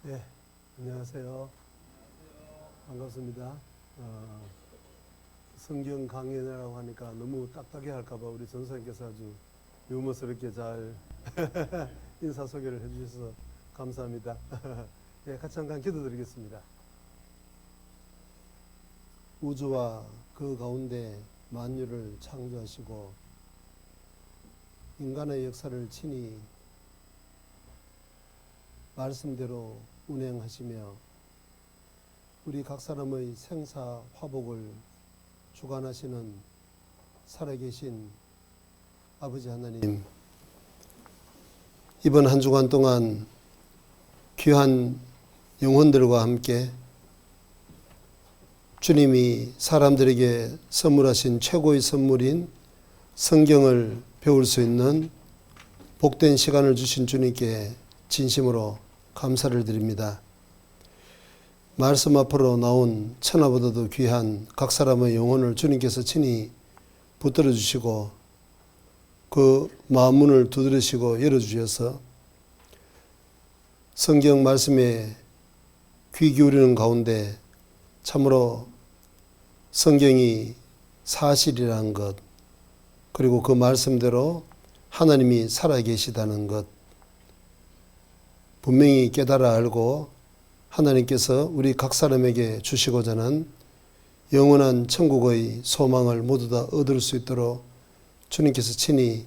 예, 안녕하세요. 반갑습니다. 성경 강연이라고 하니까 너무 딱딱해 할까봐 우리 전사님께서 아주 유머스럽게 잘 인사 소개를 해주셔서 감사합니다. 예, 같이 한번 기도드리겠습니다. 우주와 그 가운데 만유를 창조하시고 인간의 역사를 친히 말씀대로 운행하시며 우리 각 사람의 생사 화복을 주관하시는 살아계신 아버지 하나님, 이번 한 주간 동안 귀한 영혼들과 함께 주님이 사람들에게 선물하신 최고의 선물인 성경을 배울 수 있는 복된 시간을 주신 주님께 진심으로 감사를 드립니다. 말씀 앞으로 나온 천하보다도 귀한 각 사람의 영혼을 주님께서 친히 붙들어 주시고 그 마음문을 두드리시고 열어주셔서 성경 말씀에 귀 기울이는 가운데 참으로 성경이 사실이라는 것, 그리고 그 말씀대로 하나님이 살아계시다는 것 분명히 깨달아 알고 하나님께서 우리 각 사람에게 주시고자 하는 영원한 천국의 소망을 모두 다 얻을 수 있도록 주님께서 친히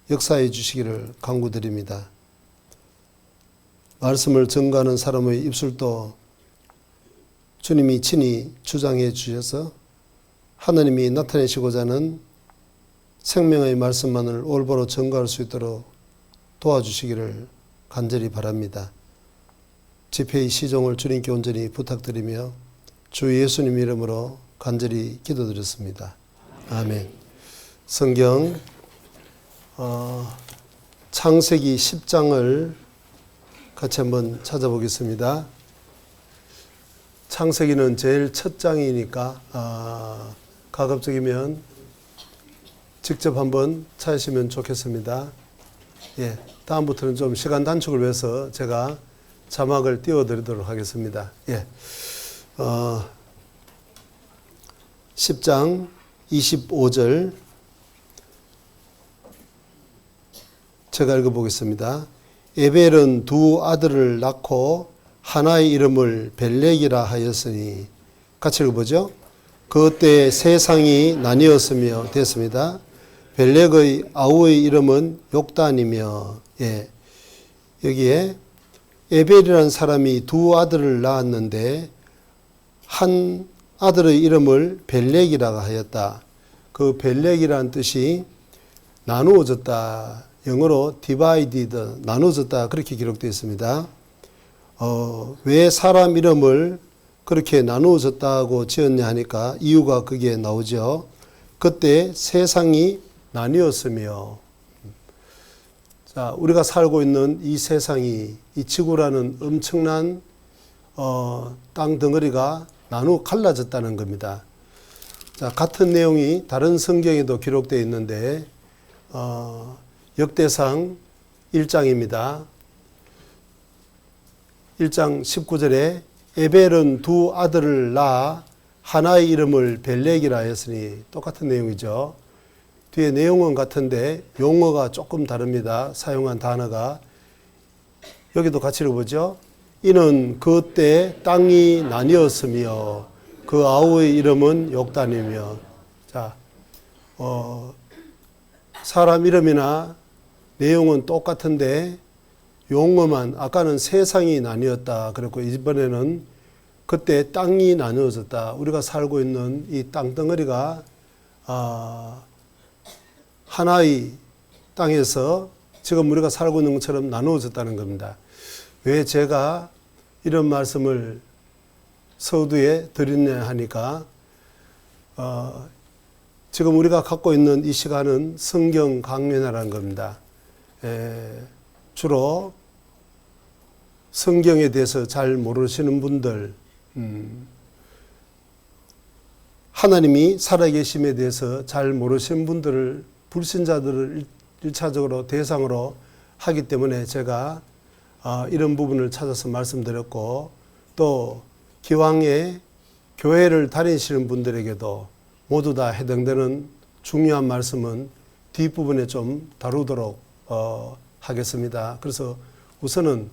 역사해 주시기를 간구드립니다. 말씀을 전가하는 사람의 입술도 주님이 친히 주장해 주셔서 하나님이 나타내시고자 하는 생명의 말씀만을 올바로 전가할 수 있도록 도와주시기를 간절히 바랍니다. 집회의 시종을 주님께 온전히 부탁드리며 주 예수님 이름으로 간절히 기도드렸습니다. 아멘. 성경 창세기 10장을 같이 한번 찾아보겠습니다. 창세기는 제일 첫 장이니까 가급적이면 직접 한번 찾으시면 좋겠습니다. 예, 다음부터는 좀 시간 단축을 위해서 제가 자막을 띄워드리도록 하겠습니다. 예, 10장 25절 제가 읽어보겠습니다. 에벨은 두 아들을 낳고 하나의 이름을 벨렉이라 하였으니, 같이 읽어보죠. 그때 세상이 나뉘었으며 됐습니다. 벨렉의 아우의 이름은 욕단이며, 예, 여기에 에벨이라는 사람이 두 아들을 낳았는데 한 아들의 이름을 벨렉이라고 하였다. 그 벨렉이라는 뜻이 나누어졌다, 영어로 divided, 나누어졌다, 그렇게 기록되어 있습니다. 왜 사람 이름을 그렇게 나누어졌다고 지었냐 하니까 이유가 그게 나오죠. 그때 세상이 나뉘었으며, 자, 우리가 살고 있는 이 세상이, 이 지구라는 엄청난 땅 덩어리가 갈라졌다는 겁니다. 자, 같은 내용이 다른 성경에도 기록되어 있는데 역대상 1장입니다. 1장 19절에 에벨은 두 아들을 낳아 하나의 이름을 벨렉이라 했으니, 똑같은 내용이죠. 뒤에 내용은 같은데 용어가 조금 다릅니다. 사용한 단어가. 여기도 같이 읽어보죠. 이는 그때 땅이 나뉘었으며 그 아우의 이름은 욕단이며. 자, 사람 이름이나 내용은 똑같은데 용어만, 아까는 세상이 나뉘었다 그랬고 이번에는 그때 땅이 나누어졌다. 우리가 살고 있는 이 땅덩어리가 하나의 땅에서 지금 우리가 살고 있는 것처럼 나누어졌다는 겁니다. 왜 제가 이런 말씀을 서두에 드리냐 하니까 지금 우리가 갖고 있는 이 시간은 성경 강연이라는 겁니다. 주로 성경에 대해서 잘 모르시는 분들, 하나님이 살아계심에 대해서 잘 모르시는 분들을, 불신자들을 1차적으로 대상으로 하기 때문에 제가 이런 부분을 찾아서 말씀드렸고, 또 기왕에 교회를 다니시는 분들에게도 모두 다 해당되는 중요한 말씀은 뒷부분에 좀 다루도록 하겠습니다. 그래서 우선은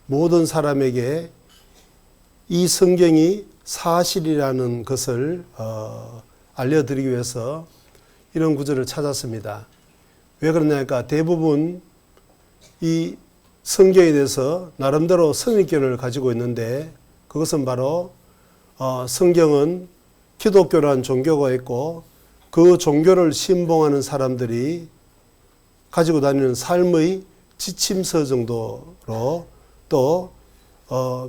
모든 사람에게 이 성경이 사실이라는 것을 알려드리기 위해서 이런 구절을 찾았습니다. 왜 그러냐니까 대부분 이 성경에 대해서 나름대로 선입견을 가지고 있는데, 그것은 바로 성경은 기독교라는 종교가 있고 그 종교를 신봉하는 사람들이 가지고 다니는 삶의 지침서 정도로, 또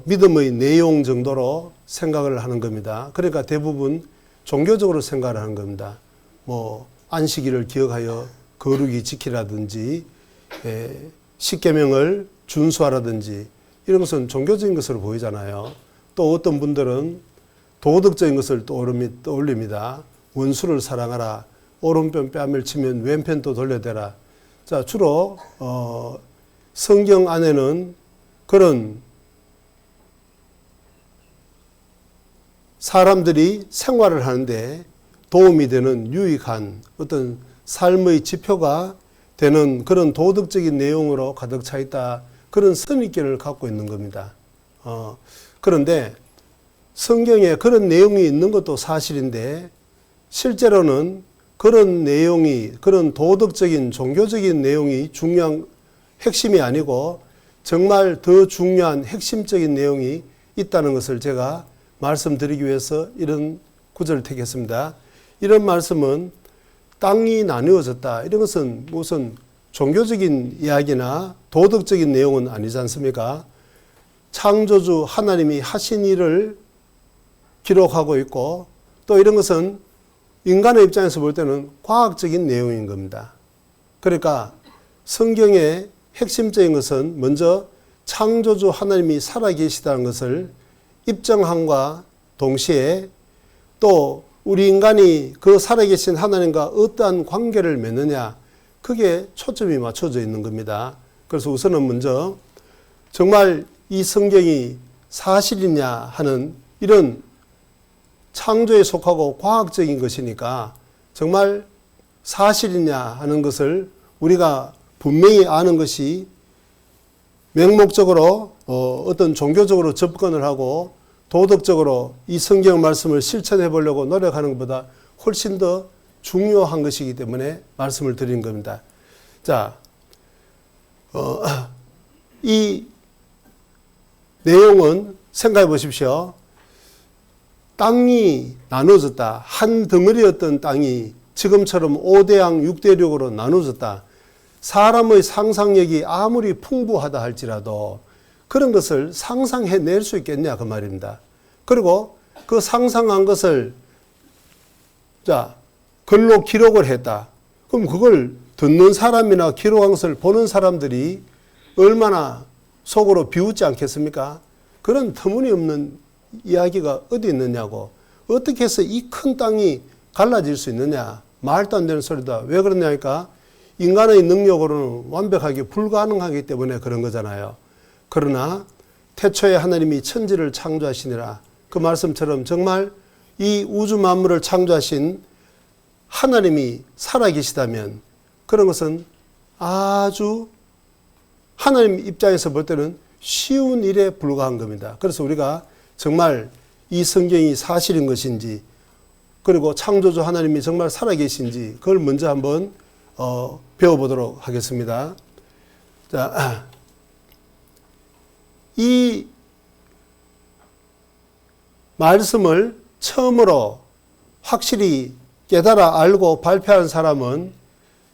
믿음의 내용 정도로 생각을 하는 겁니다. 그러니까 대부분 종교적으로 생각을 하는 겁니다. 뭐 안식일을 기억하여 거룩히 지키라든지, 십계명을 준수하라든지, 이런 것은 종교적인 것으로 보이잖아요. 또 어떤 분들은 도덕적인 것을 떠올립니다. 원수를 사랑하라, 오른편 뺨을 치면 왼편도 돌려대라. 자, 주로 성경 안에는 그런 사람들이 생활을 하는데 도움이 되는 유익한 어떤 삶의 지표가 되는 그런 도덕적인 내용으로 가득 차 있다, 그런 선입견을 갖고 있는 겁니다. 그런데 성경에 그런 내용이 있는 것도 사실인데, 실제로는 그런 내용이, 그런 도덕적인 종교적인 내용이 중요한 핵심이 아니고 정말 더 중요한 핵심적인 내용이 있다는 것을 제가 말씀드리기 위해서 이런 구절을 택했습니다. 이런 말씀은 땅이 나누어졌다, 이런 것은 무슨 종교적인 이야기나 도덕적인 내용은 아니지 않습니까? 창조주 하나님이 하신 일을 기록하고 있고, 또 이런 것은 인간의 입장에서 볼 때는 과학적인 내용인 겁니다. 그러니까 성경의 핵심적인 것은 먼저 창조주 하나님이 살아계시다는 것을 입증함과 동시에, 또 우리 인간이 그 살아계신 하나님과 어떠한 관계를 맺느냐, 그게 초점이 맞춰져 있는 겁니다. 그래서 우선은 먼저 정말 이 성경이 사실이냐 하는, 이런 창조에 속하고 과학적인 것이니까 정말 사실이냐 하는 것을 우리가 분명히 아는 것이, 맹목적으로 어떤 종교적으로 접근을 하고 도덕적으로 이 성경 말씀을 실천해 보려고 노력하는 것보다 훨씬 더 중요한 것이기 때문에 말씀을 드린 겁니다. 자, 이 내용은 생각해 보십시오. 땅이 나눠졌다. 한 덩어리였던 땅이 지금처럼 5대양 6대륙으로 나눠졌다. 사람의 상상력이 아무리 풍부하다 할지라도 그런 것을 상상해낼 수 있겠냐, 그 말입니다. 그리고 그 상상한 것을 글로 기록을 했다. 그럼 그걸 듣는 사람이나 기록한 것을 보는 사람들이 얼마나 속으로 비웃지 않겠습니까? 그런 터무니없는 이야기가 어디 있느냐고. 어떻게 해서 이 큰 땅이 갈라질 수 있느냐. 말도 안 되는 소리다. 왜 그러냐니까 인간의 능력으로는 완벽하게 불가능하기 때문에 그런 거잖아요. 그러나 태초에 하나님이 천지를 창조하시니라, 그 말씀처럼 정말 이 우주 만물을 창조하신 하나님이 살아계시다면 그런 것은 아주 하나님 입장에서 볼 때는 쉬운 일에 불과한 겁니다. 그래서 우리가 정말 이 성경이 사실인 것인지, 그리고 창조주 하나님이 정말 살아계신지, 그걸 먼저 한번 배워보도록 하겠습니다. 자, 이 말씀을 처음으로 확실히 깨달아 알고 발표한 사람은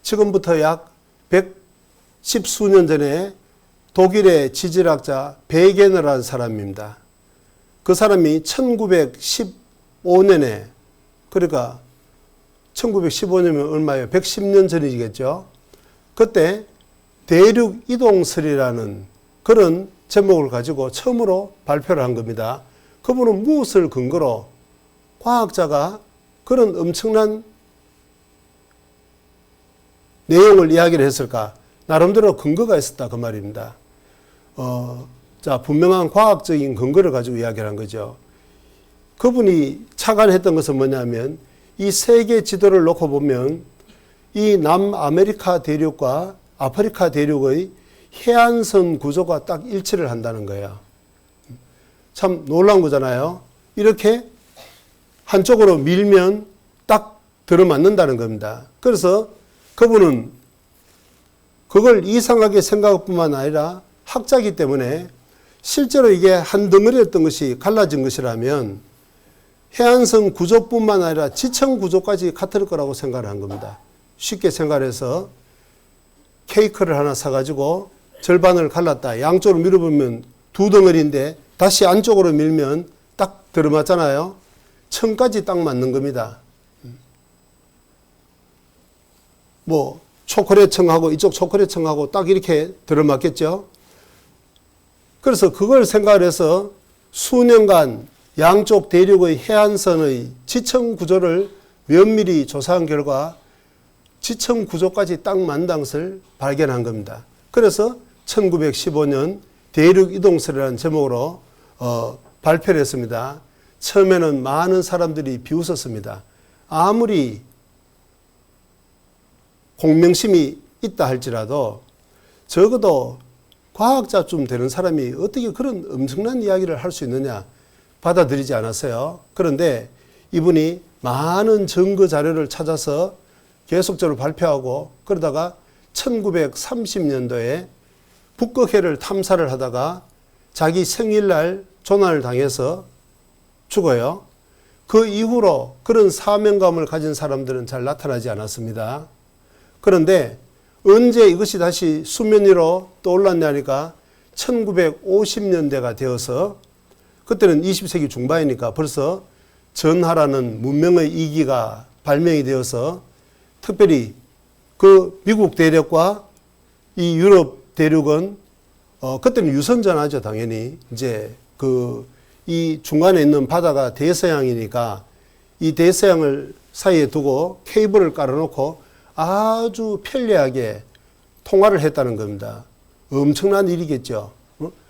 지금부터 약 110수년 전에 독일의 지질학자 베게너라는 사람입니다. 그 사람이 1915년에, 그러니까 1915년이면 얼마예요? 110년 전이겠죠. 그때 대륙 이동설이라는 그런 제목을 가지고 처음으로 발표를 한 겁니다. 그분은 무엇을 근거로 과학자가 그런 엄청난 내용을 이야기를 했을까? 나름대로 근거가 있었다, 그 말입니다. 자, 분명한 과학적인 근거를 가지고 이야기를 한 거죠. 그분이 착안했던 것은 뭐냐면 이 세계 지도를 놓고 보면 이 남아메리카 대륙과 아프리카 대륙의 해안선 구조가 딱 일치를 한다는 거예요. 참 놀라운 거잖아요. 이렇게 한쪽으로 밀면 딱 들어맞는다는 겁니다. 그래서 그분은 그걸 이상하게 생각할 뿐만 아니라 학자이기 때문에 실제로 이게 한 덩어리였던 것이 갈라진 것이라면 해안선 구조뿐만 아니라 지층 구조까지 같을 거라고 생각을 한 겁니다. 쉽게 생각해서 케이크를 하나 사가지고 절반을 갈랐다. 양쪽으로 밀어보면 두 덩어리인데 다시 안쪽으로 밀면 딱 들어맞잖아요. 층까지 딱 맞는 겁니다. 뭐 초콜릿 층하고 이쪽 초콜릿 층하고 딱 이렇게 들어맞겠죠. 그래서 그걸 생각을 해서 수년간 양쪽 대륙의 해안선의 지층 구조를 면밀히 조사한 결과 지층 구조까지 딱 맞는 것을 발견한 겁니다. 그래서 1915년 대륙 이동설이라는 제목으로 발표를 했습니다. 처음에는 많은 사람들이 비웃었습니다. 아무리 공명심이 있다 할지라도 적어도 과학자쯤 되는 사람이 어떻게 그런 엄청난 이야기를 할 수 있느냐 받아들이지 않았어요. 그런데 이분이 많은 증거 자료를 찾아서 계속적으로 발표하고 그러다가 1930년도에 북극해를 탐사를 하다가 자기 생일날 조난을 당해서 죽어요. 그 이후로 그런 사명감을 가진 사람들은 잘 나타나지 않았습니다. 그런데 언제 이것이 다시 수면 위로 떠올랐냐니까 1950년대가 되어서 그때는 20세기 중반이니까 벌써 전하라는 문명의 이기가 발명이 되어서 특별히 그 미국 대륙과 이 유럽 대륙은 그때는 유선전하죠. 당연히 이제 이 중간에 있는 바다가 대서양이니까 이 대서양을 사이에 두고 케이블을 깔아놓고 아주 편리하게 통화를 했다는 겁니다. 엄청난 일이겠죠.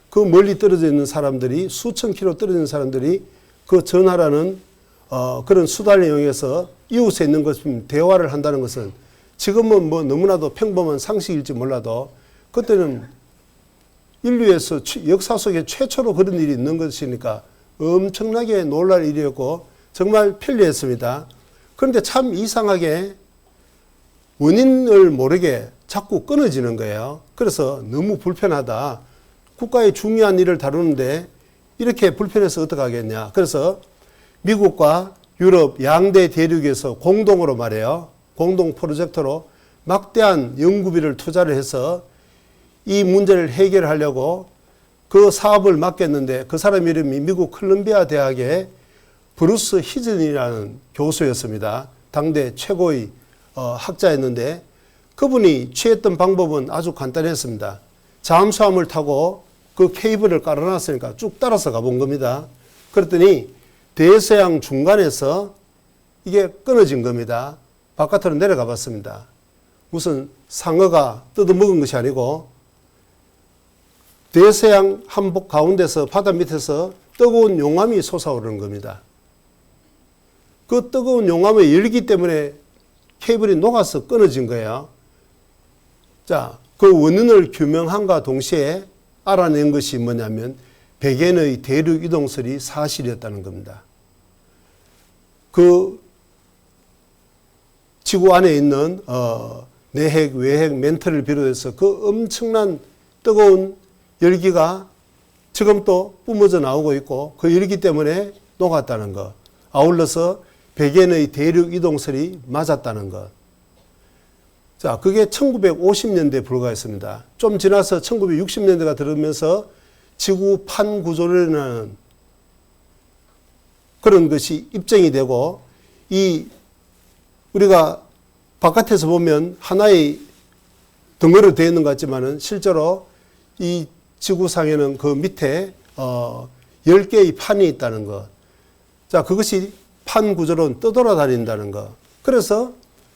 그 멀리 떨어져 있는 사람들이 수천 킬로 떨어져 있는 사람들이 그 전화라는 그런 수단을 이용해서 이웃에 있는 것은 대화를 한다는 것은 지금은 뭐 너무나도 평범한 상식일지 몰라도 그때는 인류에서 역사 속에 최초로 그런 일이 있는 것이니까 엄청나게 놀랄 일이었고 정말 편리했습니다. 그런데 참 이상하게 원인을 모르게 자꾸 끊어지는 거예요. 그래서 너무 불편하다. 국가의 중요한 일을 다루는데 이렇게 불편해서 어떡하겠냐. 그래서 미국과 유럽 양대 대륙에서 공동으로 말해요. 공동 프로젝트로 막대한 연구비를 투자를 해서 이 문제를 해결하려고 그 사업을 맡겼는데 그 사람 이름이 미국 컬럼비아 대학의 브루스 히즌이라는 교수였습니다. 당대 최고의 학자였는데 그분이 취했던 방법은 아주 간단했습니다. 잠수함을 타고 그 케이블을 깔아놨으니까 쭉 따라서 가본 겁니다. 그랬더니 대서양 중간에서 이게 끊어진 겁니다. 바깥으로 내려가 봤습니다. 무슨 상어가 뜯어먹은 것이 아니고 대서양 한복 가운데서 바다 밑에서 뜨거운 용암이 솟아오르는 겁니다. 그 뜨거운 용암의 열기 때문에 케이블이 녹아서 끊어진 거예요. 자, 그 원인을 규명함과 동시에 알아낸 것이 뭐냐면 백엔의 대륙 이동설이 사실이었다는 겁니다. 그 지구 안에 있는 내핵, 외핵, 멘틀을 비롯해서 그 엄청난 뜨거운 열기가 지금 또 뿜어져 나오고 있고 그 열기 때문에 녹았다는 것. 아울러서 백엔의 대륙 이동설이 맞았다는 것. 자, 그게 1950년대에 불과했습니다. 좀 지나서 1960년대가 들어오면서 지구 판 구조론이라는 그런 것이 입증이 되고 우리가 바깥에서 보면 하나의 덩어리로 되어 있는 것 같지만은 실제로 이 지구상에는 그 밑에 10개의 판이 있다는 것. 자, 그것이 판 구조론 떠돌아다닌다는 것. 그래서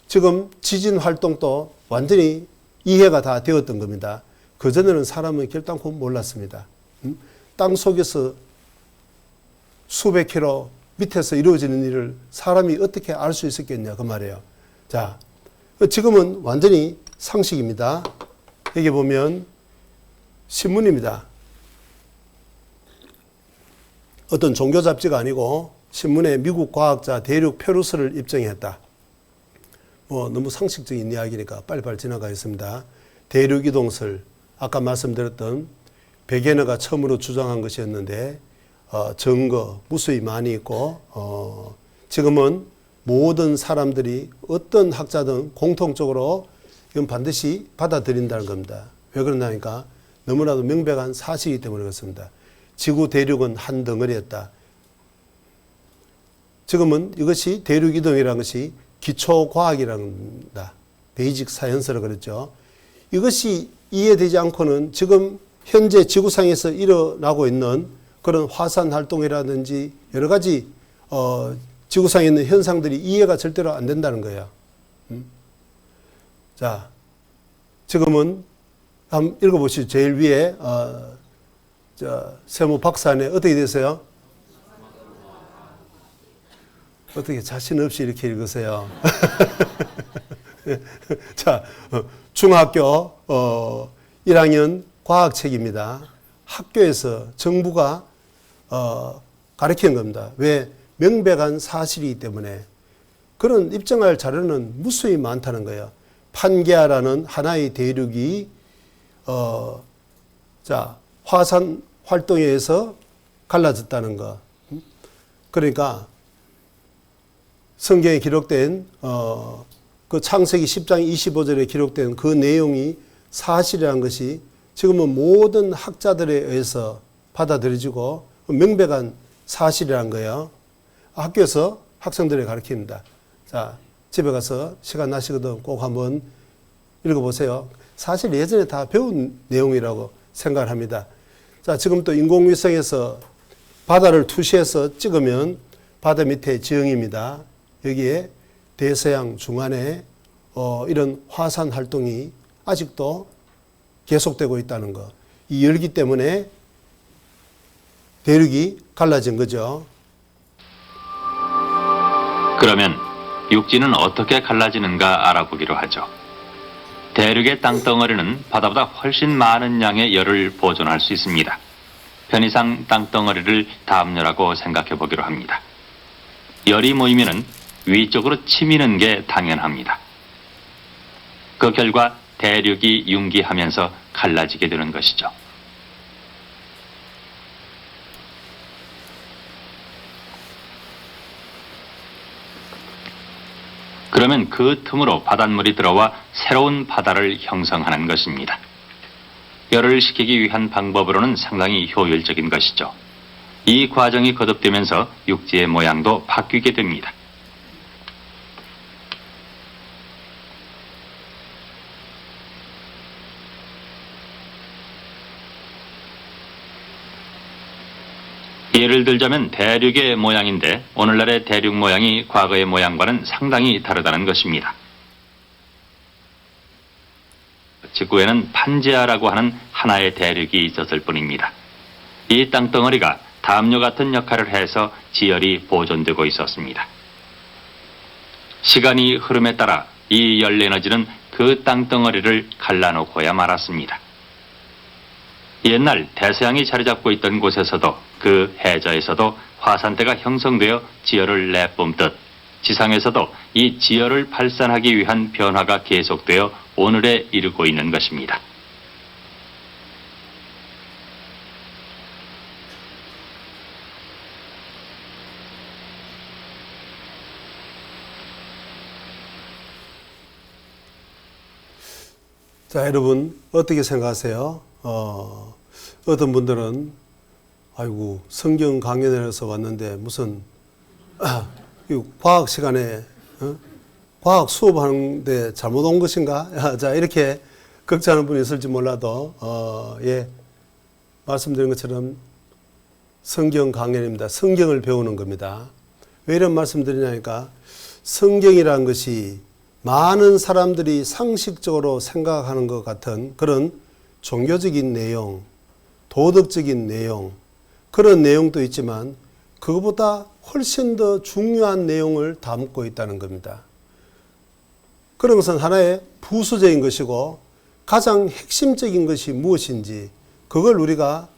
지금 지진 활동도 완전히 이해가 다 되었던 겁니다. 그전에는 사람은 결단코 몰랐습니다. 땅 속에서 수백 킬로 밑에서 이루어지는 일을 사람이 어떻게 알 수 있었겠냐 그 말이에요. 자, 지금은 완전히 상식입니다. 여기 보면 신문입니다. 어떤 종교 잡지가 아니고 신문에 미국 과학자 대륙 페루스를 입증했다. 뭐 너무 상식적인 이야기니까 빨리빨리 지나가겠습니다. 대륙 이동설, 아까 말씀드렸던 베게너가 처음으로 주장한 것이었는데 증거 무수히 많이 있고 지금은 모든 사람들이 어떤 학자든 공통적으로 이건 반드시 받아들인다는 겁니다. 왜 그러냐니까 너무나도 명백한 사실이기 때문에 그렇습니다. 지구 대륙은 한 덩어리였다. 지금은 이것이 대륙 이동이라는 것이 기초과학이라는 겁니다. 베이직 사이언스라고 그랬죠. 이것이 이해되지 않고는 지금 현재 지구상에서 일어나고 있는 그런 화산 활동이라든지 여러 가지 지구상에 있는 현상들이 이해가 절대로 안 된다는 거예요. 자, 지금은 한번 읽어보시죠. 제일 위에 세모 박사 안에 어떻게 되세요? 어떻게 자신 없이 이렇게 읽으세요? 자, 중학교 1학년 과학책입니다. 학교에서 정부가 가르치는 겁니다. 왜? 명백한 사실이기 때문에. 그런 입증할 자료는 무수히 많다는 거예요. 판게아라는 하나의 대륙이 화산 활동에 의해서 갈라졌다는 거. 그러니까 성경에 기록된 그 창세기 10장 25절에 기록된 그 내용이 사실이라는 것이 지금은 모든 학자들에 의해서 받아들여지고 명백한 사실이라는 거예요. 학교에서 학생들에게 가르칩니다. 자, 집에 가서 시간 나시거든 꼭 한번 읽어보세요. 사실 예전에 다 배운 내용이라고 생각을 합니다. 자, 지금 또 인공위성에서 바다를 투시해서 찍으면 바다 밑에 지형입니다. 여기에 대서양 중간에 이런 화산 활동이 아직도 계속되고 있다는 것. 이 열기 때문에 대륙이 갈라진 거죠. 그러면 육지는 어떻게 갈라지는가 알아보기로 하죠. 대륙의 땅덩어리는 바다보다 훨씬 많은 양의 열을 보존할 수 있습니다. 편의상 땅덩어리를 담요라고 생각해 보기로 합니다. 열이 모이면은 위쪽으로 치미는 게 당연합니다. 그 결과 대륙이 융기하면서 갈라지게 되는 것이죠. 그러면 그 틈으로 바닷물이 들어와 새로운 바다를 형성하는 것입니다. 열을 식히기 위한 방법으로는 상당히 효율적인 것이죠. 이 과정이 거듭되면서 육지의 모양도 바뀌게 됩니다. 예를 들자면 대륙의 모양인데 오늘날의 대륙 모양이 과거의 모양과는 상당히 다르다는 것입니다. 지구에는 판제아라고 하는 하나의 대륙이 있었을 뿐입니다. 이 땅덩어리가 담요 같은 역할을 해서 지열이 보존되고 있었습니다. 시간이 흐름에 따라 이 열 에너지는 그 땅덩어리를 갈라놓고야 말았습니다. 옛날 대서양이 자리 잡고 있던 곳에서도 그 해저에서도 화산대가 형성되어 지열을 내뿜듯 지상에서도 이 지열을 발산하기 위한 변화가 계속되어 오늘에 이르고 있는 것입니다. 자, 여러분 어떻게 생각하세요? 어떤 분들은 아이고 성경 강연에서 왔는데 무슨 과학 시간에 과학 수업하는데 잘못 온 것인가? 자, 이렇게 걱정하는 분이 있을지 몰라도 말씀드린 것처럼 성경 강연입니다. 성경을 배우는 겁니다. 왜 이런 말씀드리냐니까 성경이라는 것이 많은 사람들이 상식적으로 생각하는 것 같은 그런 종교적인 내용, 도덕적인 내용, 그런 내용도 있지만 그것보다 훨씬 더 중요한 내용을 담고 있다는 겁니다. 그런 것은 하나의 부수적인 것이고 가장 핵심적인 것이 무엇인지 그걸 우리가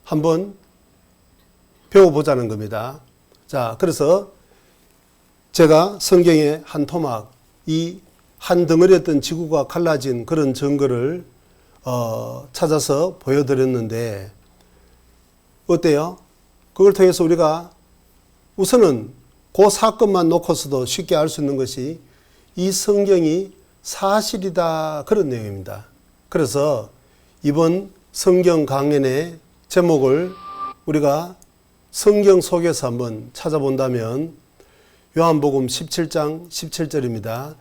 한번 배워보자는 겁니다. 자, 그래서 제가 성경의 한 토막, 이 한 덩어리였던 지구가 갈라진 그런 증거를 찾아서 보여드렸는데 어때요? 그걸 통해서 우리가 우선은 그 사건만 놓고서도 쉽게 알 수 있는 것이 이 성경이 사실이다 그런 내용입니다. 그래서 이번 성경 강연의 제목을 우리가 성경 속에서 한번 찾아본다면 요한복음 17장 17절입니다.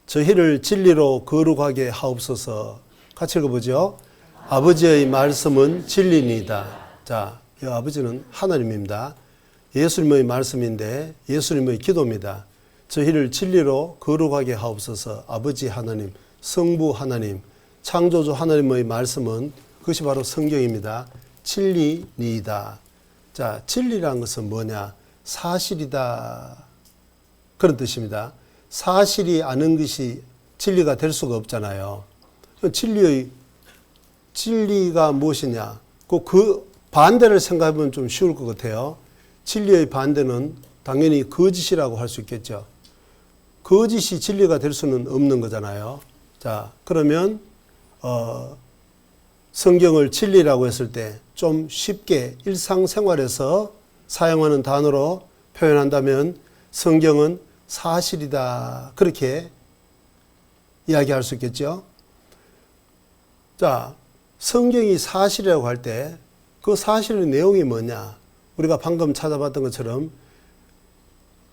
저희를 진리로 거룩하게 하옵소서. 같이 읽어보죠. 아버지의 말씀은 진리니이다. 자, 이 아버지는 하나님입니다. 예수님의 말씀인데 예수님의 기도입니다. 저희를 진리로 거룩하게 하옵소서. 아버지 하나님, 성부 하나님, 창조주 하나님의 말씀은 그것이 바로 성경입니다. 진리니이다. 자, 진리라는 것은 뭐냐? 사실이다. 그런 뜻입니다. 사실이 아는 것이 진리가 될 수가 없잖아요. 진리가 무엇이냐? 그 반대를 생각해보면 좀 쉬울 것 같아요. 진리의 반대는 당연히 거짓이라고 할 수 있겠죠. 거짓이 진리가 될 수는 없는 거잖아요. 자, 그러면 성경을 진리라고 했을 때 좀 쉽게 일상생활에서 사용하는 단어로 표현한다면 성경은 사실이다. 그렇게 이야기할 수 있겠죠. 자, 성경이 사실이라고 할 때 그 사실의 내용이 뭐냐? 우리가 방금 찾아봤던 것처럼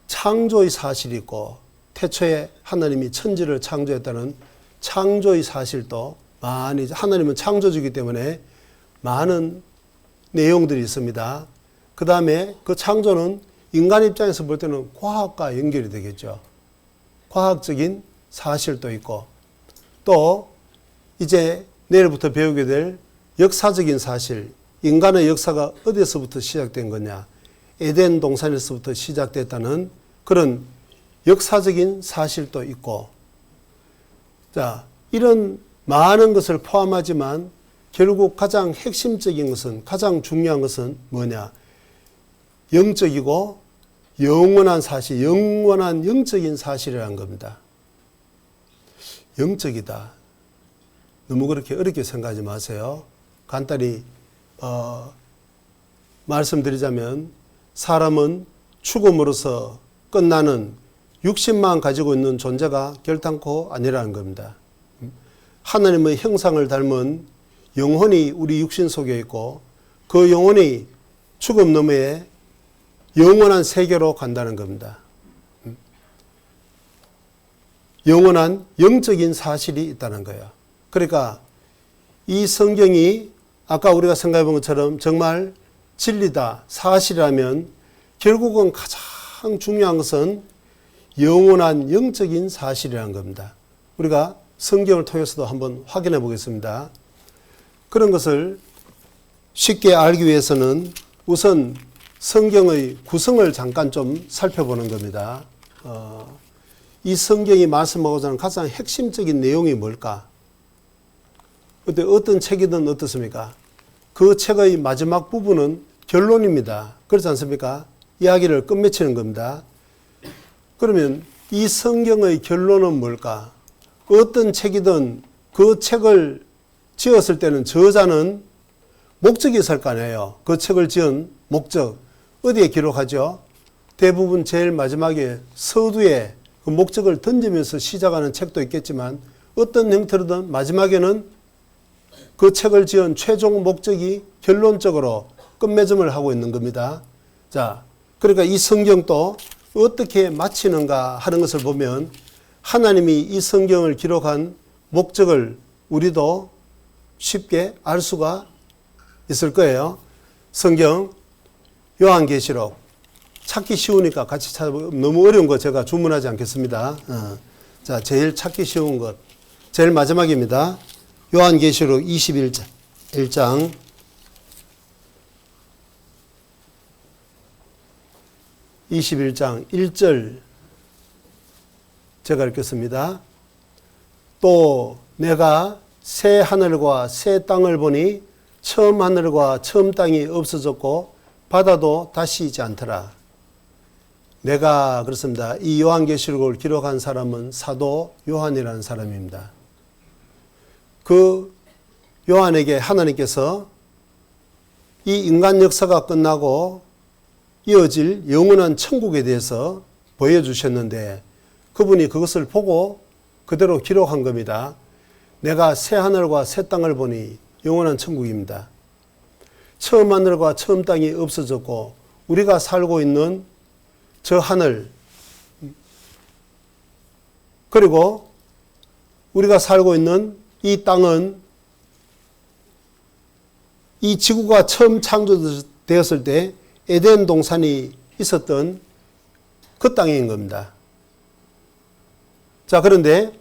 창조의 사실이 있고 태초에 하나님이 천지를 창조했다는 창조의 사실도 많이, 하나님은 창조주이기 때문에 많은 내용들이 있습니다. 그 다음에 그 창조는 인간 입장에서 볼 때는 과학과 연결이 되겠죠. 과학적인 사실도 있고 또 이제 내일부터 배우게 될 역사적인 사실, 인간의 역사가 어디서부터 시작된 거냐? 에덴 동산에서부터 시작됐다는 그런 역사적인 사실도 있고, 자, 이런 많은 것을 포함하지만 결국 가장 핵심적인 것은, 가장 중요한 것은 뭐냐? 영적이고 영원한 사실, 영원한 영적인 사실이라는 겁니다. 영적이다. 너무 그렇게 어렵게 생각하지 마세요. 간단히 말씀드리자면 사람은 죽음으로써 끝나는 육신만 가지고 있는 존재가 결단코 아니라는 겁니다. 하나님의 형상을 닮은 영혼이 우리 육신 속에 있고 그 영혼이 죽음 너머에 영원한 세계로 간다는 겁니다. 영원한 영적인 사실이 있다는 거예요. 그러니까 이 성경이 아까 우리가 생각해 본 것처럼 정말 진리다, 사실이라면 결국은 가장 중요한 것은 영원한 영적인 사실이라는 겁니다. 우리가 성경을 통해서도 한번 확인해 보겠습니다. 그런 것을 쉽게 알기 위해서는 우선 성경의 구성을 잠깐 좀 살펴보는 겁니다. 이 성경이 말씀하고자 하는 가장 핵심적인 내용이 뭘까? 그때 어떤 책이든 어떻습니까? 그 책의 마지막 부분은 결론입니다. 그렇지 않습니까? 이야기를 끝맺히는 겁니다. 그러면 이 성경의 결론은 뭘까? 어떤 책이든 그 책을 지었을 때는 저자는 목적이 있을 거 아니에요. 그 책을 지은 목적. 어디에 기록하죠? 대부분 제일 마지막에 서두에 그 목적을 던지면서 시작하는 책도 있겠지만 어떤 형태로든 마지막에는 그 책을 지은 최종 목적이 결론적으로 끝맺음을 하고 있는 겁니다. 자, 그러니까 이 성경도 어떻게 마치는가 하는 것을 보면 하나님이 이 성경을 기록한 목적을 우리도 쉽게 알 수가 있을 거예요. 성경 요한계시록 찾기 쉬우니까 같이 찾아보고 너무 어려운 거 제가 주문하지 않겠습니다. 자, 제일 찾기 쉬운 것 제일 마지막입니다. 요한계시록 21장 1절 제가 읽겠습니다. 또 내가 새 하늘과 새 땅을 보니 처음 하늘과 처음 땅이 없어졌고 바다도 다시 있지 않더라. 내가 그렇습니다. 이 요한계시록을 기록한 사람은 사도 요한이라는 사람입니다. 그 요한에게 하나님께서 이 인간 역사가 끝나고 이어질 영원한 천국에 대해서 보여주셨는데 그분이 그것을 보고 그대로 기록한 겁니다. 내가 새 하늘과 새 땅을 보니 영원한 천국입니다. 처음 하늘과 처음 땅이 없어졌고 우리가 살고 있는 저 하늘 그리고 우리가 살고 있는 이 땅은 이 지구가 처음 창조되었을 때 에덴 동산이 있었던 그 땅인 겁니다. 자, 그런데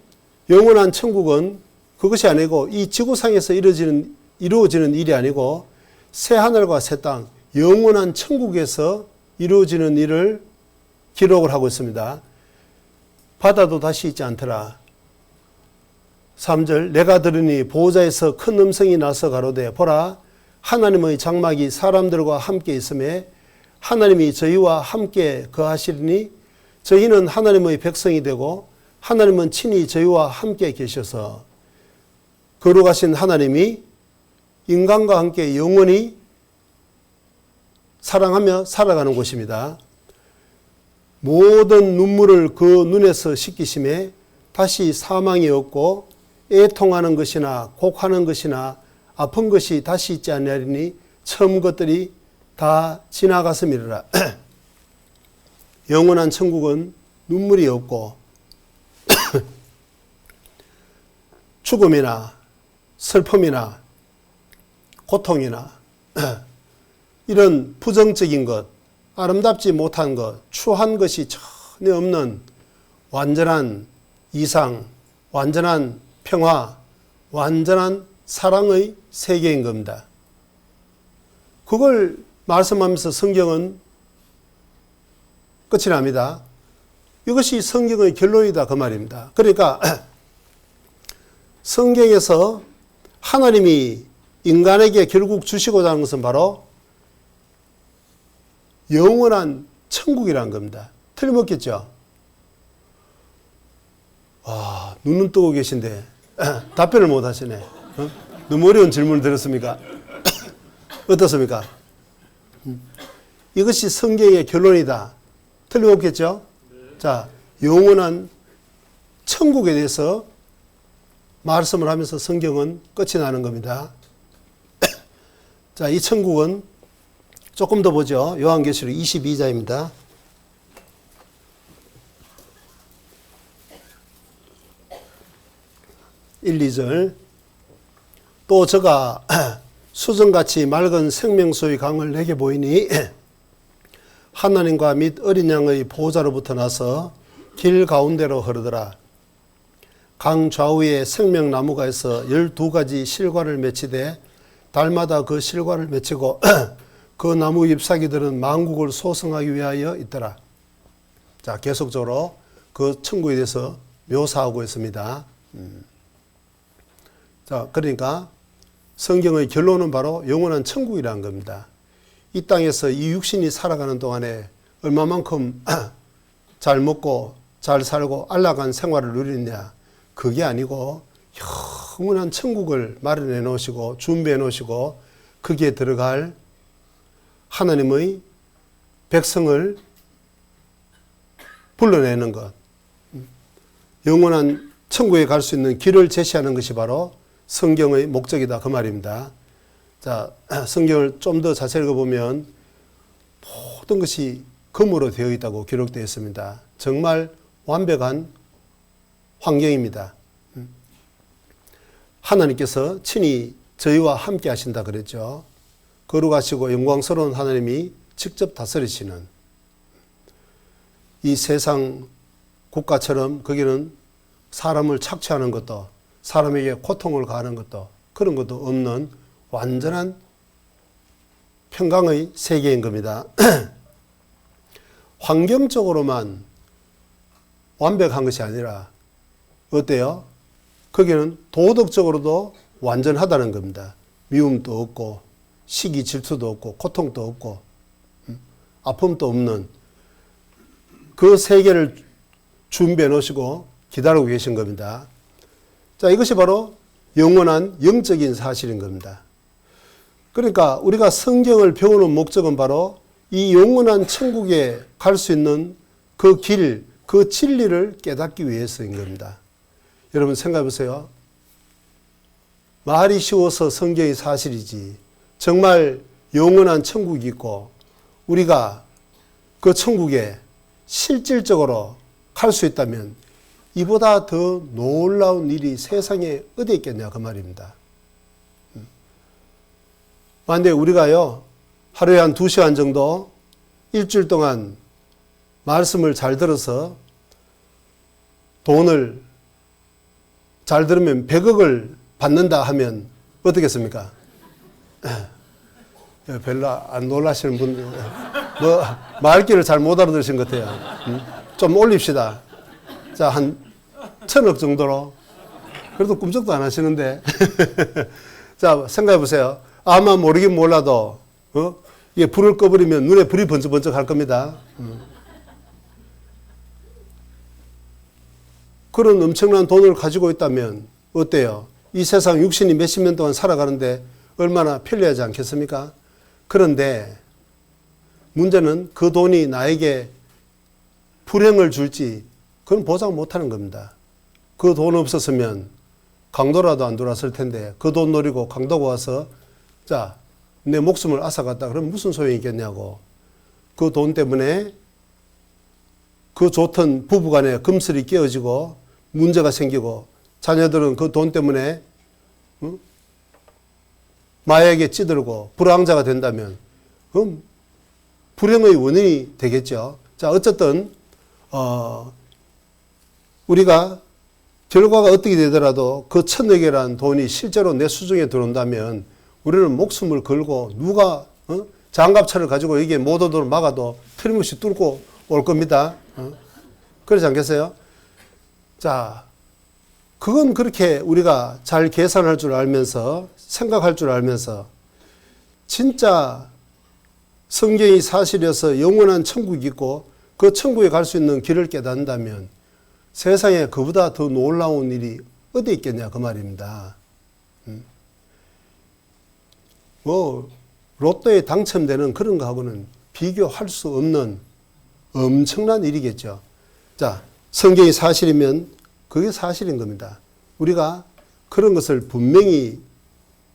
영원한 천국은 그것이 아니고 이 지구상에서 이루어지는 일이 아니고 새 하늘과 새 땅, 영원한 천국에서 이루어지는 일을 기록을 하고 있습니다. 바다도 다시 있지 않더라. 3절 내가 들으니 보호자에서 큰 음성이 나서 가로되 보라 하나님의 장막이 사람들과 함께 있음에 하나님이 저희와 함께 거하시리니 저희는 하나님의 백성이 되고 하나님은 친히 저희와 함께 계셔서 거룩하신 하나님이 인간과 함께 영원히 사랑하며 살아가는 곳입니다. 모든 눈물을 그 눈에서 씻기심에 다시 사망이 없고 애통하는 것이나 곡하는 것이나 아픈 것이 다시 있지 아니하리니 처음 것들이 다 지나갔음이라. 영원한 천국은 눈물이 없고 죽음이나 슬픔이나 고통이나 이런 부정적인 것, 아름답지 못한 것, 추한 것이 전혀 없는 완전한 이상, 완전한 평화, 완전한 사랑의 세계인 겁니다. 그걸 말씀하면서 성경은 끝이 납니다. 이것이 성경의 결론이다 그 말입니다. 그러니까 성경에서 하나님이 인간에게 결국 주시고자 하는 것은 바로 영원한 천국이라는 겁니다. 틀림없겠죠? 와, 눈은 뜨고 계신데 답변을 못 하시네. 너무 어려운 질문을 드렸습니까? 어떻습니까? 이것이 성경의 결론이다. 틀림없겠죠? 자, 영원한 천국에 대해서 말씀을 하면서 성경은 끝이 나는 겁니다. 자, 이 천국은 조금 더 보죠. 요한계시록 22장입니다. 1, 2절. 또 저가 수정같이 맑은 생명수의 강을 내게 보이니 하나님과 및 어린 양의 보호자로부터 나서 길 가운데로 흐르더라. 강 좌우에 생명나무가 있어 12가지 실과를 맺히되 달마다 그 실과를 맺히고 그 나무 잎사귀들은 만국을 소성하기 위하여 있더라. 자, 계속적으로 그 천국에 대해서 묘사하고 있습니다. 자, 그러니까 성경의 결론은 바로 영원한 천국이라는 겁니다. 이 땅에서 이 육신이 살아가는 동안에 얼마만큼 잘 먹고 잘 살고 안락한 생활을 누리느냐, 그게 아니고 영원한 천국을 마련해 놓으시고 준비해 놓으시고 거기에 들어갈 하나님의 백성을 불러내는 것, 영원한 천국에 갈 수 있는 길을 제시하는 것이 바로 성경의 목적이다 그 말입니다. 자, 성경을 좀 더 자세히 읽어보면 모든 것이 금으로 되어 있다고 기록되어 있습니다. 정말 완벽한 환경입니다. 하나님께서 친히 저희와 함께 하신다 그랬죠. 거룩하시고 영광스러운 하나님이 직접 다스리시는 이 세상 국가처럼 거기는 사람을 착취하는 것도 사람에게 고통을 가하는 것도 그런 것도 없는 완전한 평강의 세계인 겁니다. 환경적으로만 완벽한 것이 아니라 어때요? 거기는 도덕적으로도 완전하다는 겁니다. 미움도 없고 시기 질투도 없고 고통도 없고 아픔도 없는 그 세계를 준비해 놓으시고 기다리고 계신 겁니다. 자, 이것이 바로 영원한 영적인 사실인 겁니다. 그러니까 우리가 성경을 배우는 목적은 바로 이 영원한 천국에 갈 수 있는 그 길, 그 진리를 깨닫기 위해서인 겁니다. 여러분 생각해 보세요. 말이 쉬워서 성경이 사실이지 정말 영원한 천국이 있고 우리가 그 천국에 실질적으로 갈 수 있다면 이보다 더 놀라운 일이 세상에 어디 있겠냐 그 말입니다. 만약에 우리가요 하루에 한 2시간 정도 일주일 동안 말씀을 잘 들어서 돈을 잘 들으면 100억을 받는다 하면 어떻겠습니까? 별로 안 놀라시는 분들 뭐 말귀를 잘 못 알아들으신 것 같아요. 좀 올립시다. 자, 한 1000억 정도로. 그래도 꿈쩍도 안 하시는데. 자, 생각해 보세요. 아마 모르긴 몰라도 이게 불을 꺼버리면 눈에 불이 번쩍번쩍 할 겁니다. 그런 엄청난 돈을 가지고 있다면 어때요? 이 세상 육신이 몇십 년 동안 살아가는데 얼마나 편리하지 않겠습니까? 그런데 문제는 그 돈이 나에게 불행을 줄지 그건 보장 못하는 겁니다. 그 돈 없었으면 강도라도 안 들어왔을 텐데 그 돈 노리고 강도가 와서 자, 내 목숨을 앗아갔다 그러면 무슨 소용이 있겠냐고. 그 돈 때문에 그 좋던 부부간에 금슬이 깨어지고 문제가 생기고 자녀들은 그 돈 때문에 마약에 찌들고 불황자가 된다면 그럼 불행의 원인이 되겠죠. 자, 어쨌든 우리가 결과가 어떻게 되더라도 그 1000억이라는 돈이 실제로 내 수중에 들어온다면 우리는 목숨을 걸고 누가 장갑차를 가지고 여기에 못 오도록 막아도 틀림없이 뚫고 올 겁니다. 그렇지 않겠어요? 자, 그건 그렇게 우리가 잘 계산할 줄 알면서 생각할 줄 알면서 진짜 성경이 사실이어서 영원한 천국이 있고 그 천국에 갈 수 있는 길을 깨닫는다면 세상에 그보다 더 놀라운 일이 어디 있겠냐 그 말입니다. 뭐 로또에 당첨되는 그런 거하고는 비교할 수 없는 엄청난 일이겠죠. 자, 성경이 사실이면 그게 사실인 겁니다. 우리가 그런 것을 분명히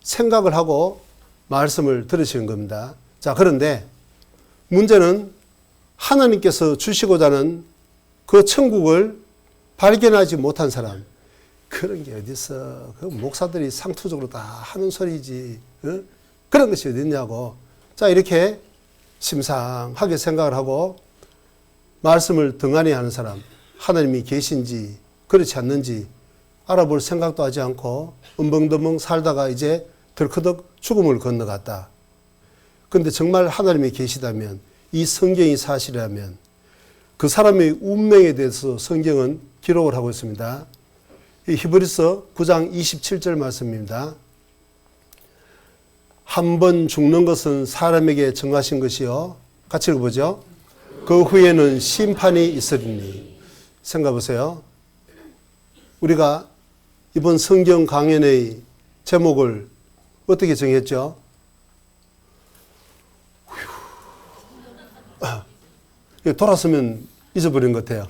생각을 하고 말씀을 들으시는 겁니다. 자, 그런데 문제는 하나님께서 주시고자 하는 그 천국을 발견하지 못한 사람, 그런 게 어딨어. 그 목사들이 상투적으로 다 하는 소리지. 그런 것이 어딨냐고. 자, 이렇게 심상하게 생각을 하고 말씀을 등한히 하는 사람, 하나님이 계신지 그렇지 않는지 알아볼 생각도 하지 않고 은벙더벙 살다가 이제 덜커덕 죽음을 건너갔다. 그런데 정말 하나님이 계시다면, 이 성경이 사실이라면 그 사람의 운명에 대해서 성경은 기록을 하고 있습니다. 이 히브리서 9장 27절 말씀입니다. 한 번 죽는 것은 사람에게 정하신 것이요. 같이 읽어보죠. 그 후에는 심판이 있으리니. 생각해 보세요. 우리가 이번 성경 강연의 제목을 어떻게 정했죠? 돌았으면 잊어버린 것 같아요.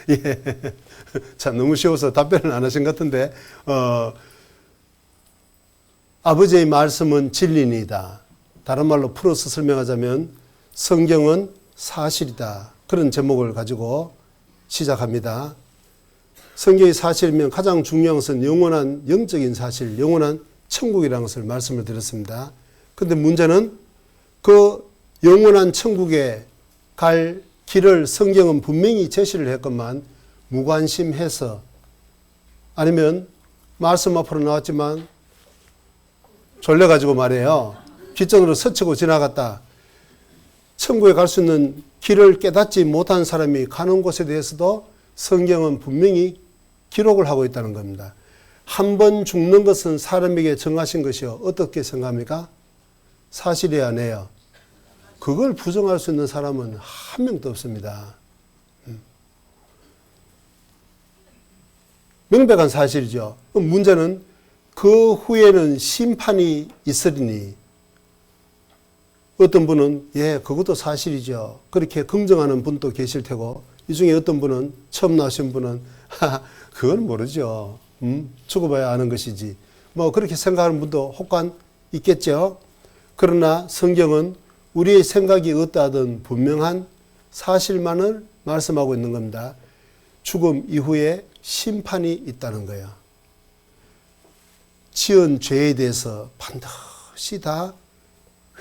예. 자, 너무 쉬워서 답변을 안 하신 것 같은데, 아버지의 말씀은 진리이다. 다른 말로 풀어서 설명하자면 성경은 사실이다. 그런 제목을 가지고 시작합니다. 성경이 사실이면 가장 중요한 것은 영원한 영적인 사실, 영원한 천국이라는 것을 말씀을 드렸습니다. 그런데 문제는 그 영원한 천국에 갈 길을 성경은 분명히 제시를 했건만 무관심해서 아니면 말씀 앞으로 나왔지만 졸려가지고 말이에요. 귓전으로 스치고 지나갔다. 천국에 갈 수 있는 길을 깨닫지 못한 사람이 가는 곳에 대해서도 성경은 분명히 기록을 하고 있다는 겁니다. 한 번 죽는 것은 사람에게 정하신 것이요. 어떻게 생각합니까? 사실이야, 아니에요? 그걸 부정할 수 있는 사람은 한 명도 없습니다. 명백한 사실이죠. 문제는 그 후에는 심판이 있으리니 어떤 분은 그것도 사실이죠. 그렇게 긍정하는 분도 계실 테고 이 중에 어떤 분은 처음 나오신 분은 그건 모르죠. 죽어봐야 아는 것이지. 뭐 그렇게 생각하는 분도 혹간 있겠죠. 그러나 성경은 우리의 생각이 어떠하든 분명한 사실만을 말씀하고 있는 겁니다. 죽음 이후에 심판이 있다는 거예요. 지은 죄에 대해서 반드시 다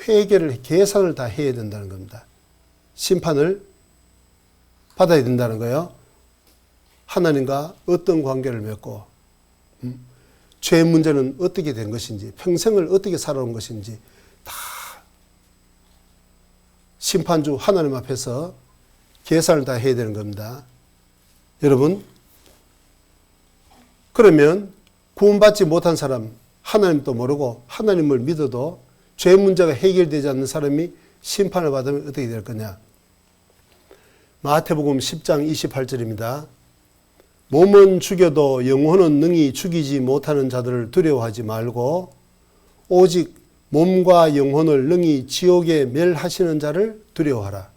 회개를, 계산을 다 해야 된다는 겁니다. 심판을 받아야 된다는 거예요. 하나님과 어떤 관계를 맺고 죄 문제는 어떻게 된 것인지, 평생을 어떻게 살아온 것인지 다 심판주 하나님 앞에서 계산을 다 해야 되는 겁니다. 여러분, 그러면 구원받지 못한 사람, 하나님도 모르고 하나님을 믿어도 죄 문제가 해결되지 않는 사람이 심판을 받으면 어떻게 될 거냐? 마태복음 10장 28절입니다. 몸은 죽여도 영혼은 능히 죽이지 못하는 자들을 두려워하지 말고 오직 몸과 영혼을 능히 지옥에 멸하시는 자를 두려워하라.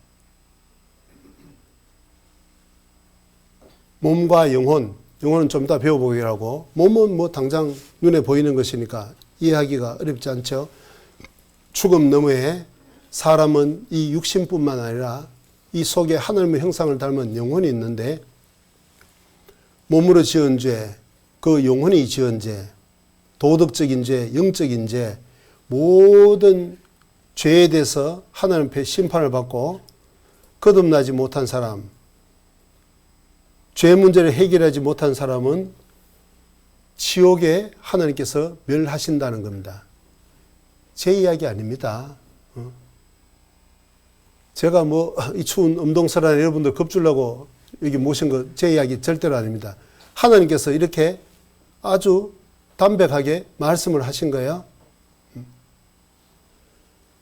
몸과 영혼은 좀 이따 배워보기라고. 몸은 뭐 당장 눈에 보이는 것이니까 이해하기가 어렵지 않죠. 죽음 너머에 사람은 이 육신뿐만 아니라 이 속에 하나님의 형상을 닮은 영혼이 있는데 몸으로 지은 죄, 그 영혼이 지은 죄, 도덕적인 죄, 영적인 죄, 모든 죄에 대해서 하나님 앞에 심판을 받고 거듭나지 못한 사람, 죄 문제를 해결하지 못한 사람은 지옥에 하나님께서 멸하신다는 겁니다. 제 이야기 아닙니다. 제가 뭐 이 추운 음동설안에 여러분들 겁주려고 여기 모신 거 제 이야기 절대로 아닙니다. 하나님께서 이렇게 아주 담백하게 말씀을 하신 거예요.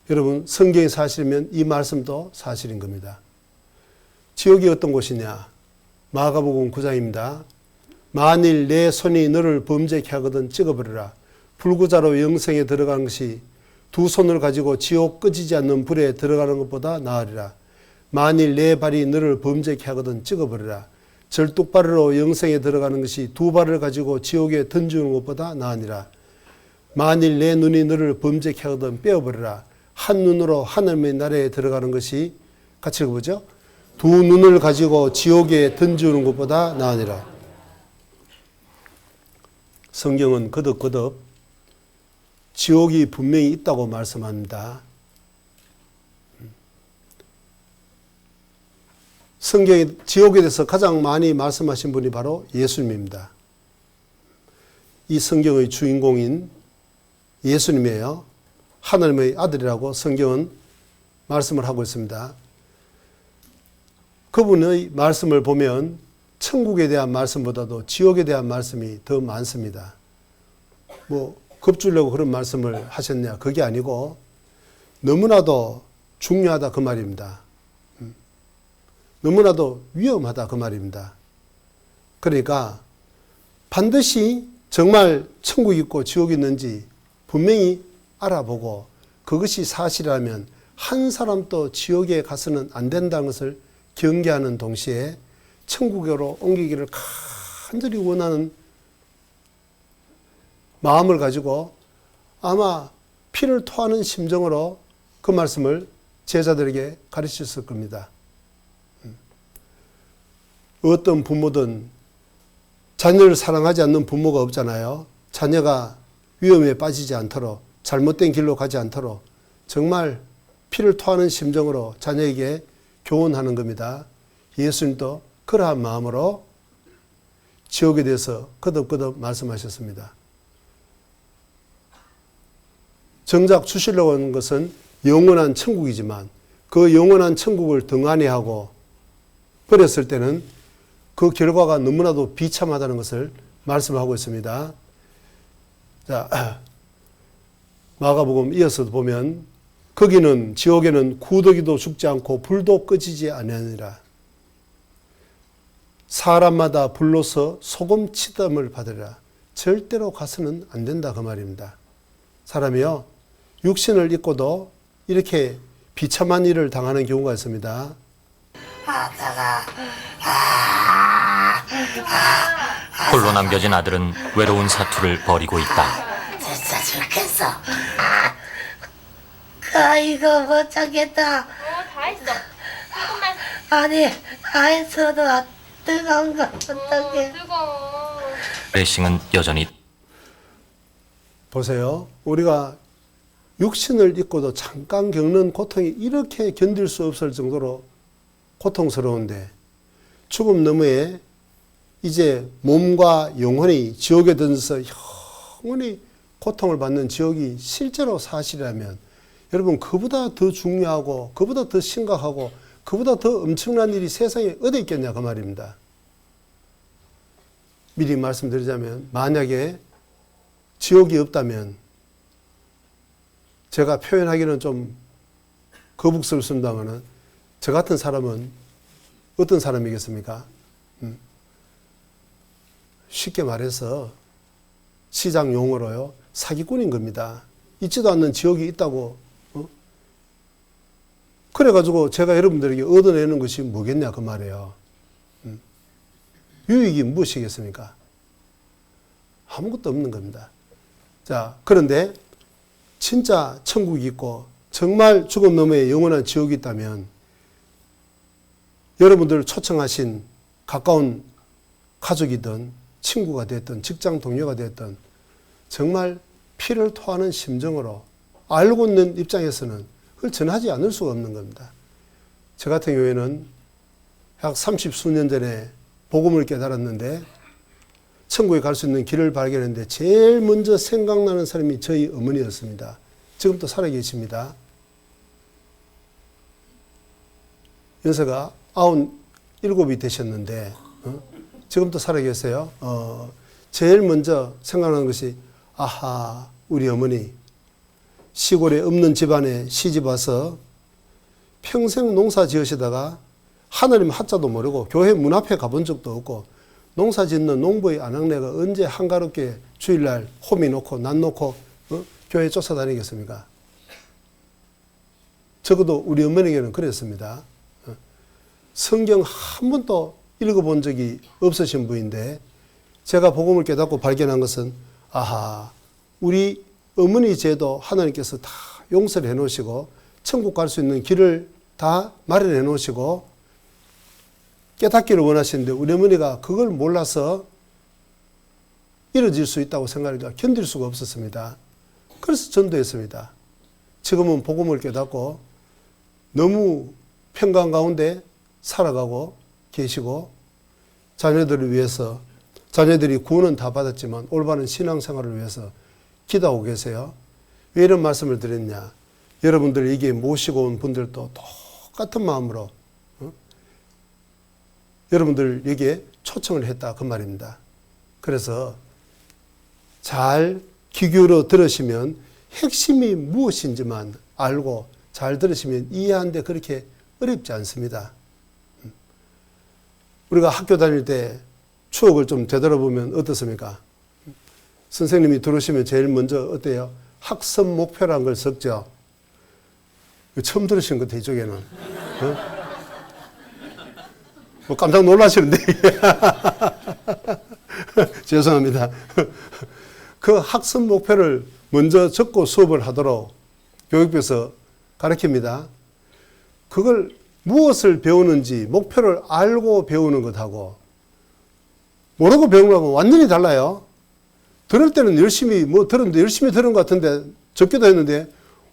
여러분, 성경이 사실이면 이 말씀도 사실인 겁니다. 지옥이 어떤 곳이냐? 마가복음 9장입니다. 만일 내 손이 너를 범죄케 하거든 찍어버려라. 불구자로 영생에 들어가는 것이 두 손을 가지고 지옥 꺼지지 않는 불에 들어가는 것보다 나으리라. 만일 내 발이 너를 범죄케 하거든 찍어버려라. 절뚝발으로 영생에 들어가는 것이 두 발을 가지고 지옥에 던지는 것보다 나으니라. 만일 내 눈이 너를 범죄케 하거든 빼어버려라. 한 눈으로 하나님의 나라에 들어가는 것이, 같이 읽어보죠. 두 눈을 가지고 지옥에 던지는 것보다 나으니라. 성경은 거듭거듭 지옥이 분명히 있다고 말씀합니다. 성경에 지옥에 대해서 가장 많이 말씀하신 분이 바로 예수님입니다. 이 성경의 주인공인 예수님이에요. 하나님의 아들이라고 성경은 말씀을 하고 있습니다. 그분의 말씀을 보면 천국에 대한 말씀보다도 지옥에 대한 말씀이 더 많습니다. 뭐 겁주려고 그런 말씀을 하셨냐, 그게 아니고 너무나도 중요하다 그 말입니다. 너무나도 위험하다 그 말입니다. 그러니까 반드시 정말 천국이 있고 지옥이 있는지 분명히 알아보고 그것이 사실이라면 한 사람도 지옥에 가서는 안 된다는 것을 경계하는 동시에 천국으로 옮기기를 간절히 원하는 마음을 가지고 아마 피를 토하는 심정으로 그 말씀을 제자들에게 가르쳤을 겁니다. 어떤 부모든 자녀를 사랑하지 않는 부모가 없잖아요. 자녀가 위험에 빠지지 않도록, 잘못된 길로 가지 않도록 정말 피를 토하는 심정으로 자녀에게 교훈하는 겁니다. 예수님도 그러한 마음으로 지옥에 대해서 거듭거듭 말씀하셨습니다. 정작 주시려고 하는 것은 영원한 천국이지만 그 영원한 천국을 등한히하고 버렸을 때는 그 결과가 너무나도 비참하다는 것을 말씀하고 있습니다. 자, 마가복음 이어서 보면 거기는 지옥에는 구더기도 죽지 않고 불도 꺼지지 아니하니라. 사람마다 불로서 소금 치담을 받으리라. 절대로 가서는 안 된다 그 말입니다. 사람이요 육신을 입고도 이렇게 비참한 일을 당하는 경우가 있습니다. 홀로 남겨진 아들은 외로운 사투를 벌이고 있다. 진짜 죽겠어. 이거 못 참겠다. 다 했어. 조금만. 아니, 다 했어도 뜨거운 거 어떡해. 뜨거워. 레싱은 여전히 보세요. 우리가 육신을 입고도 잠깐 겪는 고통이 이렇게 견딜 수 없을 정도로 고통스러운데 죽음 너머에 이제 몸과 영혼이 지옥에 던져서 영원히 고통을 받는 지옥이 실제로 사실이라면 여러분 그보다 더 중요하고 그보다 더 심각하고 그보다 더 엄청난 일이 세상에 어디 있겠냐 그 말입니다. 미리 말씀드리자면 만약에 지옥이 없다면 제가 표현하기는 좀 거북스럽습니다만 저 같은 사람은 어떤 사람이겠습니까? 쉽게 말해서 시장 용어로요 사기꾼인 겁니다. 있지도 않는 지옥이 있다고 그래가지고 제가 여러분들에게 얻어내는 것이 뭐겠냐 그 말이에요. 유익이 무엇이겠습니까? 아무것도 없는 겁니다. 자, 그런데 진짜 천국이 있고 정말 죽음 너머에 영원한 지옥이 있다면 여러분들 초청하신 가까운 가족이든 친구가 됐든 직장 동료가 됐든 정말 피를 토하는 심정으로 알고 있는 입장에서는 그걸 전하지 않을 수가 없는 겁니다. 저 같은 경우에는 약 30수년 전에 복음을 깨달았는데 천국에 갈 수 있는 길을 발견했는데 제일 먼저 생각나는 사람이 저희 어머니였습니다. 지금도 살아계십니다. 연세가 97이 되셨는데 지금도 살아계세요. 제일 먼저 생각나는 것이 아하 우리 어머니 시골에 없는 집안에 시집 와서 평생 농사 지으시다가 하나님 하자도 모르고 교회 문 앞에 가본 적도 없고 농사 짓는 농부의 아낙네가 언제 한가롭게 주일날 호미 놓고 난 놓고 교회 쫓아다니겠습니까? 적어도 우리 어머니에게는 그랬습니다. 성경 한 번도 읽어본 적이 없으신 분인데 제가 복음을 깨닫고 발견한 것은 아하 우리 어머니 죄도 하나님께서 다 용서를 해놓으시고 천국 갈 수 있는 길을 다 마련해 놓으시고 깨닫기를 원하시는데 우리 어머니가 그걸 몰라서 이뤄질 수 있다고 생각하니까 견딜 수가 없었습니다. 그래서 전도했습니다. 지금은 복음을 깨닫고 너무 평강 가운데 살아가고 계시고 자녀들을 위해서 자녀들이 구원은 다 받았지만 올바른 신앙생활을 위해서 기도하고 계세요. 왜 이런 말씀을 드렸냐? 여러분들 에게 모시고 온 분들도 똑같은 마음으로 여러분들에게 초청을 했다 그 말입니다. 그래서 잘 귀 기울여 들으시면 핵심이 무엇인지만 알고 잘 들으시면 이해하는데 그렇게 어렵지 않습니다. 우리가 학교 다닐 때 추억을 좀 되돌아보면 어떻습니까? 선생님이 들으시면 제일 먼저 어때요? 학습 목표라는 걸 적죠. 처음 들으신 것 같아요, 이쪽에는. 뭐 깜짝 놀라시는데. 죄송합니다. 그 학습 목표를 먼저 적고 수업을 하도록 교육부에서 가르칩니다. 그걸 무엇을 배우는지 목표를 알고 배우는 것하고 모르고 배우는 거하고 완전히 달라요. 들을 때는 열심히 들었는데 열심히 들은 것 같은데 적기도 했는데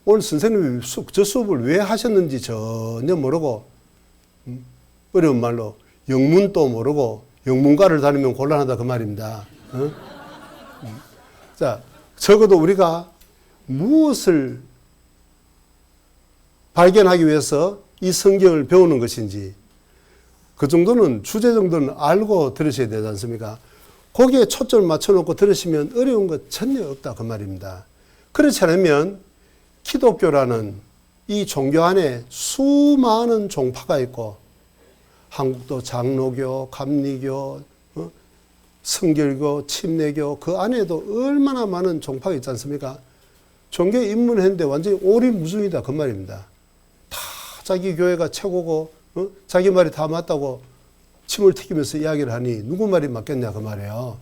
오늘 선생님이 저 수업을 왜 하셨는지 전혀 모르고 어려운 말로 영문도 모르고 영문과를 다니면 곤란하다 그 말입니다. 어? 자, 적어도 우리가 무엇을 발견하기 위해서 이 성경을 배우는 것인지 그 정도는 주제 정도는 알고 들으셔야 되지 않습니까? 거기에 초점을 맞춰놓고 들으시면 어려운 것 전혀 없다 그 말입니다. 그렇지 않으면 기독교라는 이 종교 안에 수많은 종파가 있고 한국도 장로교, 감리교, 성결교, 침례교 그 안에도 얼마나 많은 종파가 있지 않습니까? 종교에 입문했는데 완전히 오리무중이다 그 말입니다. 다 자기 교회가 최고고 자기 말이 다 맞다고 침을 튀기면서 이야기를 하니 누구 말이 맞겠냐 그 말이에요.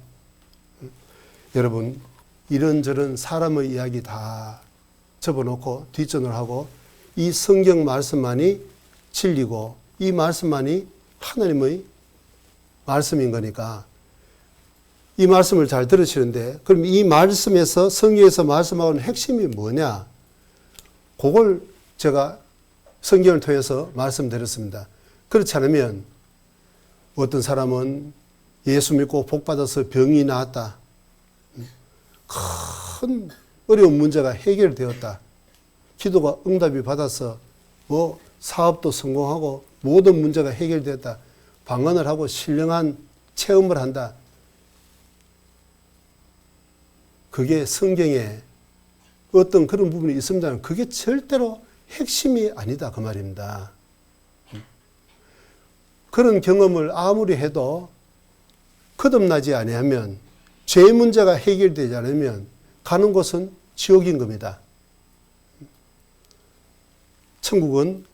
여러분 이런저런 사람의 이야기 다 접어놓고 뒷전을 하고 이 성경 말씀만이 진리고 이 말씀만이 하나님의 말씀인 거니까 이 말씀을 잘 들으시는데 그럼 이 말씀에서 성경에서 말씀하고는 핵심이 뭐냐? 그걸 제가 성경을 통해서 말씀드렸습니다. 그렇지 않으면 어떤 사람은 예수 믿고 복 받아서 병이 나았다. 큰 어려운 문제가 해결되었다. 기도가 응답이 받아서 뭐 사업도 성공하고 모든 문제가 해결됐다. 방언을 하고 신령한 체험을 한다. 그게 성경에 어떤 그런 부분이 있습니다만 그게 절대로 핵심이 아니다 그 말입니다. 그런 경험을 아무리 해도 거듭나지 아니하면 죄 문제가 해결되지 않으면 가는 곳은 지옥인 겁니다. 천국은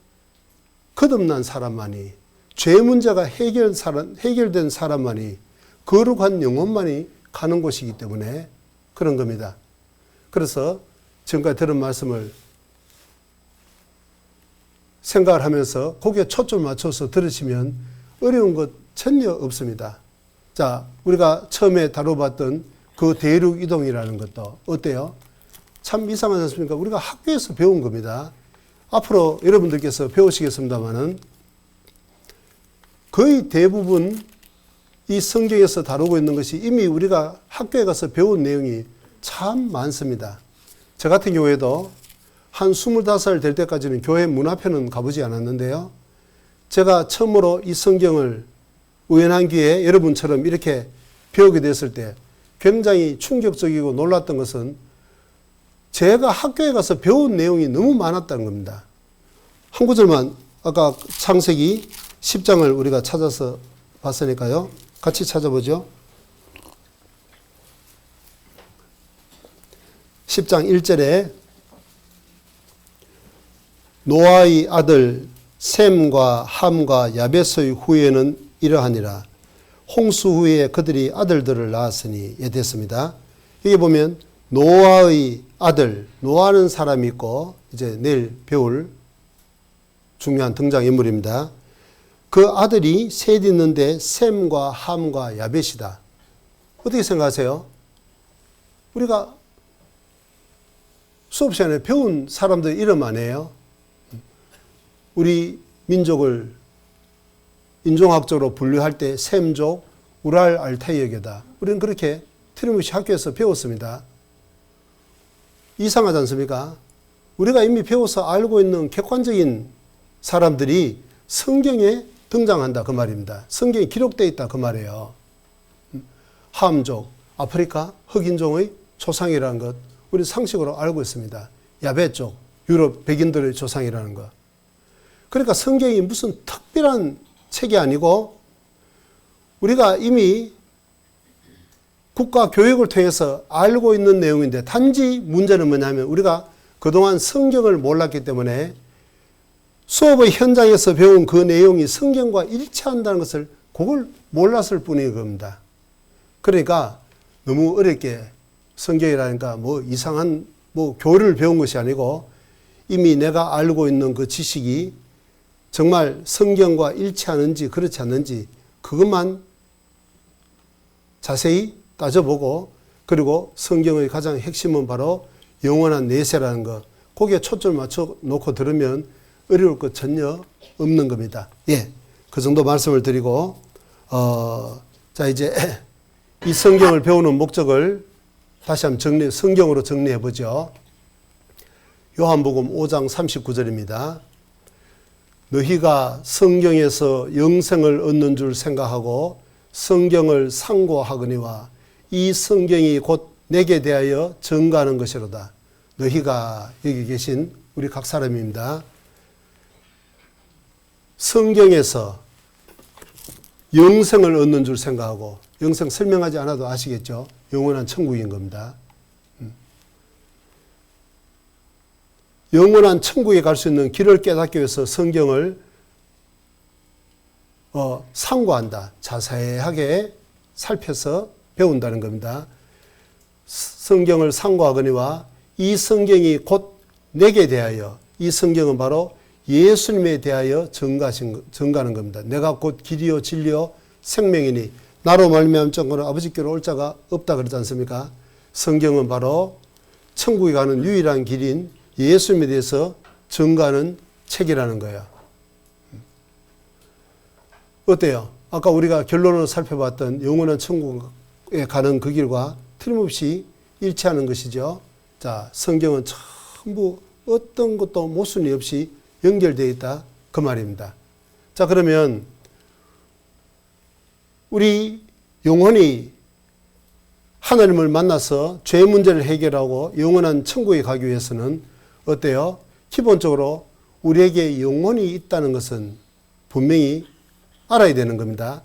거듭난 사람만이 죄 문제가 해결된 사람만이 거룩한 영혼만이 가는 곳이기 때문에 그런 겁니다. 그래서 지금까지 들은 말씀을 생각을 하면서 거기에 초점을 맞춰서 들으시면 어려운 것 전혀 없습니다. 자, 우리가 처음에 다뤄봤던 그 대륙 이동이라는 것도 어때요? 참 이상하지 않습니까? 우리가 학교에서 배운 겁니다. 앞으로 여러분들께서 배우시겠습니다마는 거의 대부분 이 성경에서 다루고 있는 것이 이미 우리가 학교에 가서 배운 내용이 참 많습니다. 저 같은 경우에도 한 25살 될 때까지는 교회 문 앞에는 가보지 않았는데요. 제가 처음으로 이 성경을 우연한 기회에 여러분처럼 이렇게 배우게 됐을 때 굉장히 충격적이고 놀랐던 것은 제가 학교에 가서 배운 내용이 너무 많았다는 겁니다. 한 구절만 아까 창세기 10장을 우리가 찾아서 봤으니까요. 같이 찾아보죠. 10장 1절에 노아의 아들 셈과 함과 야벳의 후예는 이러하니라. 홍수 후에 그들이 아들들을 낳았으니 예 됐습니다. 여기 보면 노아의 아들, 노아는 사람이 있고 이제 내일 배울 중요한 등장인물입니다. 그 아들이 셋 있는데 셈과 함과 야벳이다. 어떻게 생각하세요? 우리가 수업 시간에 배운 사람들 이름 아니에요? 우리 민족을 인종학적으로 분류할 때 셈족, 우랄 알타이어계다. 우리는 그렇게 틀림없이 학교에서 배웠습니다. 이상하지 않습니까? 우리가 이미 배워서 알고 있는 객관적인 사람들이 성경에 등장한다 그 말입니다. 성경에 기록되어 있다 그 말이에요. 함족, 아프리카 흑인종의 조상이라는 것 우리 상식으로 알고 있습니다. 야베족, 유럽 백인들의 조상이라는 것. 그러니까 성경이 무슨 특별한 책이 아니고 우리가 이미 국가 교육을 통해서 알고 있는 내용인데 단지 문제는 뭐냐면 우리가 그동안 성경을 몰랐기 때문에 수업의 현장에서 배운 그 내용이 성경과 일치한다는 것을 그걸 몰랐을 뿐인 겁니다. 그러니까 너무 어렵게 성경이라니까 뭐 이상한 뭐 교리를 배운 것이 아니고 이미 내가 알고 있는 그 지식이 정말 성경과 일치하는지 그렇지 않는지 그것만 자세히 따져보고 그리고 성경의 가장 핵심은 바로 영원한 내세라는 것 거기에 초점을 맞춰 놓고 들으면 어려울 것 전혀 없는 겁니다. 예, 그 정도 말씀을 드리고 자, 이제 이 성경을 배우는 목적을 다시 한번 성경으로 정리해 보죠. 요한복음 5장 39절입니다. 너희가 성경에서 영생을 얻는 줄 생각하고 성경을 상고하거니와 이 성경이 곧 내게 대하여 증거하는 것이로다. 너희가 여기 계신 우리 각 사람입니다. 성경에서 영생을 얻는 줄 생각하고, 영생 설명하지 않아도 아시겠죠? 영원한 천국인 겁니다. 영원한 천국에 갈 수 있는 길을 깨닫기 위해서 성경을 상고한다. 자세하게 살펴서 배운다는 겁니다. 성경을 상고하거니와 이 성경이 곧 내게 대하여, 이 성경은 바로 예수님에 대하여 증거하는 겁니다. 내가 곧 길이요 진리요 생명이니 나로 말미암은 정거는 아버지께로 올 자가 없다 그러지 않습니까? 성경은 바로 천국에 가는 유일한 길인 예수님에 대해서 증거하는 책이라는 거예요. 어때요? 아까 우리가 결론으로 살펴봤던 영원한 천국에 가는 그 길과 틀림없이 일치하는 것이죠. 자, 성경은 전부 어떤 것도 모순이 없이 연결되어 있다 그 말입니다. 자, 그러면 우리 영혼이 하나님을 만나서 죄 문제를 해결하고 영원한 천국에 가기 위해서는 어때요? 기본적으로 우리에게 영혼이 있다는 것은 분명히 알아야 되는 겁니다.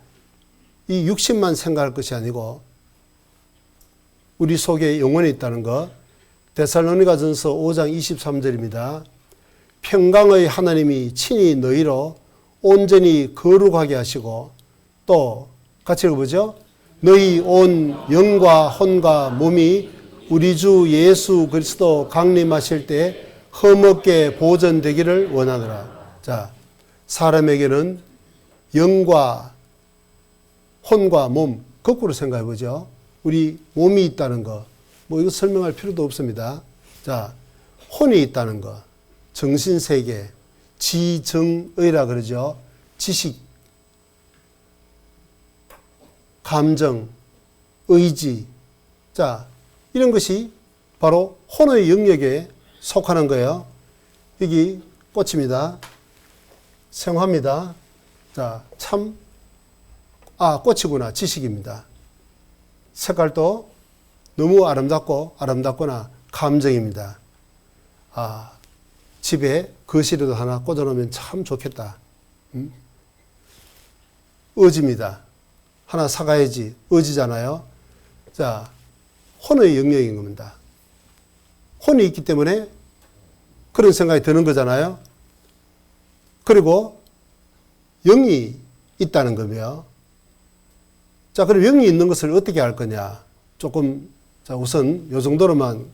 이 육신만 생각할 것이 아니고 우리 속에 영혼이 있다는 것. 데살로니가전서 5장 23절입니다. 평강의 하나님이 친히 너희로 온전히 거룩하게 하시고, 또 같이 읽어보죠. 너희 온 영과 혼과 몸이 우리 주 예수 그리스도 강림하실 때 흠없게 보존되기를 원하노라. 자, 사람에게는 영과 혼과 몸, 거꾸로 생각해 보죠. 우리 몸이 있다는 거, 뭐 이거 설명할 필요도 없습니다. 자, 혼이 있다는 거, 정신세계, 지정의라 그러죠. 지식, 감정, 의지. 자, 이런 것이 바로 혼의 영역에 속하는 거예요. 여기 꽃입니다. 생화입니다. 자, 참, 꽃이구나. 지식입니다. 색깔도 너무 아름답거나 감정입니다. 집에 거실에도 하나 꽂아놓으면 참 좋겠다. 의지입니다. 하나 사가야지. 의지잖아요. 자, 혼의 영역인 겁니다. 혼이 있기 때문에 그런 생각이 드는 거잖아요. 그리고 영이 있다는 거며. 자, 그럼 영이 있는 것을 어떻게 알 거냐? 조금, 자, 우선 요 정도로만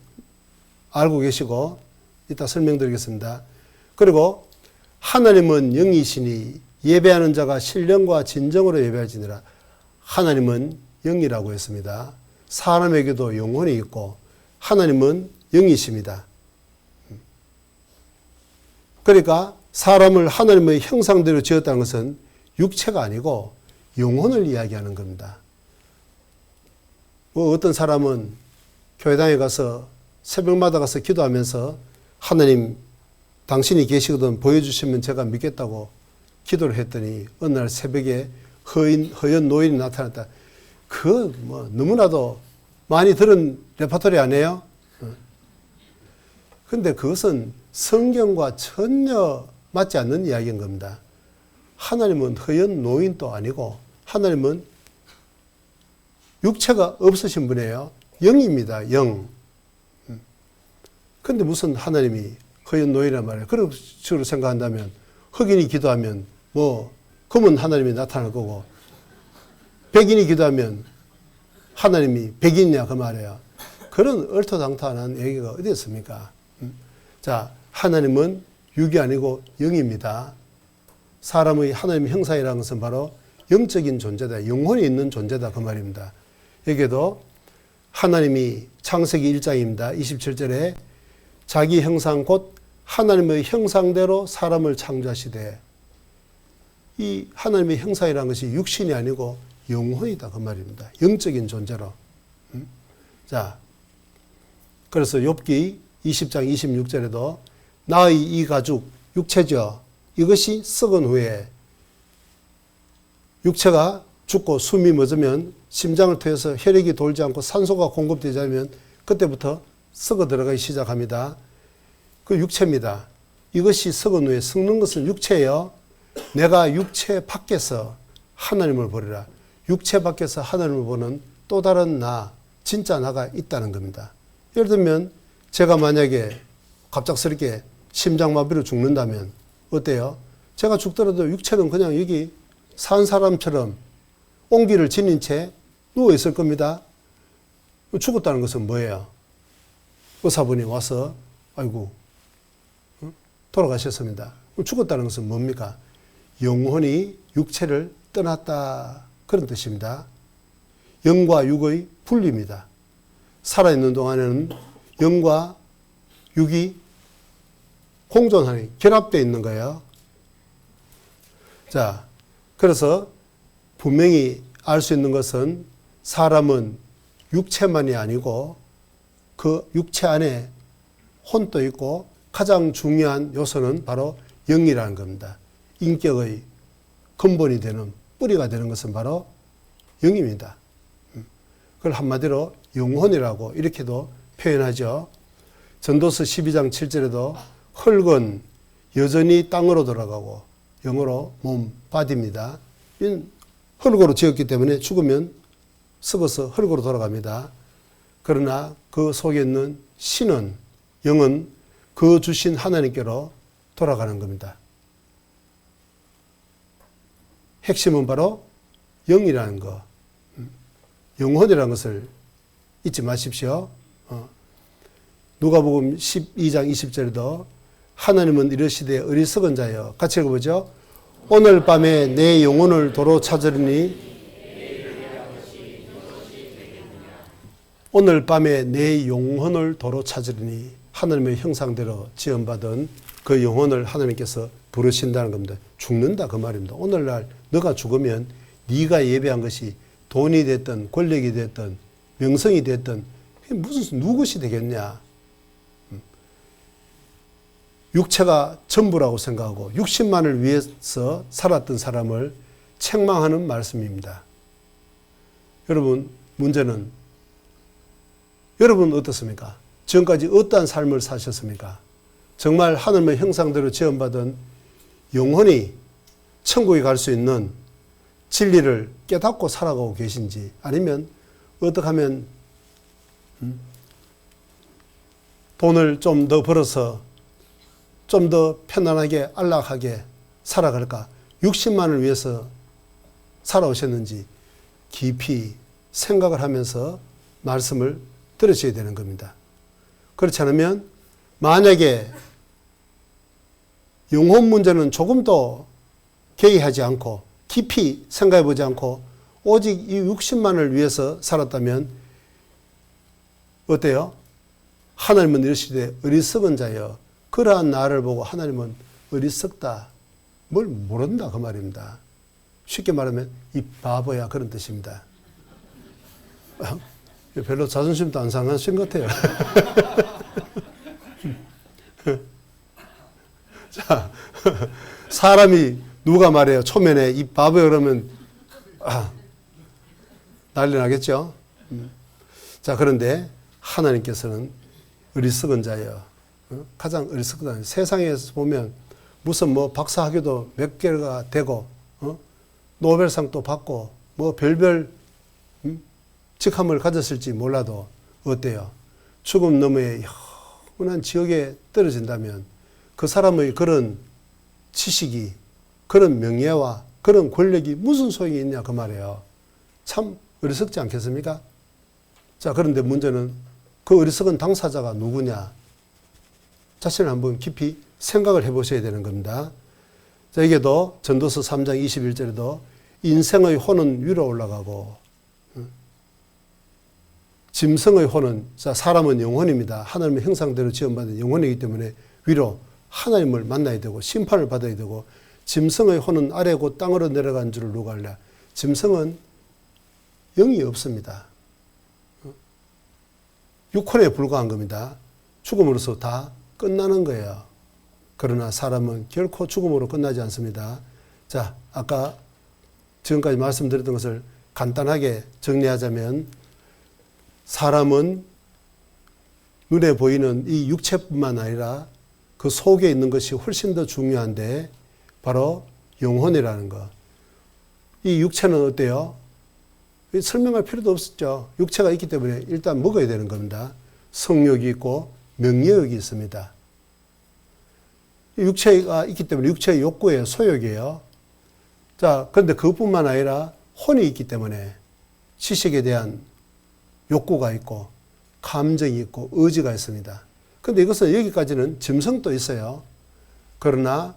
알고 계시고 이따 설명드리겠습니다. 그리고 하나님은 영이시니 예배하는 자가 신령과 진정으로 예배할지니라. 하나님은 영이라고 했습니다. 사람에게도 영혼이 있고 하나님은 영이십니다. 그러니까 사람을 하나님의 형상대로 지었다는 것은 육체가 아니고 영혼을 이야기하는 겁니다. 뭐 어떤 사람은 교회당에 가서 새벽마다 가서 기도하면서 하나님 당신이 계시거든 보여주시면 제가 믿겠다고 기도를 했더니 어느 날 새벽에 허연 노인이 나타났다. 그거 뭐 너무나도 많이 들은 레퍼토리 아니에요? 그런데 그것은 성경과 전혀 맞지 않는 이야기인 겁니다. 하나님은 허연 노인도 아니고 하나님은 육체가 없으신 분이에요. 영입니다. 영. 그런데 무슨 하나님이 허연 노인이란 말이에요. 그런 식으로 생각한다면 흑인이 기도하면 뭐 검은 하나님이 나타날 거고 백인이 기도하면 하나님이 백인이냐 그 말이에요. 그런 얼토당토한 얘기가 어디 있습니까? 자, 하나님은 육이 아니고 영입니다. 사람의 하나님의 형상이라는 것은 바로 영적인 존재다. 영혼이 있는 존재다 그 말입니다. 여기에도 하나님이 창세기 1장입니다. 27절에 자기 형상 곧 하나님의 형상대로 사람을 창조하시되, 이 하나님의 형상이라는 것이 육신이 아니고 영혼이다 그 말입니다. 영적인 존재로. 자, 그래서 욥기 20장 26절에도 나의 이 가죽 육체죠. 이것이 썩은 후에 육체가 죽고 숨이 멎으면 심장을 통해서 혈액이 돌지 않고 산소가 공급되지 않으면 그때부터 썩어 들어가기 시작합니다. 그 육체입니다. 이것이 썩은 후에 썩는 것은 육체예요. 내가 육체 밖에서 하나님을 보리라. 육체 밖에서 하나님을 보는 또 다른 나, 진짜 나가 있다는 겁니다. 예를 들면 제가 만약에 갑작스럽게 심장마비로 죽는다면 어때요? 제가 죽더라도 육체는 그냥 여기 산 사람처럼 옹기를 지닌 채 누워 있을 겁니다. 죽었다는 것은 뭐예요? 의사분이 와서 아이고 돌아가셨습니다. 죽었다는 것은 뭡니까? 영혼이 육체를 떠났다 그런 뜻입니다. 영과 육의 분리입니다. 살아있는 동안에는 영과 육이 공존하니 결합되어 있는 거예요. 자, 그래서 분명히 알 수 있는 것은 사람은 육체만이 아니고 그 육체 안에 혼도 있고 가장 중요한 요소는 바로 영이라는 겁니다. 인격의 근본이 되는 뿌리가 되는 것은 바로 영입니다. 그걸 한마디로 영혼이라고 이렇게도 표현하죠. 전도서 12장 7절에도 흙은 여전히 땅으로 돌아가고 영어로 몸, body입니다. 흙으로 지었기 때문에 죽으면 썩어서 흙으로 돌아갑니다. 그러나 그 속에 있는 신은, 영은 그 주신 하나님께로 돌아가는 겁니다. 핵심은 바로 영이라는 거, 영혼이라는 것을 잊지 마십시오. 누가복음 12장 20절에도 하나님은 이르시되 어리석은 자여, 같이 읽어보죠. 오늘 밤에 내 영혼을 도로 찾으리니 오늘 밤에 내 영혼을 도로 찾으리니 하나님의 형상대로 지음받은 그 영혼을 하나님께서 부르신다는 겁니다. 죽는다 그 말입니다. 오늘날 너가 죽으면 네가 예배한 것이 돈이 됐든 권력이 됐든 명성이 됐든 무슨 누구시 되겠냐. 육체가 전부라고 생각하고 육신만을 위해서 살았던 사람을 책망하는 말씀입니다. 여러분, 문제는 여러분 어떻습니까? 지금까지 어떠한 삶을 사셨습니까? 정말 하나님의 형상대로 지음받은 영혼이 천국에 갈 수 있는 진리를 깨닫고 살아가고 계신지, 아니면 어떻게 하면 돈을 좀 더 벌어서 좀 더 편안하게 안락하게 살아갈까, 육신만을 위해서 살아오셨는지 깊이 생각을 하면서 말씀을 들으셔야 되는 겁니다. 그렇지 않으면 만약에 영혼 문제는 조금도 개의하지 않고 깊이 생각해 보지 않고 오직 이 육신만을 위해서 살았다면 어때요? 하나님은 이르시되 어리석은 자여, 그러한 나를 보고 하나님은 어리석다, 뭘 모른다 그 말입니다. 쉽게 말하면 이 바보야 그런 뜻입니다. 별로 자존심도 안 상하신 것 같아요. 자, 사람이 누가 말해요? 초면에 이 바보야 그러면 난리 나겠죠? 자, 그런데 하나님께서는 어리석은 자여, 가장 어리석은 자여. 세상에서 보면 무슨 뭐 박사학위도 몇 개가 되고 노벨상도 받고 뭐 별별 직함을 가졌을지 몰라도 어때요? 죽음 너머에 영원한 지옥에 떨어진다면 그 사람의 그런 지식이, 그런 명예와 그런 권력이 무슨 소용이 있냐 그 말이에요. 참 어리석지 않겠습니까? 자, 그런데 문제는 그 어리석은 당사자가 누구냐? 자신을 한번 깊이 생각을 해보셔야 되는 겁니다. 자, 여기도 전도서 3장 21절에도 인생의 혼은 위로 올라가고 짐승의 혼은, 자, 사람은 영혼입니다. 하나님의 형상대로 지음받은 영혼이기 때문에 위로 하나님을 만나야 되고 심판을 받아야 되고, 짐승의 혼은 아래 곧 땅으로 내려간 줄을 누가 알랴. 짐승은 영이 없습니다. 육혼에 불과한 겁니다. 죽음으로써 다 끝나는 거예요. 그러나 사람은 결코 죽음으로 끝나지 않습니다. 자, 아까 지금까지 말씀드렸던 것을 간단하게 정리하자면 사람은 눈에 보이는 이 육체뿐만 아니라 그 속에 있는 것이 훨씬 더 중요한데 바로 영혼이라는 것. 이 육체는 어때요? 설명할 필요도 없었죠. 육체가 있기 때문에 일단 먹어야 되는 겁니다. 성욕이 있고 명예욕이 있습니다. 육체가 있기 때문에 육체의 욕구예요. 소욕이에요. 자, 그런데 그것뿐만 아니라 혼이 있기 때문에 지식에 대한 욕구가 있고 감정이 있고 의지가 있습니다. 그런데 이것은 여기까지는 짐승도 있어요. 그러나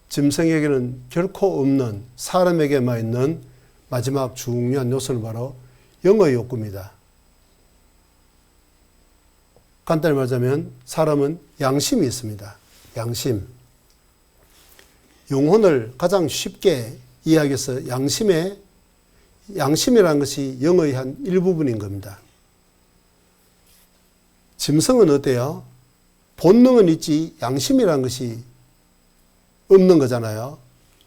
짐승에게는 결코 없는 사람에게만 있는 마지막 중요한 요소는 바로 영의 욕구입니다. 간단히 말하자면 사람은 양심이 있습니다. 양심. 영혼을 가장 쉽게 이야기해서 양심이라는 것이 영의 한 일부분인 겁니다. 짐승은 어때요? 본능은 있지 양심이라는 것이 없는 거잖아요.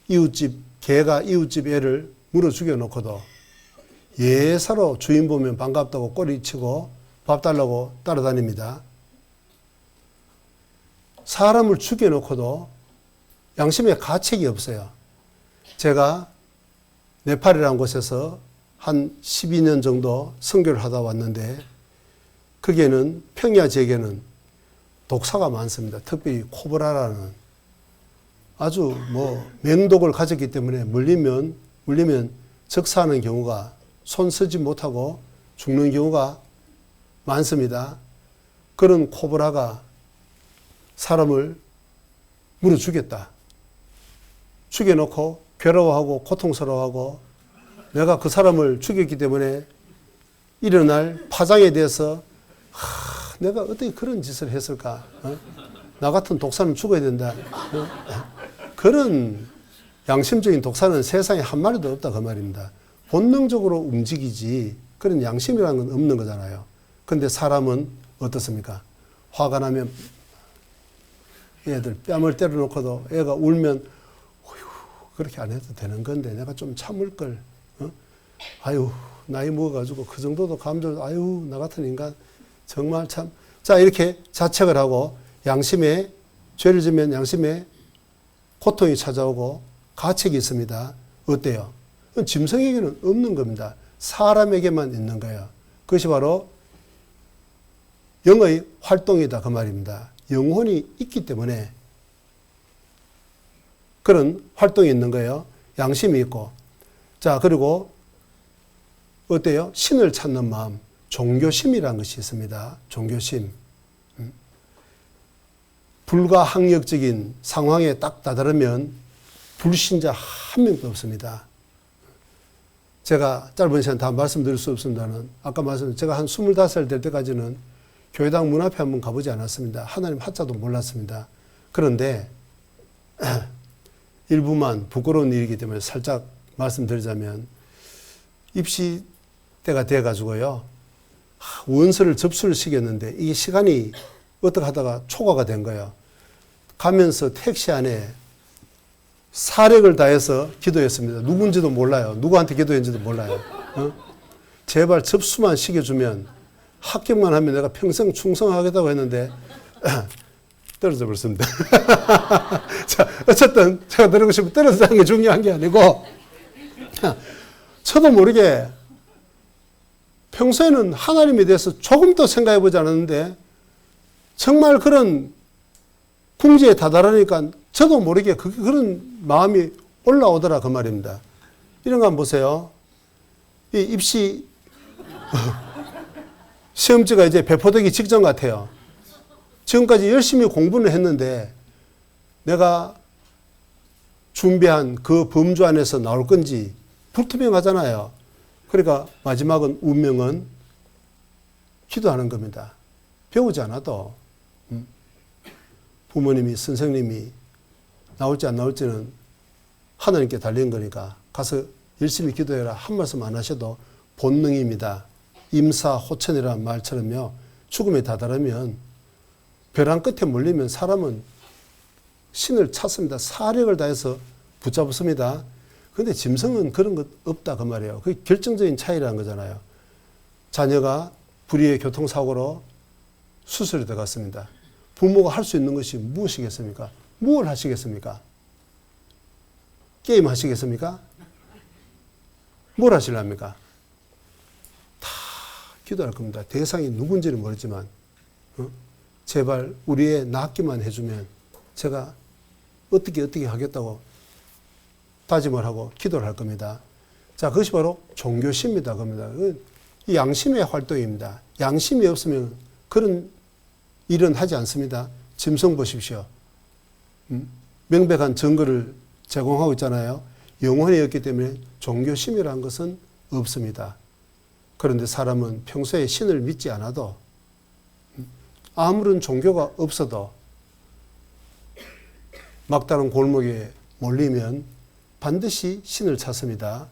이웃집 개가 이웃집 애를 물어 죽여놓고도 예사로 주인 보면 반갑다고 꼬리치고 밥 달라고 따라다닙니다. 사람을 죽여놓고도 양심에 가책이 없어요. 제가 네팔이라는 곳에서 한 12년 정도 선교를 하다 왔는데 거기에는 평야 지역에는 독사가 많습니다. 특별히 코브라라는 아주 맹독을 가졌기 때문에 물리면 적사하는 경우가 손 쓰지 못하고 죽는 경우가 많습니다. 그런 코브라가 사람을 물어 죽였다. 죽여놓고 괴로워하고 고통스러워하고 내가 그 사람을 죽였기 때문에 일어날 파장에 대해서 내가 어떻게 그런 짓을 했을까? 나 같은 독사는 죽어야 된다. 그런 양심적인 독사는 세상에 한 마리도 없다 그 말입니다. 본능적으로 움직이지 그런 양심이라는 건 없는 거잖아요. 그런데 사람은 어떻습니까? 화가 나면 애들 뺨을 때려놓고도 애가 울면 그렇게 안 해도 되는 건데 내가 좀 참을 걸. 아유 나이 먹어가지고 그 정도도 감정. 아유 나 같은 인간 정말 참. 자 이렇게 자책을 하고 양심에 죄를 지면 양심에 고통이 찾아오고 가책이 있습니다. 어때요? 짐승에게는 없는 겁니다. 사람에게만 있는 거예요. 그것이 바로 영의 활동이다 그 말입니다. 영혼이 있기 때문에 그런 활동이 있는 거예요. 양심이 있고. 자, 그리고 어때요? 신을 찾는 마음, 종교심이라는 것이 있습니다. 종교심. 불가항력적인 상황에 딱 다다르면 불신자 한 명도 없습니다. 제가 짧은 시간 다 말씀드릴 수 없습니다는 아까 말씀드린 제가 한 25살 될 때까지는 교회당 문 앞에 한번 가보지 않았습니다. 하나님 하자도 몰랐습니다. 그런데 일부만 부끄러운 일이기 때문에 살짝 말씀드리자면 입시 때가 돼가지고요. 원서를 접수를 시켰는데 이게 시간이 어떻게 하다가 초과가 된 거예요. 가면서 택시 안에 사력을 다해서 기도했습니다. 누군지도 몰라요. 누구한테 기도했는지도 몰라요. 제발 접수만 시켜주면 합격만 하면 내가 평생 충성하겠다고 했는데 떨어져 버렸습니다. 자, 어쨌든 제가 드리고 싶은 떨어지는 게 중요한 게 아니고 저도 모르게 평소에는 하나님에 대해서 조금도 생각해 보지 않았는데 정말 그런 궁지에 다다르니까 저도 모르게 그런 마음이 올라오더라 그 말입니다. 이런 거 한번 보세요. 이 입시 시험지가 이제 배포되기 직전 같아요. 지금까지 열심히 공부를 했는데 내가 준비한 그 범주 안에서 나올 건지 불투명하잖아요. 그러니까 마지막은 운명은 기도하는 겁니다. 배우지 않아도 부모님이 선생님이 나올지 안 나올지는 하나님께 달린 거니까 가서 열심히 기도해라 한 말씀 안 하셔도 본능입니다. 임사호천이라는 말처럼요. 죽음에 다다르면 벼랑 끝에 몰리면 사람은 신을 찾습니다. 사력을 다해서 붙잡습니다. 그런데 짐승은 그런 것 없다 그 말이에요. 그게 결정적인 차이라는 거잖아요. 자녀가 불의의 교통사고로 수술에 들어갔습니다. 부모가 할 수 있는 것이 무엇이겠습니까? 무엇을 하시겠습니까? 게임 하시겠습니까? 뭘 하실랍니까? 다 기도할 겁니다. 대상이 누군지는 모르지만 제발 우리 애 낫기만 해주면 제가 어떻게 하겠다고 다짐을 하고 기도를 할 겁니다. 자, 그것이 바로 종교심이다 겁니다. 이 양심의 활동입니다. 양심이 없으면 그런 일은 하지 않습니다. 짐승 보십시오. 명백한 증거를 제공하고 있잖아요. 영혼이 없기 때문에 종교심이라는 것은 없습니다. 그런데 사람은 평소에 신을 믿지 않아도 아무런 종교가 없어도 막다른 골목에 몰리면 반드시 신을 찾습니다.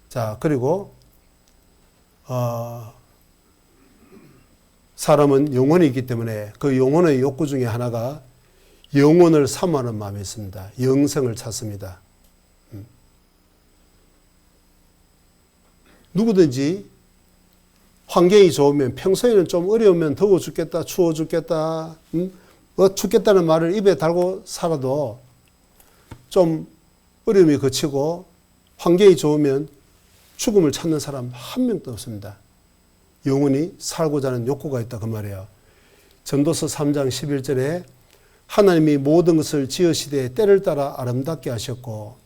자, 그리고 사람은 영혼이 있기 때문에 그 영혼의 욕구 중에 하나가 영혼을 사모하는 마음이 있습니다. 영생을 찾습니다. 누구든지 환경이 좋으면 평소에는 좀 어려우면 더워 죽겠다, 추워 죽겠다, 죽겠다는 말을 입에 달고 살아도 좀 어려움이 그치고 환경이 좋으면 죽음을 찾는 사람 한 명도 없습니다. 영원히 살고자 하는 욕구가 있다 그 말이에요. 전도서 3장 11절에 하나님이 모든 것을 지으시되 때를 따라 아름답게 하셨고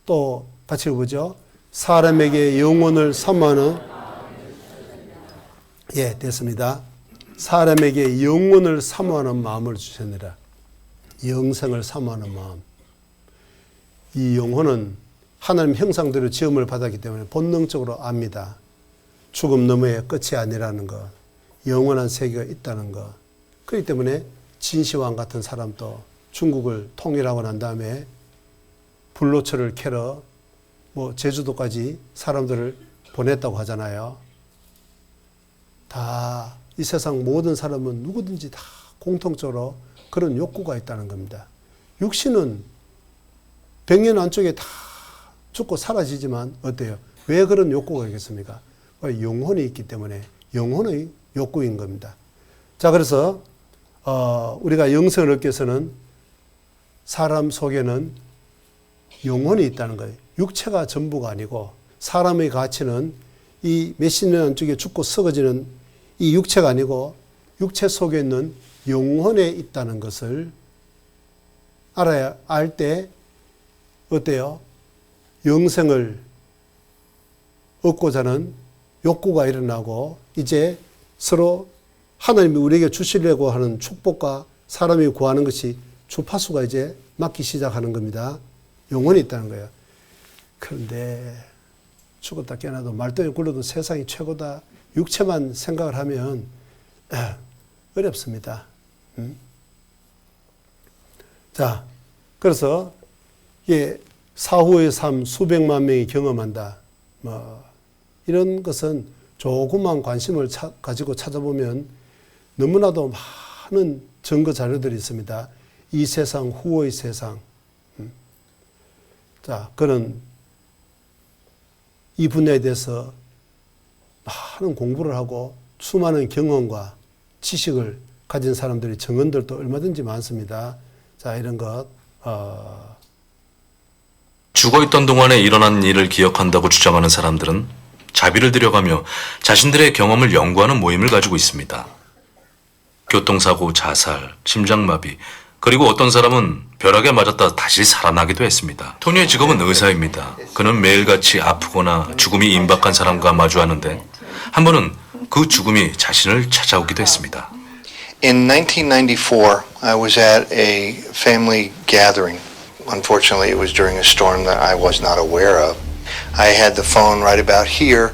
또 같이 보죠. 사람에게 영혼을 사모하는 됐습니다. 사람에게 영혼을 사모하는 마음을 주셨느라. 영생을 사모하는 마음. 이 영혼은 하나님 형상대로 지음을 받았기 때문에 본능적으로 압니다. 죽음 너머의 끝이 아니라는 것, 영원한 세계가 있다는 것. 그렇기 때문에 진시황 같은 사람도 중국을 통일하고 난 다음에 불로초를 캐러 제주도까지 사람들을 보냈다고 하잖아요. 다 이 세상 모든 사람은 누구든지 다 공통적으로 그런 욕구가 있다는 겁니다. 육신은 100년 안쪽에 다 죽고 사라지지만 어때요? 왜 그런 욕구가 있겠습니까? 영혼이 있기 때문에 영혼의 욕구인 겁니다. 자, 그래서 우리가 영생을 얻기 위해서는 사람 속에는 영혼이 있다는 거예요. 육체가 전부가 아니고 사람의 가치는 이 몇십 년 안쪽에 죽고 썩어지는 이 육체가 아니고 육체 속에 있는 영혼에 있다는 것을 알 때 어때요? 영생을 얻고자 하는 욕구가 일어나고 이제 서로 하나님이 우리에게 주시려고 하는 축복과 사람이 구하는 것이 주파수가 이제 맞기 시작하는 겁니다. 영혼이 있다는 거예요. 그런데 죽었다 깨어나도 말똥에 굴러도 세상이 최고다. 육체만 생각을 하면 어렵습니다. 자, 그래서 사후의 삶 수백만 명이 경험한다. 이런 것은 조금만 관심을 가지고 찾아보면 너무나도 많은 증거 자료들이 있습니다. 이 세상 후의 세상. 자, 그는 이 분야에 대해서 많은 공부를 하고 수많은 경험과 지식을 가진 사람들이 증언들도 얼마든지 많습니다. 자, 이런 것 죽어있던 동안에 일어난 일을 기억한다고 주장하는 사람들은 자비를 들여가며 자신들의 경험을 연구하는 모임을 가지고 있습니다. 교통사고, 자살, 심장마비, 그리고 어떤 사람은 벼락에 맞았다 다시 살아나기도 했습니다. 토니의 직업은 의사입니다. 그는 매일같이 아프거나 죽음이 임박한 사람과 마주하는데 한 번은 그 죽음이 자신을 찾아오기도 했습니다. In 1994, I was at a family gathering. Unfortunately, it was during a storm that I was not aware of. I had the phone right about here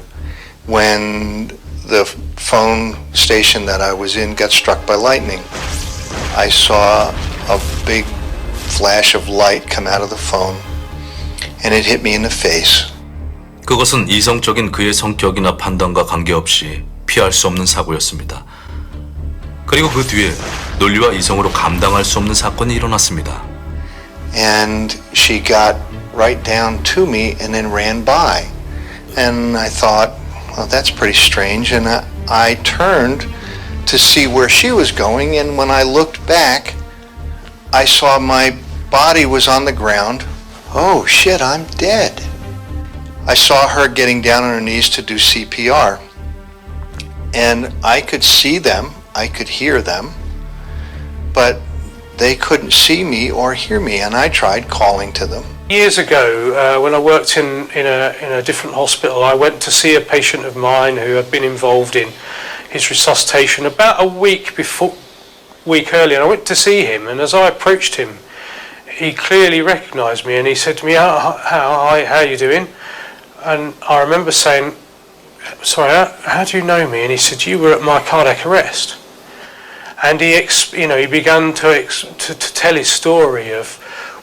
when the phone station that I was in got struck by lightning. I saw a big flash of light come out of the phone, and it hit me in the face. 그것은 이성적인 그의 성격이나 판단과 관계없이 피할 수 없는 사고였습니다. 그리고 그 뒤에 논리와 이성으로 감당할 수 없는 사건이 일어났습니다. And she got right down to me and then ran by. And I thought, well, that's pretty strange. And I turned to see where she was going. And when I looked back, I saw my body was on the ground. Oh, shit, I'm dead. I saw her getting down on her knees to do CPR. And I could see them, I could hear them, but they couldn't see me or hear me, and I tried calling to them. Years ago, when I worked in a different hospital, I went to see a patient of mine who had been involved in his resuscitation about a week earlier. And I went to see him, and as I approached him, he clearly recognised me, and he said to me, how are you doing? And I remember saying, sorry, how do you know me? And he said, you were at my cardiac arrest. And he began to tell his story of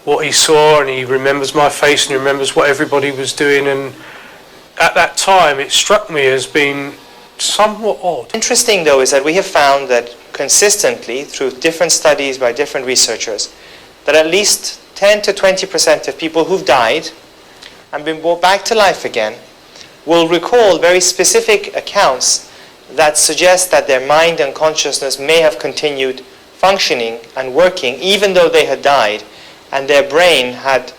what he saw, and he remembers my face, and he remembers what everybody was doing. And at that time, it struck me as being somewhat odd. Interesting, though, is that we have found that consistently, through different studies by different researchers, that at least 10 to 20% of people who've died and been brought back to life again will recall very specific accounts that suggest that their mind and consciousness may have continued functioning and working even though they had died and their brain had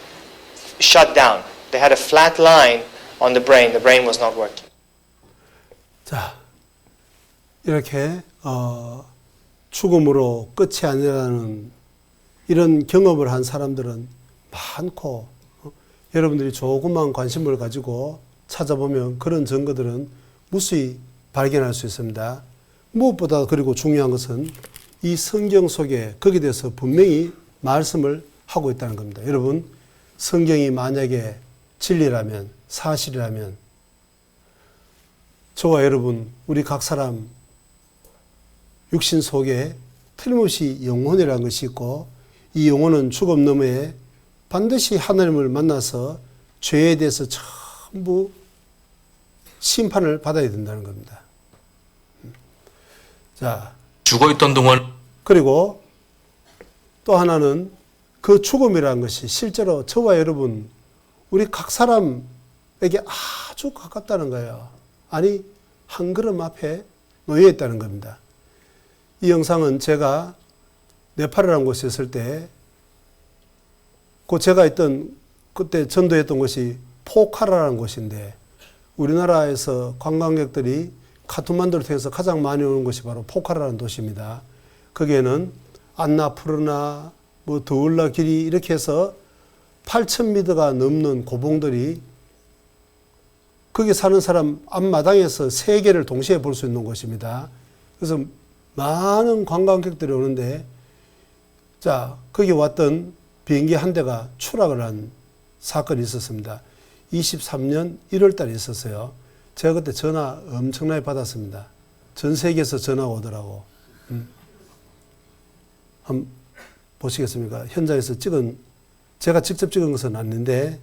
shut down. They had a flat line on the brain was not working. 자, 이렇게 죽음으로 끝이 아니라는 이런 경험을 한 사람들은 많고 여러분들이 조금만 관심을 가지고 찾아보면 그런 증거들은 무수히 발견할 수 있습니다. 무엇보다 그리고 중요한 것은 이 성경 속에 거기에 대해서 분명히 말씀을 하고 있다는 겁니다. 여러분, 성경이 만약에 진리라면, 사실이라면 저와 여러분, 우리 각 사람 육신 속에 틀림없이 영혼이라는 것이 있고 이 영혼은 죽음 너머에 반드시 하나님을 만나서 죄에 대해서 전부 심판을 받아야 된다는 겁니다. 자, 죽어있던 동안 그리고 또 하나는 그 죽음이라는 것이 실제로 저와 여러분, 우리 각 사람에게 아주 가깝다는 거예요. 아니, 한 걸음 앞에 놓여 있다는 겁니다. 이 영상은 제가 네팔이라는 곳에 있을 때, 그 제가 그때 전도했던 곳이 포카라라는 곳인데, 우리나라에서 관광객들이 카트만두를 통해서 가장 많이 오는 곳이 바로 포카라라는 도시입니다. 거기에는 안나푸르나, 더울라길이 이렇게 해서 8,000m가 넘는 고봉들이 거기 사는 사람 앞마당에서 세 개를 동시에 볼 수 있는 곳입니다. 그래서 많은 관광객들이 오는데, 자, 거기 왔던 비행기 한 대가 추락을 한 사건이 있었습니다. 23년 1월 달에 있었어요. 제가 그때 전화 엄청나게 받았습니다. 전 세계에서 전화가 오더라고. 한번 보시겠습니까? 현장에서 제가 직접 찍은 것은 아닌데,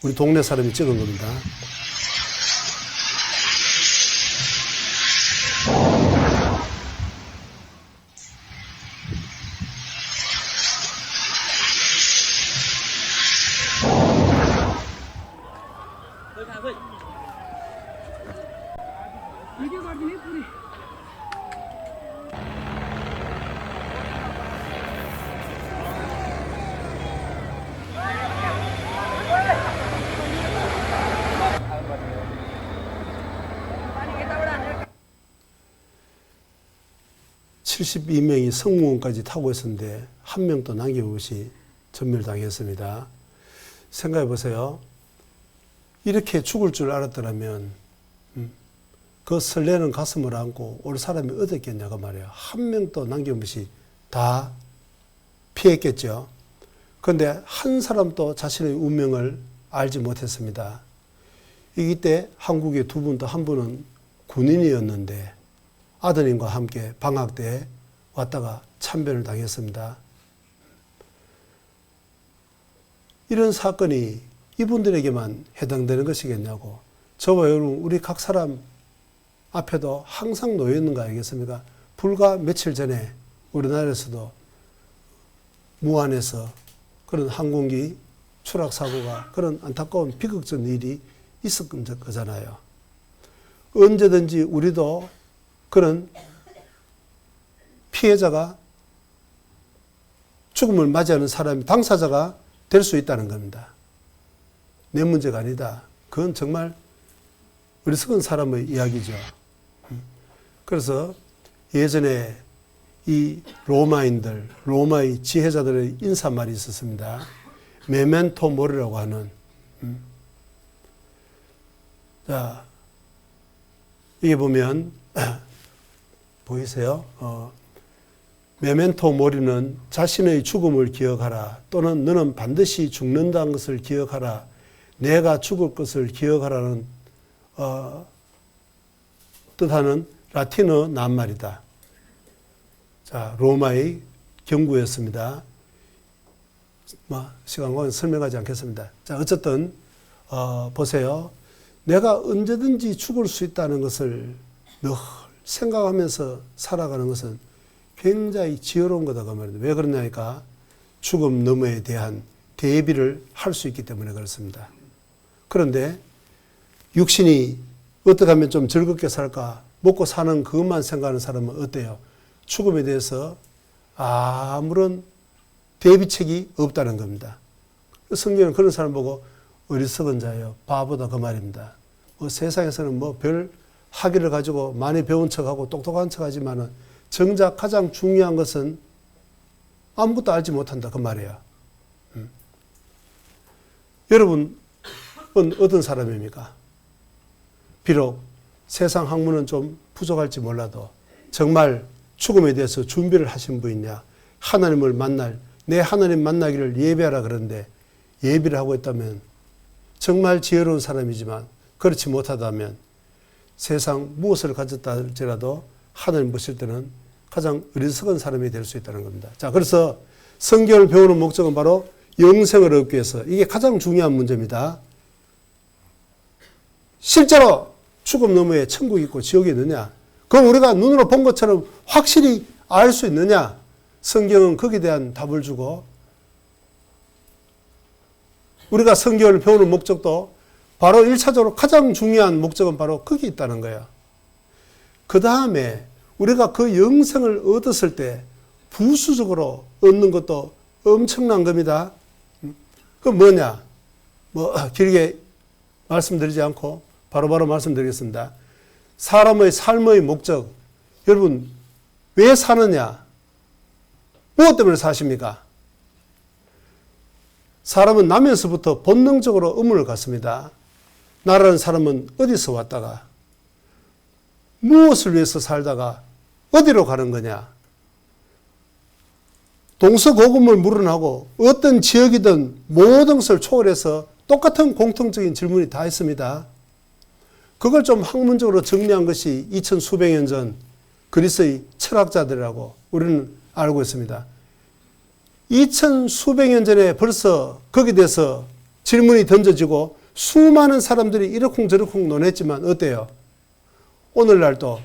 우리 동네 사람이 찍은 겁니다. (72명이) 승무원까지 타고 있었는데 한 명도 남김없이 전멸당했습니다. 생각해 보세요. 이렇게 죽을 줄 알았더라면 그 설레는 가슴을 안고 올 사람이 어딨겠냐고 말이에요. 한 명도 남김없이 다 피했겠죠. 그런데 한 사람도 자신의 운명을 알지 못했습니다. 이때 한국의 두 분 또 한 분은 군인이었는데 아드님과 함께 방학 때 왔다가 참변을 당했습니다. 이런 사건이 이분들에게만 해당되는 것이겠냐고. 저와 여러분, 우리 각 사람 앞에도 항상 놓여 있는 거 아니겠습니까? 불과 며칠 전에 우리나라에서도 무안에서 그런 항공기 추락 사고가, 그런 안타까운 비극적 일이 있었던 거잖아요. 언제든지 우리도 그런 피해자가, 죽음을 맞이하는 사람이 당사자가 될 수 있다는 겁니다. 내 문제가 아니다. 그건 정말 어리석은 사람의 이야기죠. 그래서 예전에 이 로마인들, 로마의 지혜자들의 인사말이 있었습니다. 메멘토 모리라고 하는. 자, 이게 보면 보이세요? 메멘토 모리는 자신의 죽음을 기억하라, 또는 너는 반드시 죽는다는 것을 기억하라, 내가 죽을 것을 기억하라는 뜻하는 라틴어 낱말이다. 자, 로마의 경구였습니다. 시간 관계상 설명하지 않겠습니다. 자, 어쨌든 보세요. 내가 언제든지 죽을 수 있다는 것을 늘 생각하면서 살아가는 것은 굉장히 지혜로운 거다 그 말입니다. 왜 그러냐니까 죽음 너머에 대한 대비를 할 수 있기 때문에 그렇습니다. 그런데 육신이 어떻게 하면 좀 즐겁게 살까? 먹고 사는 그것만 생각하는 사람은 어때요? 죽음에 대해서 아무런 대비책이 없다는 겁니다. 성경은 그런 사람 보고 어리석은 자예요, 바보다 그 말입니다. 세상에서는 별 학위를 가지고 많이 배운 척하고 똑똑한 척하지만은 정작 가장 중요한 것은 아무것도 알지 못한다 그 말이에요. 여러분은 어떤 사람입니까? 비록 세상 학문은 좀 부족할지 몰라도 정말 죽음에 대해서 준비를 하신 분이냐, 하나님을 만날, 내 하나님 만나기를 예배하라 그러는데 예비를 하고 있다면 정말 지혜로운 사람이지만 그렇지 못하다면 세상 무엇을 가졌다 할지라도 하나님 보실 때는 가장 어리석은 사람이 될 수 있다는 겁니다. 자, 그래서 성경을 배우는 목적은 바로 영생을 얻기 위해서, 이게 가장 중요한 문제입니다. 실제로 죽음 너머에 천국이 있고 지옥이 있느냐? 그럼 우리가 눈으로 본 것처럼 확실히 알 수 있느냐? 성경은 거기에 대한 답을 주고, 우리가 성경을 배우는 목적도 바로 1차적으로 가장 중요한 목적은 바로 거기 있다는 거예요. 그 다음에 우리가 그 영생을 얻었을 때 부수적으로 얻는 것도 엄청난 겁니다. 그건 뭐냐? 길게 말씀드리지 않고 바로바로 말씀드리겠습니다. 사람의 삶의 목적, 여러분 왜 사느냐? 무엇 때문에 사십니까? 사람은 나면서부터 본능적으로 의문을 갖습니다. 나라는 사람은 어디서 왔다가 무엇을 위해서 살다가 어디로 가는 거냐? 동서고금을 물어나고 어떤 지역이든 모든 것을 초월해서 똑같은 공통적인 질문이 다 있습니다. 그걸 좀 학문적으로 정리한 것이 2000 수백 년 전 그리스의 철학자들이라고 우리는 알고 있습니다. 2000 수백 년 전에 벌써 거기에 대해서 질문이 던져지고 수많은 사람들이 이러쿵저러쿵 논했지만 어때요? 오늘날도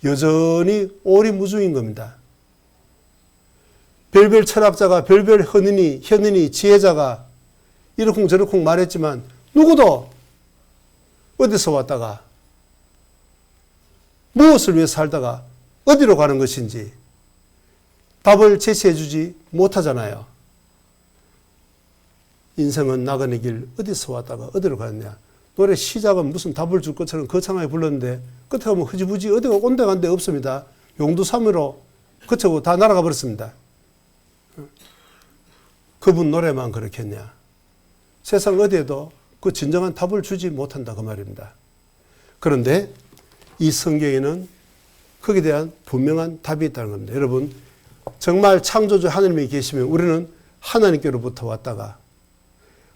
여전히 오리무중인 겁니다. 별별 철학자가, 별별 현인이, 지혜자가 이러쿵저러쿵 말했지만 누구도 어디서 왔다가 무엇을 위해 살다가 어디로 가는 것인지 답을 제시해 주지 못하잖아요. 인생은 나그네 길 어디서 왔다가 어디로 가느냐. 노래 시작은 무슨 답을 줄 것처럼 거창하게 불렀는데 끝에 가면 흐지부지 어디가 온데 간데 없습니다. 용두삼으로 그치고 다 날아가 버렸습니다. 그분 노래만 그렇겠냐. 세상 어디에도 그 진정한 답을 주지 못한다 그 말입니다. 그런데 이 성경에는 거기에 대한 분명한 답이 있다는 겁니다. 여러분 정말 창조주 하나님이 계시면 우리는 하나님께로부터 왔다가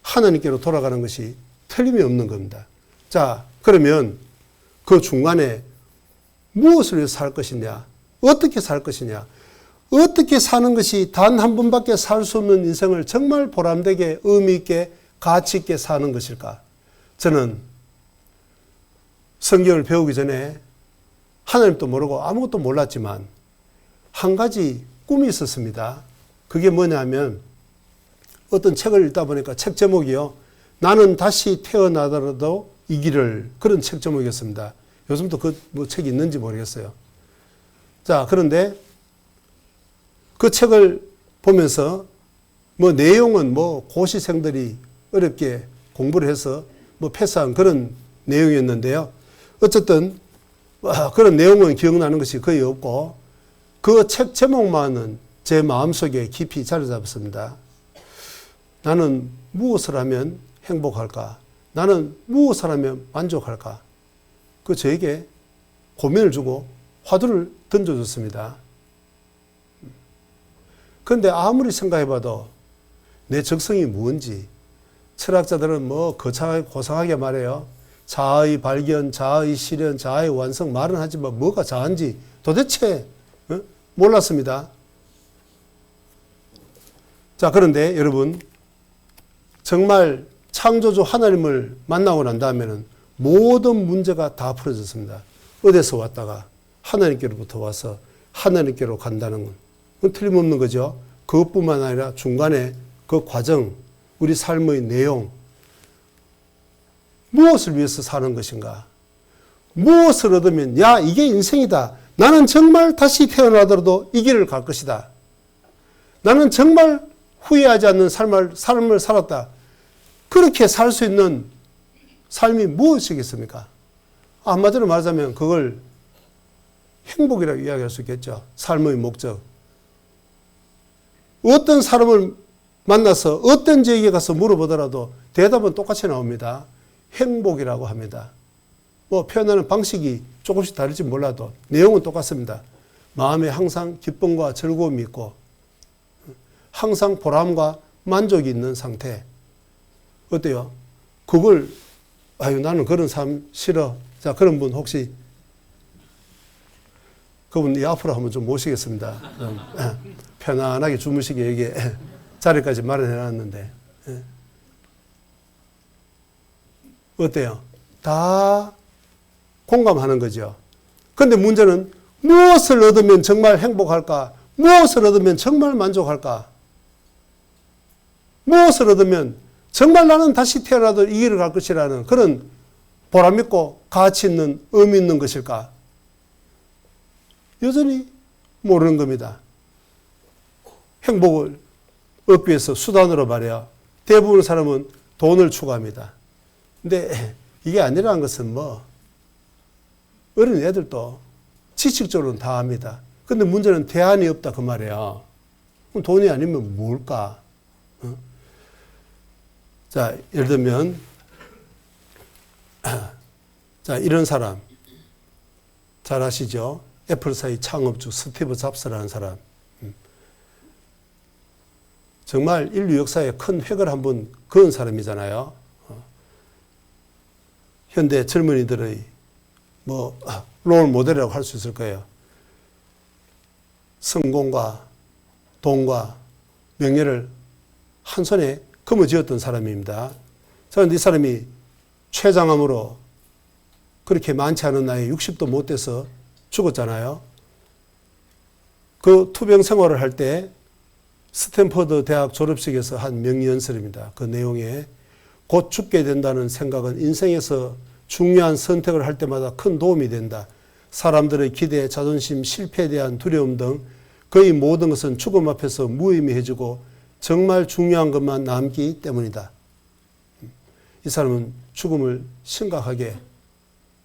하나님께로 돌아가는 것이 틀림이 없는 겁니다. 자, 그러면 그 중간에 무엇을 위해서 살 것이냐, 어떻게 살 것이냐, 어떻게 사는 것이 단 한 번밖에 살 수 없는 인생을 정말 보람되게 의미 있게 가치 있게 사는 것일까? 저는 성경을 배우기 전에 하나님도 모르고 아무것도 몰랐지만 한 가지 꿈이 있었습니다. 그게 뭐냐면 어떤 책을 읽다 보니까 책 제목이요. 나는 다시 태어나더라도 이 길을, 그런 책 제목이었습니다. 요즘도 그 뭐 책이 있는지 모르겠어요. 자, 그런데 그 책을 보면서 뭐 내용은 뭐 고시생들이 어렵게 공부를 해서 뭐 패스한 그런 내용이었는데요. 어쨌든 그런 내용은 기억나는 것이 거의 없고 그 책 제목만은 제 마음속에 깊이 자리 잡았습니다. 나는 무엇을 하면 행복할까? 나는 무엇을 하면 만족할까? 그 저에게 고민을 주고 화두를 던져줬습니다. 그런데 아무리 생각해봐도 내 적성이 뭔지, 철학자들은 뭐 거창하게 고상하게 말해요. 자아의 발견, 자아의 실현, 자아의 완성 말은 하지만 뭐가 자아인지 도대체 몰랐습니다. 자, 그런데 여러분, 정말 창조주 하나님을 만나고 난 다음에는 모든 문제가 다 풀어졌습니다. 어디서 왔다가 하나님께로부터 와서 하나님께로 간다는 건 틀림없는 거죠. 그것뿐만 아니라 중간에 그 과정, 우리 삶의 내용, 무엇을 위해서 사는 것인가? 무엇을 얻으면 야, 이게 인생이다. 나는 정말 다시 태어나더라도 이 길을 갈 것이다. 나는 정말 후회하지 않는 삶을 살았다. 그렇게 살 수 있는 삶이 무엇이겠습니까? 한마디로 말하자면 그걸 행복이라고 이야기할 수 있겠죠. 삶의 목적. 어떤 사람을 만나서 어떤 지역에 가서 물어보더라도 대답은 똑같이 나옵니다. 행복이라고 합니다. 뭐 표현하는 방식이 조금씩 다를지 몰라도 내용은 똑같습니다. 마음에 항상 기쁨과 즐거움이 있고 항상 보람과 만족이 있는 상태. 어때요? 그걸 아유 나는 그런 삶 싫어. 자, 그런 분 혹시 그분 이 앞으로 한번 좀 모시겠습니다. 편안하게 주무시게 여기 자리까지 마련해 놨는데 어때요? 다 공감하는 거죠. 그런데 문제는 무엇을 얻으면 정말 행복할까? 무엇을 얻으면 정말 만족할까? 무엇을 얻으면 정말 나는 다시 태어나도 이 길을 갈 것이라는 그런 보람있고 가치 있는 의미 있는 것일까? 여전히 모르는 겁니다. 행복을 얻기 위해서 수단으로 말이야. 대부분의 사람은 돈을 추구합니다. 근데 이게 아니라는 것은 뭐 어린 애들도 지식적으로는 다 합니다. 근데 문제는 대안이 없다 그 말이에요. 그럼 돈이 아니면 뭘까? 자, 예를 들면 자, 이런 사람 잘 아시죠? 애플사의 창업주 스티브 잡스라는 사람. 정말 인류 역사에 큰 획을 한번 그은 사람이잖아요. 현대 젊은이들의 롤 모델이라고 할 수 있을 거예요. 성공과 돈과 명예를 한 손에 거머쥐었던 사람입니다. 저는 이 사람이 췌장암으로 그렇게 많지 않은 나이에 60도 못 돼서 죽었잖아요. 그 투병 생활을 할 때 스탠퍼드 대학 졸업식에서 한 명연설입니다. 그 내용에 곧 죽게 된다는 생각은 인생에서 중요한 선택을 할 때마다 큰 도움이 된다. 사람들의 기대, 자존심, 실패에 대한 두려움 등 거의 모든 것은 죽음 앞에서 무의미해지고 정말 중요한 것만 남기 때문이다. 이 사람은 죽음을 심각하게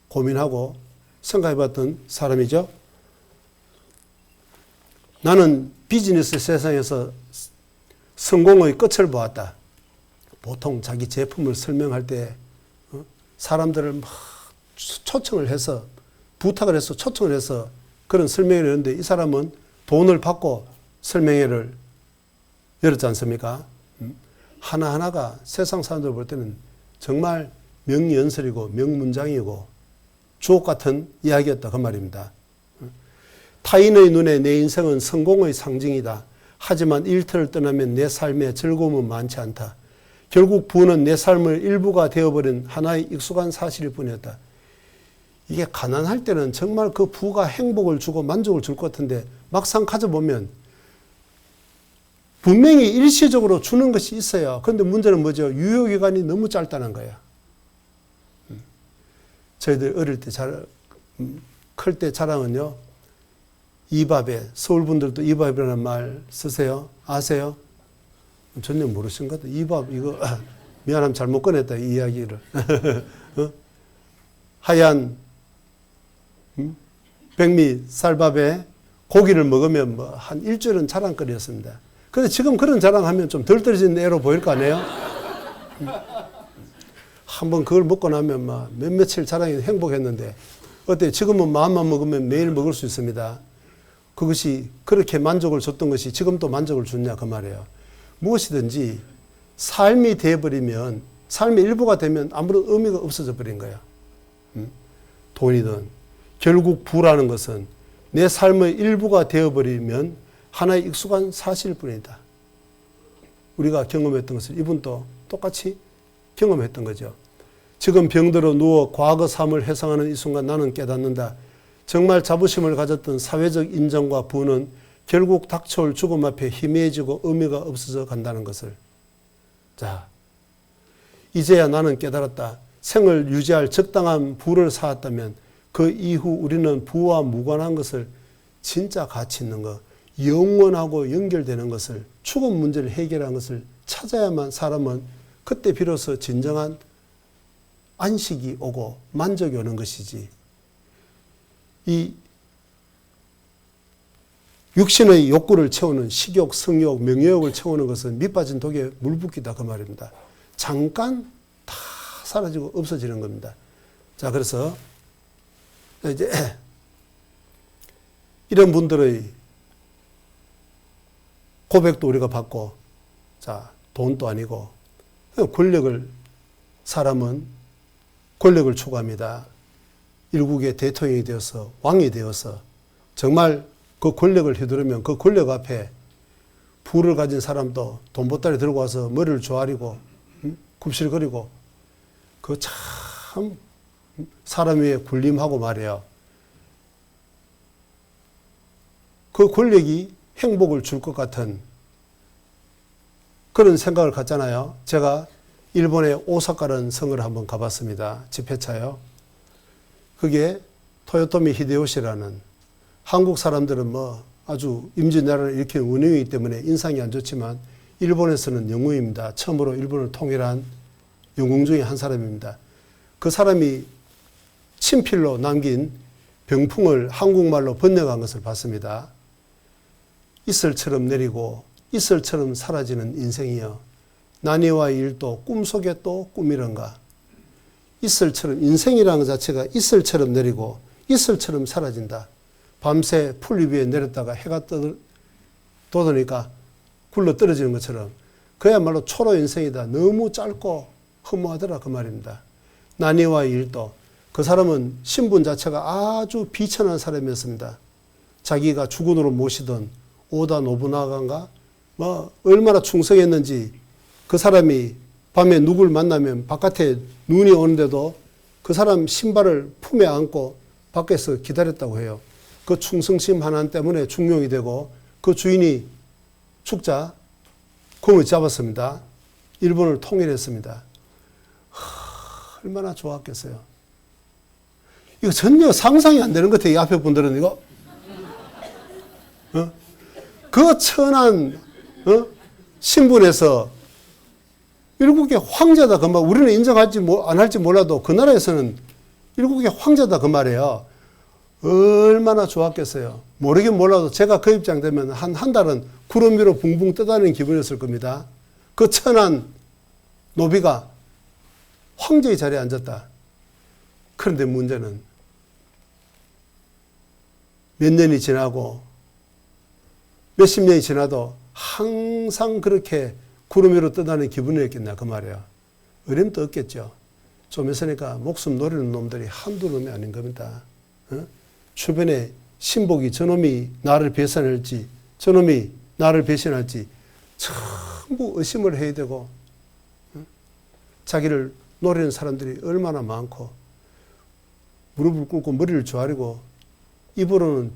고민하고 생각해봤던 사람이죠. 나는 비즈니스 세상에서 성공의 끝을 보았다. 보통 자기 제품을 설명할 때 사람들을 막 초청을 해서 부탁을 해서 초청을 해서 그런 설명회를 했는데 이 사람은 돈을 받고 설명회를 열었지 않습니까? 하나하나가 세상 사람들 볼 때는 정말 명연설이고 명문장이고 주옥 같은 이야기였다 그 말입니다. 타인의 눈에 내 인생은 성공의 상징이다. 하지만 일터를 떠나면 내 삶에 즐거움은 많지 않다. 결국 부는 내 삶의 일부가 되어버린 하나의 익숙한 사실일 뿐이었다. 이게 가난할 때는 정말 그 부가 행복을 주고 만족을 줄 것 같은데 막상 가져보면 분명히 일시적으로 주는 것이 있어요. 그런데 문제는 뭐죠? 유효기간이 너무 짧다는 거야. 저희들 어릴 때 클 때 자랑은요. 이밥에, 서울분들도 이밥이라는 말 쓰세요? 아세요? 전혀 모르신 것 같아요. 이밥, 이거, 미안하면 잘못 꺼냈다, 이 이야기를. 하얀, 백미 쌀밥에 고기를 먹으면 뭐 한 일주일은 자랑거리였습니다. 근데 지금 그런 자랑하면 좀 덜 떨어진 애로 보일 거 아니에요? 한번 그걸 먹고 나면 막 며칠 자랑이 행복했는데, 어때요? 지금은 마음만 먹으면 매일 먹을 수 있습니다. 그것이 그렇게 만족을 줬던 것이 지금 또 만족을 줬냐 그 말이에요. 무엇이든지 삶이 되어버리면, 삶의 일부가 되면 아무런 의미가 없어져 버린 거야. 돈이든. 결국 부라는 것은 내 삶의 일부가 되어버리면 하나의 익숙한 사실일 뿐이다. 우리가 경험했던 것을 이분도 똑같이 경험했던 거죠. 지금 병들어 누워 과거 삶을 회상하는 이 순간 나는 깨닫는다. 정말 자부심을 가졌던 사회적 인정과 부는 결국 닥쳐올 죽음 앞에 희미해지고 의미가 없어져 간다는 것을. 자, 이제야 나는 깨달았다. 생을 유지할 적당한 부를 쌓았다면 그 이후 우리는 부와 무관한 것을, 진짜 가치 있는 것, 영원하고 연결되는 것을, 죽음 문제를 해결한 것을 찾아야만 사람은 그때 비로소 진정한 안식이 오고 만족이 오는 것이지. 이 육신의 욕구를 채우는 식욕, 성욕, 명예욕을 채우는 것은 밑빠진 독에 물 붓기다 그 말입니다. 잠깐 다 사라지고 없어지는 겁니다. 자, 그래서 이제 이런 분들의 고백도 우리가 받고, 자, 돈도 아니고 사람은 권력을 추구합니다. 일국의 대통령이 되어서, 왕이 되어서 정말 그 권력을 휘두르면 그 권력 앞에 부를 가진 사람도 돈 보따리 들고 와서 머리를 조아리고 굽실거리고, 그 참 사람 위에 군림하고 말이에요. 그 권력이 행복을 줄 것 같은 그런 생각을 갖잖아요. 제가 일본의 오사카라는 성을 한번 가봤습니다. 집회차요. 그게 토요토미 히데요시라는, 한국 사람들은 뭐 아주 임진왜란을 일으킨 원흉이기 때문에 인상이 안 좋지만 일본에서는 영웅입니다. 처음으로 일본을 통일한 영웅 중에 한 사람입니다. 그 사람이 친필로 남긴 병풍을 한국말로 번역한 것을 봤습니다. 이슬처럼 내리고 이슬처럼 사라지는 인생이여, 난이와 일도 꿈속에 또 꿈이란가. 이슬처럼, 인생이라는 것 자체가 이슬처럼 내리고 이슬처럼 사라진다. 밤새 풀잎 위에 내렸다가 해가 돋으니까 굴러 떨어지는 것처럼 그야말로 초로 인생이다. 너무 짧고 허무하더라 그 말입니다. 난이와 일도, 그 사람은 신분 자체가 아주 비천한 사람이었습니다. 자기가 주군으로 모시던 오다 노부나가인가 뭐 얼마나 충성했는지, 그 사람이 밤에 누굴 만나면 바깥에 눈이 오는데도 그 사람 신발을 품에 안고 밖에서 기다렸다고 해요. 그 충성심 하나 때문에 중용이 되고 그 주인이 죽자 공을 잡았습니다. 일본을 통일했습니다. 얼마나 좋았겠어요. 이거 전혀 상상이 안 되는 것 같아요. 이 앞에 분들은 이거. 그 천한 신분에서 일국의 황제다 그 말. 우리는 인정할지 안 할지 몰라도 그 나라에서는 일국의 황제다 그 말이에요. 얼마나 좋았겠어요. 모르긴 몰라도 제가 그 입장 되면 한 달은 구름 위로 붕붕 떠다니는 기분이었을 겁니다. 그 천한 노비가 황제의 자리에 앉았다. 그런데 문제는 몇 년이 지나고 몇십 년이 지나도 항상 그렇게 구름 위로 떠다니는 기분이었겠냐 그 말이에요. 어림도 없겠죠. 좀 있으니까 목숨 노리는 놈들이 한두 놈이 아닌 겁니다. 주변에 신복이 저놈이 나를 배신할지 저놈이 나를 배신할지 전부 의심을 해야 되고 자기를 노리는 사람들이 얼마나 많고 무릎을 꿇고 머리를 조아리고 입으로는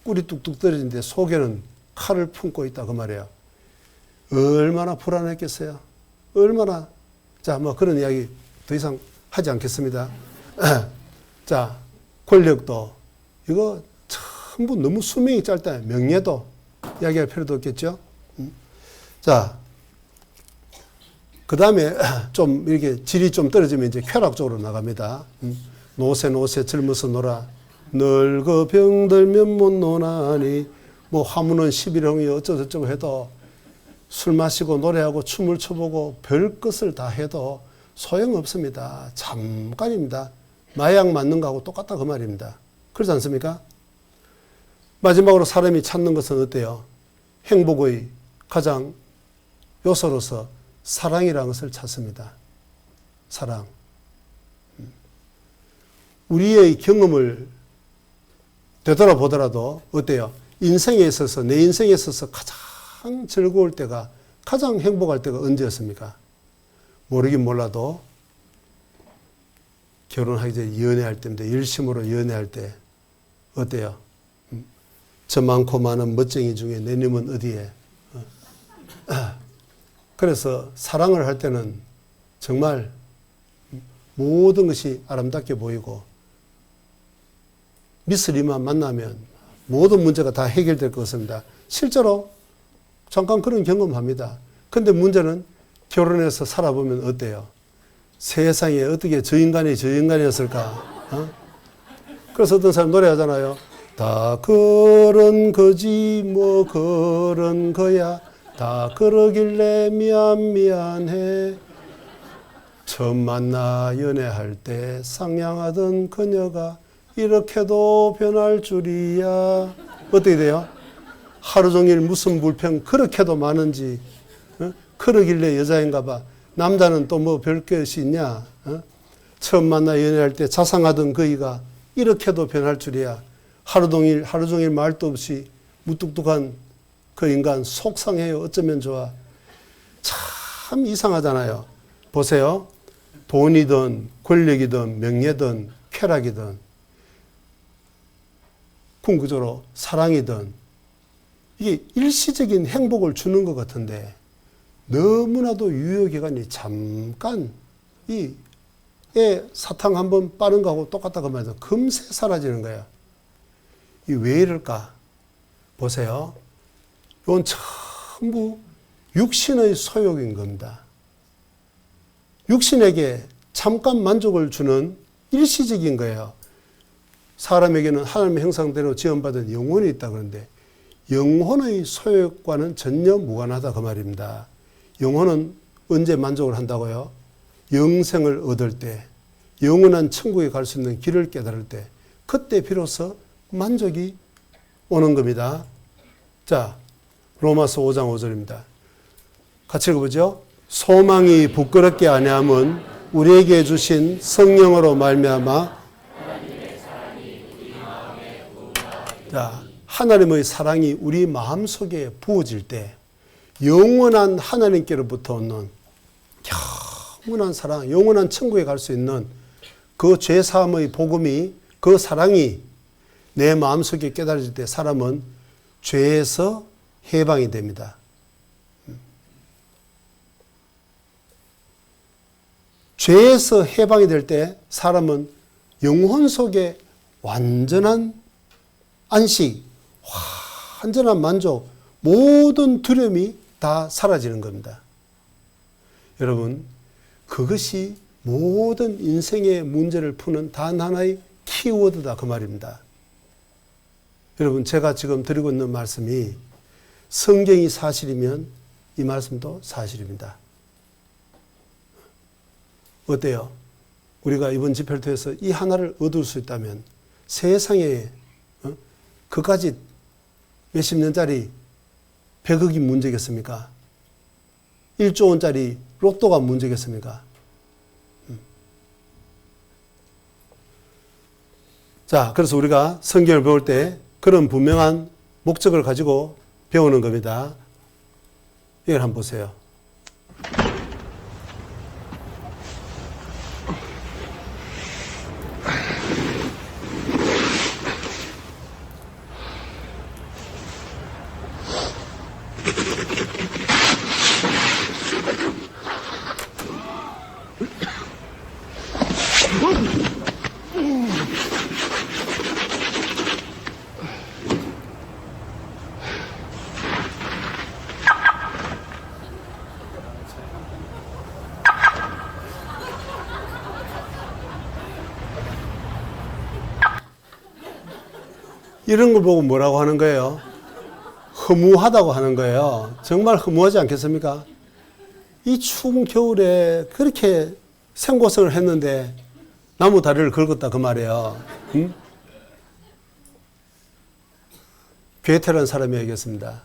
꿀이 뚝뚝 떨어지는데 속에는 칼을 품고 있다 그 말이에요. 얼마나 불안했겠어요. 얼마나. 자, 뭐 그런 이야기 더 이상 하지 않겠습니다. 자, 권력도 이거 전부 너무 수명이 짧다. 명예도 이야기할 필요도 없겠죠. 자, 그 다음에 좀 이렇게 질이 좀 떨어지면 이제 쾌락 쪽으로 나갑니다. 노세 젊어서 놀아 늙어 병들면 못 노나니 뭐 화무는 11홍이 어쩌고저쩌고 해도 술 마시고 노래하고 춤을 춰보고 별 것을 다 해도 소용없습니다. 잠깐입니다. 마약 맞는 거하고 똑같다 그 말입니다. 그렇지 않습니까? 마지막으로 사람이 찾는 것은 어때요? 행복의 가장 요소로서 사랑이라는 것을 찾습니다. 사랑. 우리의 경험을 되돌아보더라도 어때요? 인생에 있어서, 내 인생에 있어서 가장 즐거울 때가, 가장 행복할 때가 언제였습니까? 모르긴 몰라도 결혼하기 전에 연애할 때인데, 열심으로 연애할 때 어때요? 저 많고 많은 멋쟁이 중에 내 님은 어디에? 그래서 사랑을 할 때는 정말 모든 것이 아름답게 보이고 미스리만 만나면 모든 문제가 다 해결될 것 같습니다. 실제로 잠깐 그런 경험합니다. 근데 문제는 결혼해서 살아보면 어때요? 세상에 어떻게 저 인간이 저 인간이었을까? 그래서 어떤 사람 노래하잖아요. 다 그런 거지 뭐 그런 거야. 다 그러길래 미안해. 처음 만나 연애할 때 상냥하던 그녀가 이렇게도 변할 줄이야. 어떻게 돼요? 하루 종일 무슨 불평 그렇게도 많은지. 그러길래 여자인가 봐. 남자는 또 뭐 별 것이 있냐. 처음 만나 연애할 때 자상하던 그이가 이렇게도 변할 줄이야. 하루 종일 말도 없이 무뚝뚝한 그 인간 속상해요. 어쩌면 좋아. 참 이상하잖아요. 보세요. 돈이든 권력이든 명예든 쾌락이든 궁극적으로 사랑이든 이게 일시적인 행복을 주는 것 같은데 너무나도 유효기간이 잠깐 이 애 사탕 한번 빠른 거하고 똑같다고 말해서 금세 사라지는 거예요. 이 왜 이럴까? 보세요. 이건 전부 육신의 소욕인 겁니다. 육신에게 잠깐 만족을 주는 일시적인 거예요. 사람에게는 하나님의 형상대로 지원받은 영혼이 있다 그러는데 영혼의 소욕과는 전혀 무관하다 그 말입니다. 영혼은 언제 만족을 한다고요? 영생을 얻을 때, 영원한 천국에 갈 수 있는 길을 깨달을 때, 그때 비로소 만족이 오는 겁니다. 자, 로마서 5장 5절입니다. 같이 읽어보죠. 소망이 부끄럽게 아니함은 우리에게 주신 성령으로 말미암아 자, 하나님의 사랑이 우리 마음속에 부어질 때 영원한 하나님께로부터 오는 영원한 사랑, 영원한 천국에 갈 수 있는 그 죄사함의 복음이, 그 사랑이 내 마음속에 깨달아질 때 사람은 죄에서 해방이 됩니다. 죄에서 해방이 될 때 사람은 영혼 속에 완전한 안식, 완전한 만족, 모든 두려움이 다 사라지는 겁니다. 여러분, 그것이 모든 인생의 문제를 푸는 단 하나의 키워드다 그 말입니다. 여러분, 제가 지금 드리고 있는 말씀이 성경이 사실이면 이 말씀도 사실입니다. 어때요? 우리가 이번 집회를 통해서 이 하나를 얻을 수 있다면 세상에 그까지 몇십 년짜리 100억이 문제겠습니까? 1조 원짜리 로또가 문제겠습니까? 자, 그래서 우리가 성경을 배울 때 그런 분명한 목적을 가지고 배우는 겁니다. 이걸 한번 보세요. 이런 걸 보고 뭐라고 하는 거예요? 허무하다고 하는 거예요. 정말 허무하지 않겠습니까? 이 추운 겨울에 그렇게 생고생을 했는데 나무 다리를 긁었다 그 말이에요. 응? 괴테라는 사람이 얘기했습니다.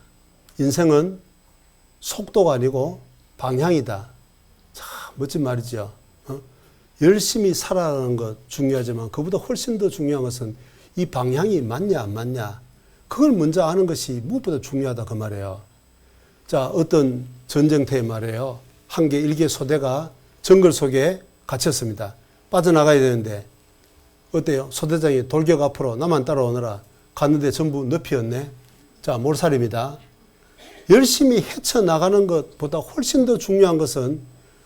인생은 속도가 아니고 방향이다. 참 멋진 말이죠. 열심히 살아가는 것 중요하지만 그보다 훨씬 더 중요한 것은 이 방향이 맞냐 안 맞냐. 그걸 먼저 아는 것이 무엇보다 중요하다 그 말이에요. 자, 어떤 전쟁터에 말이에요. 한 개 일개 소대가 정글 속에 갇혔습니다. 빠져나가야 되는데 어때요? 소대장이 돌격 앞으로 나만 따라오너라. 갔는데 전부 늪이었네. 자, 몰살입니다. 열심히 헤쳐나가는 것보다 훨씬 더 중요한 것은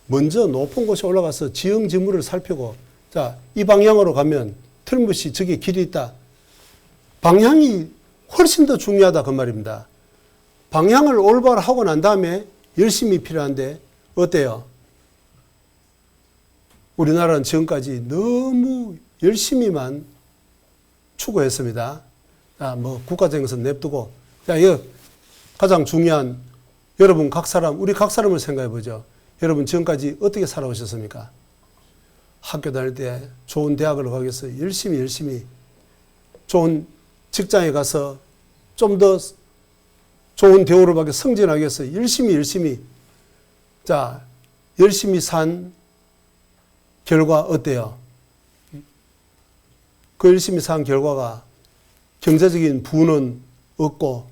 먼저 높은 곳에 올라가서 지형지물을 살피고, 자, 이 방향으로 가면 틀림없이 저기 길이 있다. 방향이 훨씬 더 중요하다 그 말입니다. 방향을 올바로 하고 난 다음에 열심히 필요한데 어때요? 우리나라는 지금까지 너무 열심히만 추구했습니다. 자, 뭐 국가적인 냅두고, 자, 이거 가장 중요한 여러분 각 사람, 우리 각 사람을 생각해 보죠. 여러분 지금까지 어떻게 살아오셨습니까? 학교 다닐 때 좋은 대학을 가기 위해서 열심히 좋은 직장에 가서 좀 더 좋은 대우를 받게 승진하기 위해서 열심히 자, 열심히 산 결과 어때요? 그 열심히 산 결과가 경제적인 부는 없고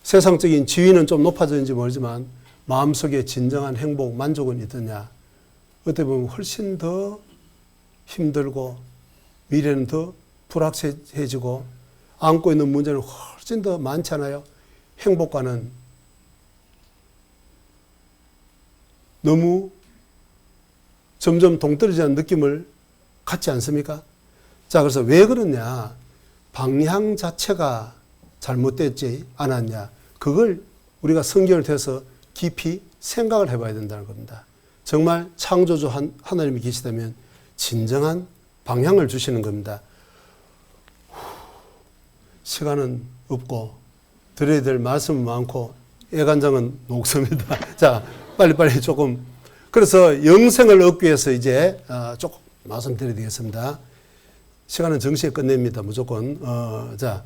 세상적인 지위는 좀 높아졌는지 모르지만 마음속에 진정한 행복, 만족은 있더냐? 어떻게 보면 훨씬 더 힘들고 미래는 더 불확실해지고 안고 있는 문제는 훨씬 더 많잖아요. 행복과는 너무 점점 동떨어지는 느낌을 갖지 않습니까? 자, 그래서 왜 그러냐? 방향 자체가 잘못됐지 않았냐? 그걸 우리가 성경을 통해서 깊이 생각을 해봐야 된다는 겁니다. 정말 창조주 하나님이 계시다면 진정한 방향을 주시는 겁니다. 시간은 없고 드려야 될 말씀은 많고 애간장은 녹습니다. 자, 빨리빨리 조금. 그래서 영생을 얻기 위해서 이제 조금 말씀드려야 되겠습니다. 시간은 정시에 끝냅니다. 무조건. 자,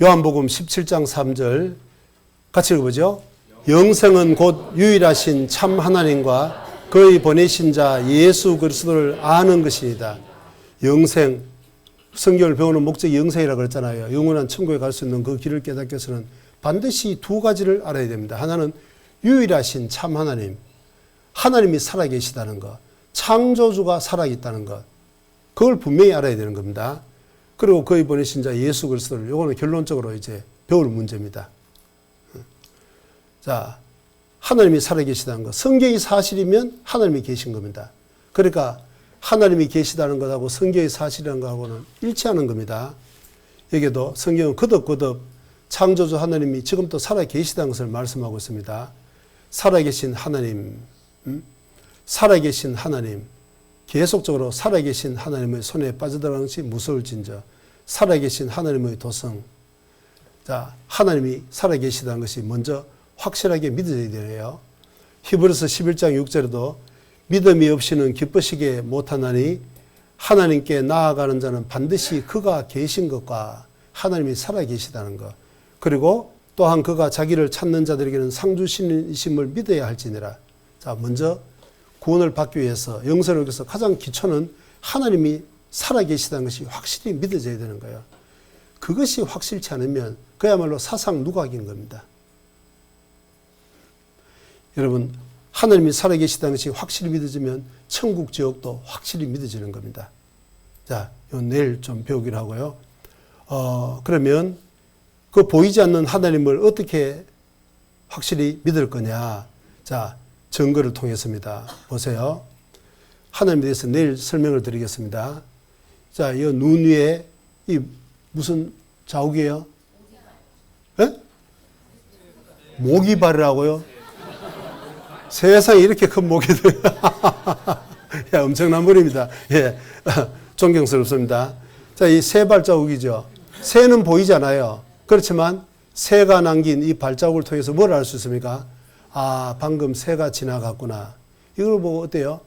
요한복음 17장 3절 같이 읽어보죠. 영생은 곧 유일하신 참 하나님과 그의 보내신 자 예수 그리스도를 아는 것이니다. 영생, 성경을 배우는 목적이 영생이라고 그랬잖아요. 영원한 천국에 갈 수 있는 그 길을 깨닫기 위해서는 반드시 두 가지를 알아야 됩니다. 하나는 유일하신 참 하나님, 하나님이 살아계시다는 것, 창조주가 살아있다는 것, 그걸 분명히 알아야 되는 겁니다. 그리고 그의 보내신 자 예수 그리스도를, 이거는 결론적으로 이제 배울 문제입니다. 자, 하나님이 살아계시다는 것, 성경이 사실이면 하나님이 계신 겁니다. 그러니까 하나님이 계시다는 것하고 성경의 사실이라는 것하고는 일치하는 겁니다. 여기도 성경은 거듭 창조주 하나님이 지금도 살아계시다는 것을 말씀하고 있습니다. 살아계신 하나님, 살아계신 하나님, 계속적으로 살아계신 하나님의 손에 빠져들어가는 것이 무서울진저 살아계신 하나님의 도성. 자, 하나님이 살아계시다는 것이 먼저 확실하게 믿어져야 돼요. 히브리서 11장 6절에도 믿음이 없이는 기쁘시게 못하나니 하나님께 나아가는 자는 반드시 그가 계신 것과 하나님이 살아계시다는 것, 그리고 또한 그가 자기를 찾는 자들에게는 상 주시심을 믿어야 할지니라. 자, 먼저 구원을 받기 위해서, 영생을 위해서 가장 기초는 하나님이 살아계시다는 것이 확실히 믿어져야 되는 거예요. 그것이 확실치 않으면 그야말로 사상 누각인 겁니다. 여러분, 하나님이 살아계시다는 것이 확실히 믿어지면 천국 지옥도 확실히 믿어지는 겁니다. 자, 내일 좀 배우기로 하고요. 그러면 그 보이지 않는 하나님을 어떻게 확실히 믿을 거냐? 자, 증거를 통해서입니다. 보세요. 하나님에 대해서 내일 설명을 드리겠습니다. 자, 이 눈 위에 이 무슨 자욱이에요? 예? 모기발이라고요? 세상에 이렇게 큰 모기들. 야, 엄청난 물입니다. 예. 존경스럽습니다. 자, 이 세 발자국이죠. 새는 보이잖아요. 그렇지만 새가 남긴 이 발자국을 통해서 뭘 알 수 있습니까? 아, 방금 새가 지나갔구나. 이걸 보고 어때요?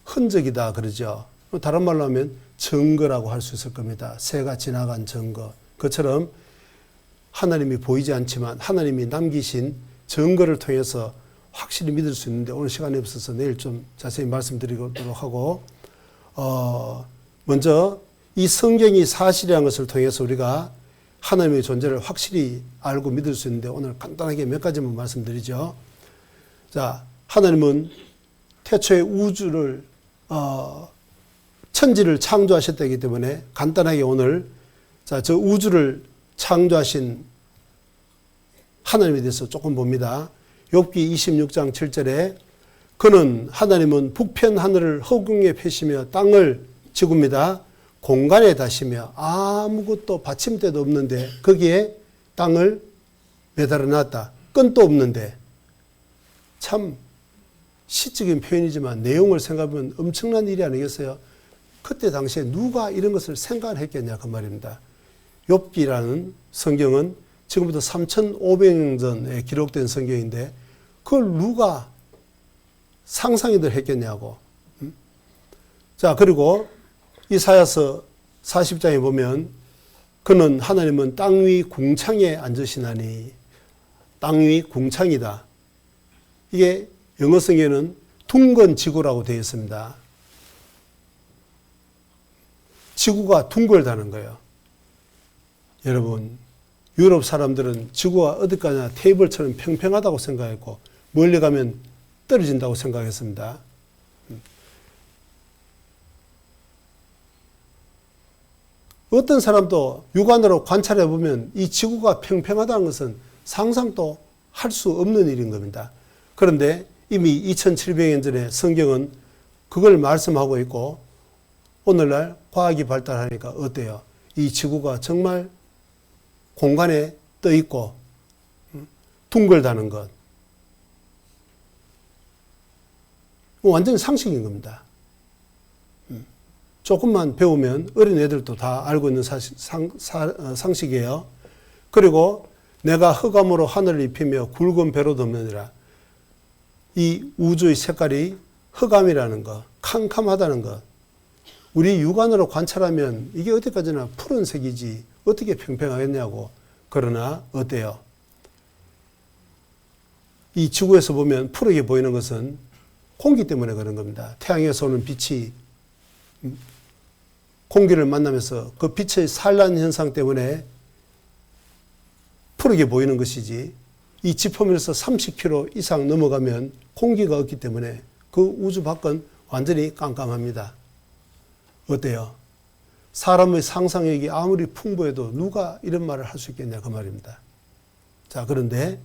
흔적이다 그러죠. 다른 말로 하면 증거라고 할 수 있을 겁니다. 새가 지나간 증거. 그처럼 하나님이 보이지 않지만 하나님이 남기신 증거를 통해서 확실히 믿을 수 있는데 오늘 시간이 없어서 내일 좀 자세히 말씀드리도록 하고 먼저 이 성경이 사실이라는 것을 통해서 우리가 하나님의 존재를 확실히 알고 믿을 수 있는데 오늘 간단하게 몇 가지만 말씀드리죠. 자, 하나님은 태초에 우주를 천지를 창조하셨다기 때문에 간단하게 오늘 자, 저 우주를 창조하신 하나님에 대해서 조금 봅니다. 욥기 26장 7절에 그는 하나님은 북편 하늘을 허공에 펴시며 땅을 지굽니다. 공간에 다시며 아무것도 받침대도 없는데 거기에 땅을 매달아 놨다. 끈도 없는데 참 시적인 표현이지만 내용을 생각하면 엄청난 일이 아니겠어요? 그때 당시에 누가 이런 것을 생각을 했겠냐 그 말입니다. 욥기라는 성경은 지금부터 3,500년 전에 기록된 성경인데 그걸 누가 상상이들 했겠냐고. 자, 그리고 이사야서 40장에 보면 그는 하나님은 땅 위 궁창에 앉으시나니 땅 위 궁창이다. 이게 영어 성경에는 둥근 지구라고 되어 있습니다. 지구가 둥글다는 거예요. 여러분, 유럽 사람들은 지구가 어디까지나 테이블처럼 평평하다고 생각했고 멀리 가면 떨어진다고 생각했습니다. 어떤 사람도 육안으로 관찰해 보면 이 지구가 평평하다는 것은 상상도 할 수 없는 일인 겁니다. 그런데 이미 2700년 전에 성경은 그걸 말씀하고 있고 오늘날 과학이 발달하니까 어때요? 이 지구가 정말 공간에 떠 있고 둥글다는 것. 완전히 상식인 겁니다. 조금만 배우면 어린 애들도 다 알고 있는 상식이에요. 그리고 내가 흑암으로 하늘을 입히며 굵은 배로 덮느니라. 이 우주의 색깔이 흑암이라는 것, 캄캄하다는 것. 우리 육안으로 관찰하면 이게 어디까지나 푸른색이지 어떻게 평평하겠냐고. 그러나 어때요? 이 지구에서 보면 푸르게 보이는 것은 공기 때문에 그런 겁니다. 태양에서 오는 빛이 공기를 만나면서 그 빛의 산란 현상 때문에 푸르게 보이는 것이지 이 지표면에서 30km 이상 넘어가면 공기가 없기 때문에 그 우주 밖은 완전히 깜깜합니다. 어때요? 사람의 상상력이 아무리 풍부해도 누가 이런 말을 할 수 있겠냐 그 말입니다. 자, 그런데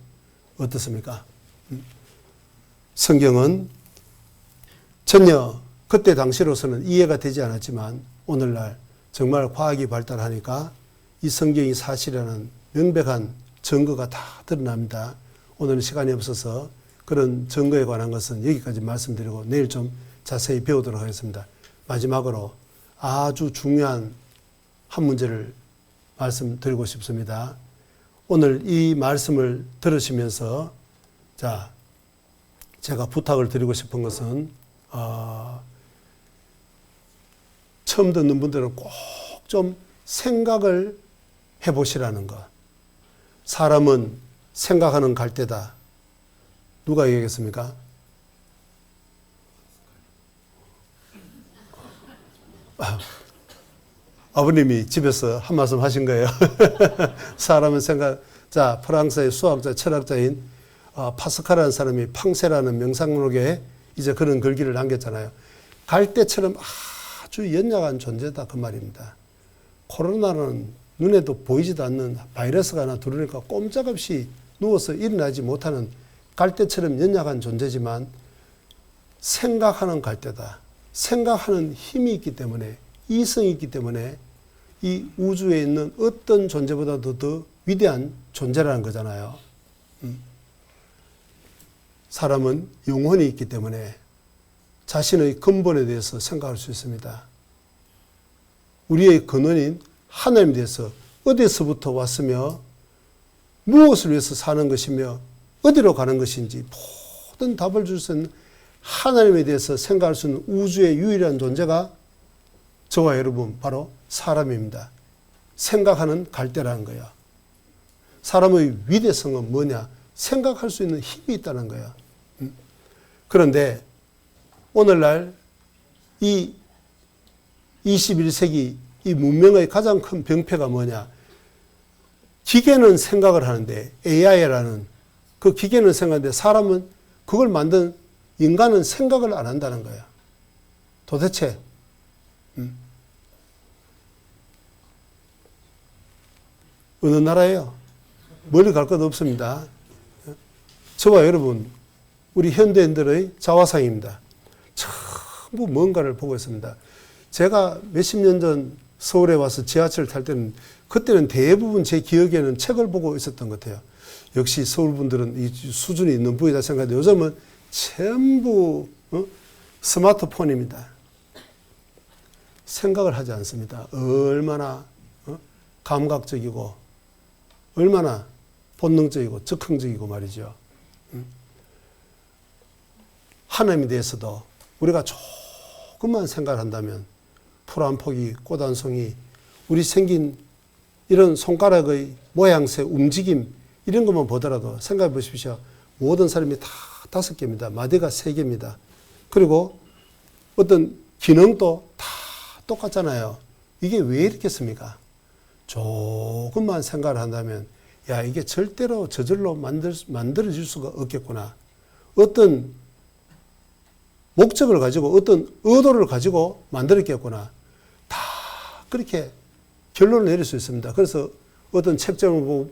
어떻습니까? 성경은 전혀 그때 당시로서는 이해가 되지 않았지만 오늘날 정말 과학이 발달하니까 이 성경이 사실이라는 명백한 증거가 다 드러납니다. 오늘은 시간이 없어서 그런 증거에 관한 것은 여기까지 말씀드리고 내일 좀 자세히 배우도록 하겠습니다. 마지막으로 아주 중요한 한 문제를 말씀드리고 싶습니다. 오늘 이 말씀을 들으시면서 자, 제가 부탁을 드리고 싶은 것은 처음 듣는 분들은 꼭 좀 생각을 해보시라는 것. 사람은 생각하는 갈대다. 누가 얘기했습니까? 아버님이 집에서 한 말씀 하신 거예요. 사람은 자, 프랑스의 수학자, 철학자인 파스칼이라는 사람이 팡세라는 명상록에 이제 그런 글귀를 남겼잖아요. 갈대처럼 아주 연약한 존재다 그 말입니다. 코로나는 눈에도 보이지도 않는 바이러스가 하나 들어오니까 꼼짝없이 누워서 일어나지 못하는 갈대처럼 연약한 존재지만 생각하는 갈대다. 생각하는 힘이 있기 때문에 이성이 있기 때문에 이 우주에 있는 어떤 존재보다도 더 위대한 존재라는 거잖아요. 사람은 영혼이 있기 때문에 자신의 근본에 대해서 생각할 수 있습니다. 우리의 근원인 하나님에 대해서 어디서부터 왔으며 무엇을 위해서 사는 것이며 어디로 가는 것인지 모든 답을 줄 수 있는 하나님에 대해서 생각할 수 있는 우주의 유일한 존재가 저와 여러분 바로 사람입니다. 생각하는 갈대라는 거야. 사람의 위대성은 뭐냐? 생각할 수 있는 힘이 있다는 거야. 그런데 오늘날 이 21세기 이 문명의 가장 큰 병폐가 뭐냐? 기계는 생각을 하는데 AI라는 그 기계는 생각하는데 사람은 그걸 만든 인간은 생각을 안 한다는 거야. 도대체 어느 나라예요? 멀리 갈 것 없습니다. 저와 여러분 우리 현대인들의 자화상입니다. 전부 뭔가를 보고 있습니다. 제가 몇십 년 전 서울에 와서 지하철을 탈 때는 그때는 대부분 제 기억에는 책을 보고 있었던 것 같아요. 역시 서울 분들은 이 수준이 있는 부이다 생각하는데 요즘은 전부 스마트폰입니다. 생각을 하지 않습니다. 얼마나 감각적이고 얼마나 본능적이고 즉흥적이고 말이죠. 하나님에 대해서도 우리가 조금만 생각한다면 풀 한 포기, 꽃 한 송이, 우리 생긴 이런 손가락의 모양새, 움직임 이런 것만 보더라도 생각해 보십시오. 모든 사람이 다 5개입니다. 마디가 3개입니다. 그리고 어떤 기능도 다 똑같잖아요. 이게 왜 이렇겠습니까? 조금만 생각을 한다면 야 이게 절대로 저절로 만들어질 수가 없겠구나. 어떤 목적을 가지고 어떤 의도를 가지고 만들었겠구나. 다 그렇게 결론을 내릴 수 있습니다. 그래서 어떤 책 제목을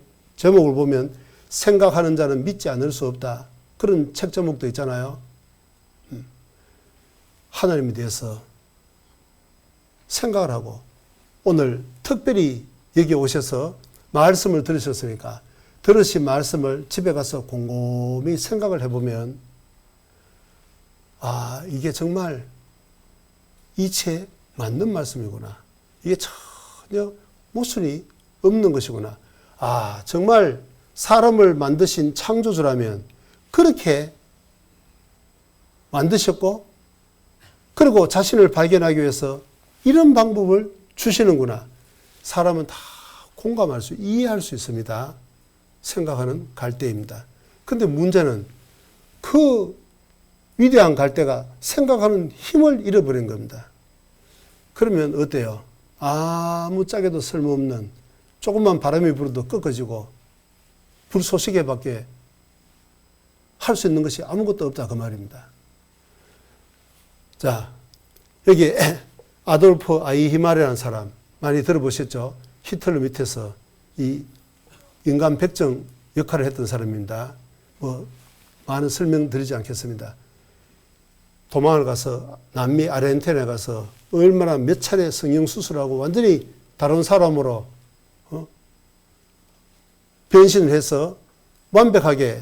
보면 생각하는 자는 믿지 않을 수 없다. 그런 책 제목도 있잖아요. 하나님에 대해서 생각을 하고 오늘 특별히 여기 오셔서 말씀을 들으셨으니까 들으신 말씀을 집에 가서 곰곰이 생각을 해보면 아 이게 정말 이치에 맞는 말씀이구나. 이게 전혀 모순이 없는 것이구나. 아 정말 사람을 만드신 창조주라면 그렇게 만드셨고 그리고 자신을 발견하기 위해서 이런 방법을 주시는구나. 사람은 다 공감할 수, 이해할 수 있습니다. 생각하는 갈대입니다. 근데 문제는 그 위대한 갈대가 생각하는 힘을 잃어버린 겁니다. 그러면 어때요? 아무 짝에도 쓸모없는 조금만 바람이 불어도 꺾어지고 불쏘시개밖에 할 수 있는 것이 아무것도 없다 그 말입니다. 자, 여기 아돌프 아이히마르라는 사람 많이 들어보셨죠? 히틀러 밑에서 이 인간 백정 역할을 했던 사람입니다. 뭐 많은 설명드리지 않겠습니다. 도망을 가서 남미 아르헨티나에 가서 얼마나 몇 차례 성형수술하고 완전히 다른 사람으로 변신을 해서 완벽하게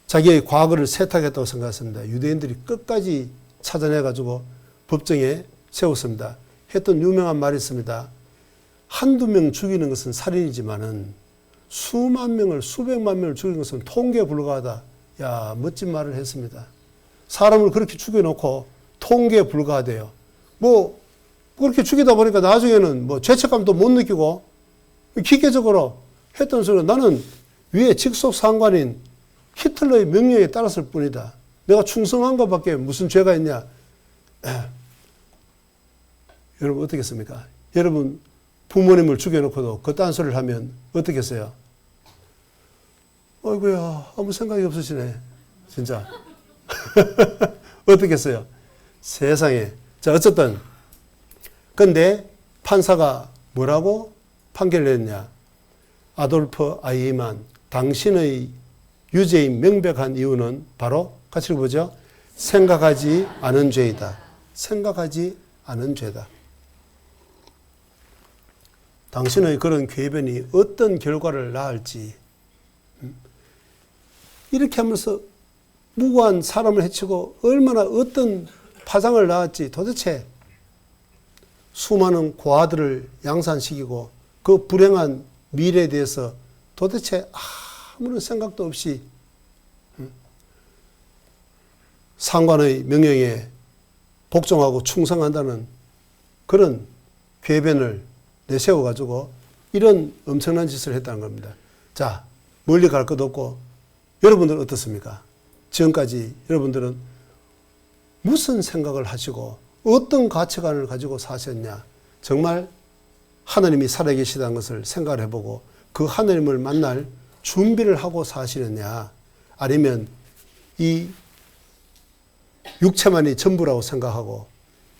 자기의 과거를 세탁했다고 생각했습니다. 유대인들이 끝까지 찾아내가지고 법정에 세웠습니다. 했던 유명한 말이 있습니다. 한두 명 죽이는 것은 살인이지만은 수만 명을, 수백만 명을 죽이는 것은 통계에 불과하다. 야, 멋진 말을 했습니다. 사람을 그렇게 죽여놓고 통계에 불과하대요. 뭐, 그렇게 죽이다 보니까 나중에는 뭐 죄책감도 못 느끼고 기계적으로 했던 소리가 나는 위에 직속 상관인 히틀러의 명령에 따랐을 뿐이다. 내가 충성한 것밖에 무슨 죄가 있냐. 여러분 어떻겠습니까? 여러분 부모님을 죽여놓고도 그딴 소리를 하면 어떻겠어요? 어이구야 아무 생각이 없으시네. 진짜. 어떻겠어요? 세상에. 자 어쨌든 근데 판사가 뭐라고 판결을 했냐. 아돌프 아이히만 당신의 유죄인 명백한 이유는 바로 같이 보죠. 생각하지 않은 죄이다. 생각하지 않은 죄다. 당신의 그런 궤변이 어떤 결과를 낳을지 이렇게 하면서 무고한 사람을 해치고 얼마나 어떤 파장을 낳았지. 도대체 수많은 고아들을 양산시키고 그 불행한 미래에 대해서 도대체 아무런 생각도 없이 상관의 명령에 복종하고 충성한다는 그런 궤변을 내세워가지고 이런 엄청난 짓을 했다는 겁니다. 자, 멀리 갈 것도 없고 여러분들은 어떻습니까? 지금까지 여러분들은 무슨 생각을 하시고 어떤 가치관을 가지고 사셨냐? 정말 하나님이 살아계시다는 것을 생각을 해보고 그 하나님을 만날 준비를 하고 사시느냐? 아니면 이 육체만이 전부라고 생각하고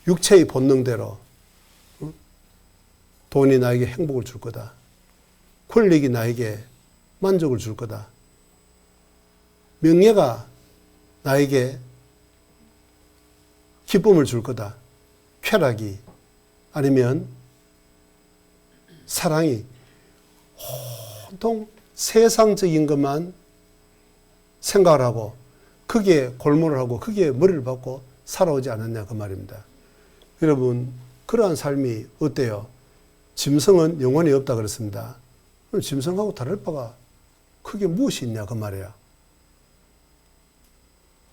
육체의 본능대로 돈이 나에게 행복을 줄 거다. 권력이 나에게 만족을 줄 거다. 명예가 나에게 기쁨을 줄 거다. 쾌락이 아니면 사랑이 온통 세상적인 것만 생각을 하고 거기에 골몰을 하고 거기에 머리를 박고 살아오지 않았냐 그 말입니다. 여러분 그러한 삶이 어때요? 짐승은 영혼이 없다 그랬습니다. 그럼 짐승하고 다를 바가 크게 무엇이 있냐 그 말이야.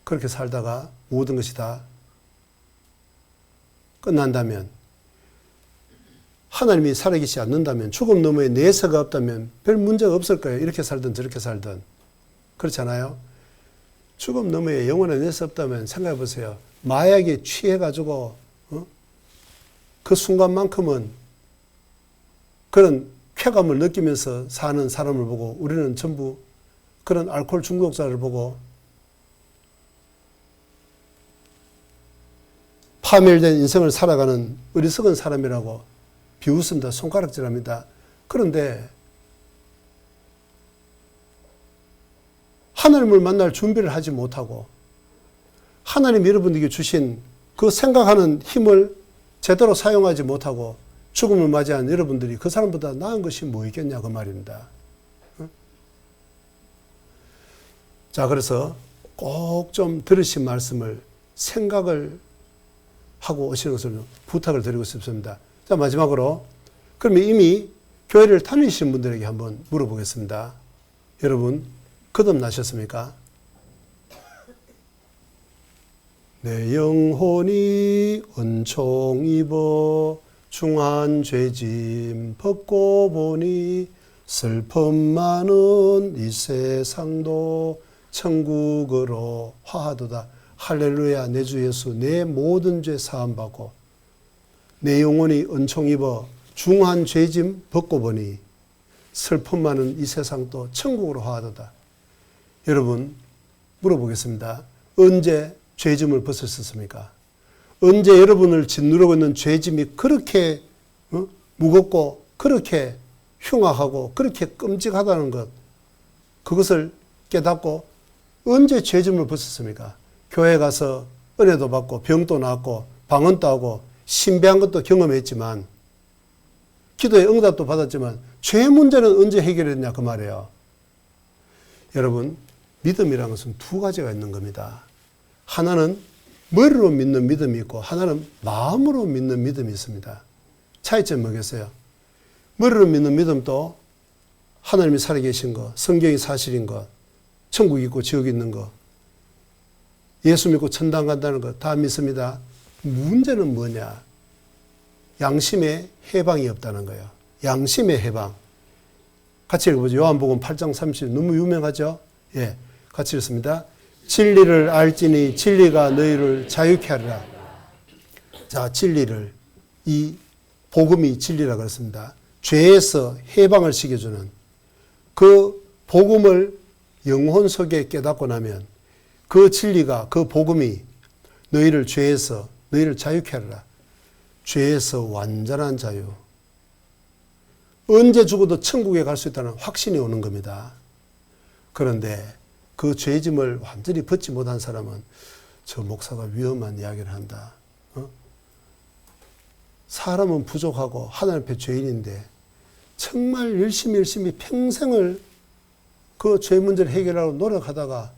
그렇게 살다가 모든 것이 다 끝난다면, 하나님이 살아계시지 않는다면, 죽음 너머에 내세가 없다면 별 문제가 없을 거예요. 이렇게 살든 저렇게 살든. 그렇잖아요. 죽음 너머에 영원한 내세 없다면 생각해 보세요. 마약에 취해가지고 그 순간만큼은 그런 쾌감을 느끼면서 사는 사람을 보고 우리는 전부 그런 알코올 중독자를 보고 파멸된 인생을 살아가는 어리석은 사람이라고 비웃습니다. 손가락질합니다. 그런데 하나님을 만날 준비를 하지 못하고 하나님 여러분에게 주신 그 생각하는 힘을 제대로 사용하지 못하고 죽음을 맞이한 여러분들이 그 사람보다 나은 것이 뭐 있겠냐 그 말입니다. 자, 그래서 꼭 좀 들으신 말씀을 생각을 하고 오시는 것을 부탁을 드리고 싶습니다. 자, 마지막으로 그러면 이미 교회를 다니시는 분들에게 한번 물어보겠습니다. 여러분 거듭나셨습니까? 내 영혼이 은총 입어 중한 죄짐 벗고 보니 슬픔 많은 이 세상도 천국으로 화하도다. 할렐루야. 내 주 예수 내 모든 죄 사함받고 내 영혼이 은총 입어 중한 죄짐 벗고 보니 슬픔 많은 이 세상도 천국으로 화하도다. 여러분 물어보겠습니다. 언제 죄짐을 벗으셨습니까? 언제 여러분을 짓누르고 있는 죄짐이 그렇게 무겁고 그렇게 흉악하고 그렇게 끔찍하다는 것, 그것을 깨닫고 언제 죄짐을 벗었습니까? 교회 가서 은혜도 받고 병도 낫고 방언도 하고 신비한 것도 경험했지만 기도에 응답도 받았지만 죄 문제는 언제 해결했냐 그 말이에요. 여러분 믿음이라는 것은 두 가지가 있는 겁니다. 하나는 머리로 믿는 믿음이 있고 하나는 마음으로 믿는 믿음이 있습니다. 차이점이 뭐겠어요? 머리로 믿는 믿음도 하나님이 살아계신 것, 성경이 사실인 것, 천국이 있고 지옥이 있는 것, 예수 믿고 천당 간다는 것 다 믿습니다. 문제는 뭐냐? 양심의 해방이 없다는 거예요. 양심의 해방. 같이 읽어보죠. 요한복음 8장 30 너무 유명하죠? 예, 같이 읽습니다. 진리를 알지니 진리가 너희를 자유케 하리라. 자, 진리를, 이 복음이 진리라 그랬습니다. 죄에서 해방을 시켜주는 그 복음을 영혼 속에 깨닫고 나면 그 진리가, 그 복음이 너희를 죄에서, 너희를 자유케 하리라. 죄에서 완전한 자유. 언제 죽어도 천국에 갈 수 있다는 확신이 오는 겁니다. 그런데 그 죄짐을 완전히 벗지 못한 사람은 저 목사가 위험한 이야기를 한다. 사람은 부족하고 하나님 앞에 죄인인데 정말 열심히 평생을 그 죄 문제를 해결하려고 노력하다가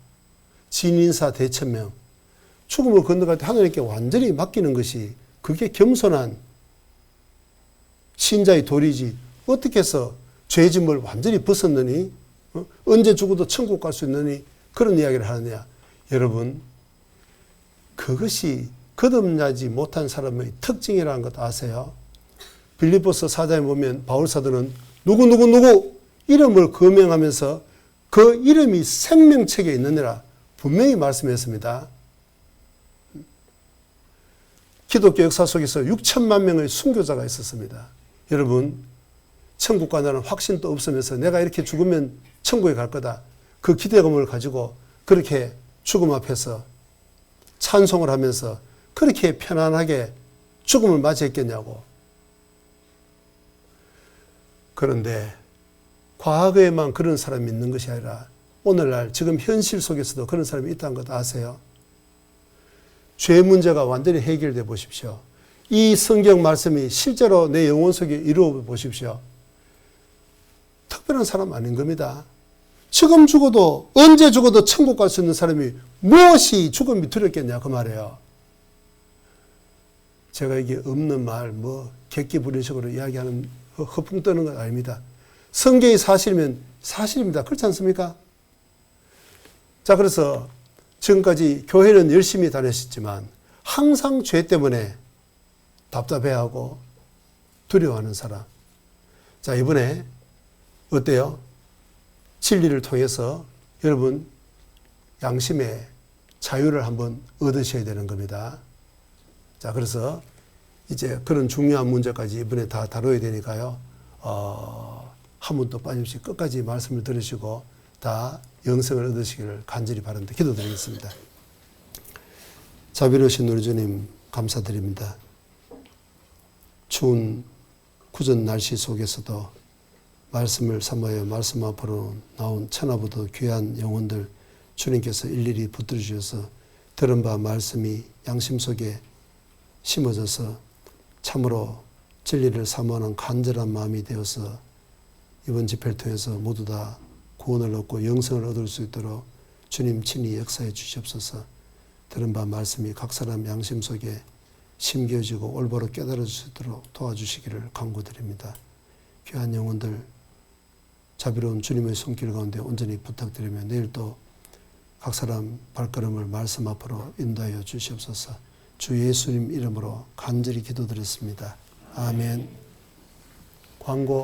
진인사 대천명, 죽음을 건너갈 때 하나님께 완전히 맡기는 것이 그게 겸손한 신자의 도리지 어떻게 해서 죄짐을 완전히 벗었느니 언제 죽어도 천국 갈 수 있느니 그런 이야기를 하느냐. 여러분, 그것이 거듭나지 못한 사람의 특징이라는 것 아세요? 빌립보서 4장에 보면 바울 사도는 누구 이름을 거명하면서 그 이름이 생명책에 있느니라 분명히 말씀했습니다. 기독교 역사 속에서 6천만 명의 순교자가 있었습니다. 여러분, 천국 간다는 확신도 없으면서 내가 이렇게 죽으면 천국에 갈 거다. 그 기대감을 가지고 그렇게 죽음 앞에서 찬송을 하면서 그렇게 편안하게 죽음을 맞이했겠냐고. 그런데 과거에만 그런 사람이 있는 것이 아니라 오늘날 지금 현실 속에서도 그런 사람이 있다는 것 아세요? 죄 문제가 완전히 해결돼 보십시오. 이 성경 말씀이 실제로 내 영혼 속에 이루어 보십시오. 특별한 사람 아닌 겁니다. 지금 죽어도 언제 죽어도 천국 갈 수 있는 사람이 무엇이 죽음이 두렵겠냐 그 말이에요. 제가 이게 없는 말 객기 부리식으로 이야기하는 허풍 떠는 건 아닙니다. 성경이 사실이면 사실입니다. 그렇지 않습니까? 자, 그래서 지금까지 교회는 열심히 다녔지만 항상 죄 때문에 답답해하고 두려워하는 사람. 자, 이번에 어때요? 진리를 통해서 여러분 양심의 자유를 한번 얻으셔야 되는 겁니다. 자, 그래서 이제 그런 중요한 문제까지 이번에 다 다뤄야 되니까요. 한 분도 빠짐없이 끝까지 말씀을 들으시고 다 영생을 얻으시기를 간절히 바랍니다. 기도드리겠습니다. 자비로우신 우리 주님 감사드립니다. 추운 굳은 날씨 속에서도 말씀을 삼아여 말씀 앞으로 나온 천하보다 귀한 영혼들 주님께서 일일이 붙들어 주셔서 들은 바 말씀이 양심 속에 심어져서 참으로 진리를 사모하는 간절한 마음이 되어서 이번 집회를 통해서 모두 다 구원을 얻고 영생을 얻을 수 있도록 주님 친히 역사해 주시옵소서. 들은 바 말씀이 각 사람 양심 속에 심겨지고 올바로 깨달을 수 있도록 도와주시기를 간구드립니다. 귀한 영혼들 자비로운 주님의 손길 가운데 온전히 부탁드리며 내일 또 각 사람 발걸음을 말씀 앞으로 인도하여 주시옵소서. 주 예수님 이름으로 간절히 기도드렸습니다. 아멘. 광고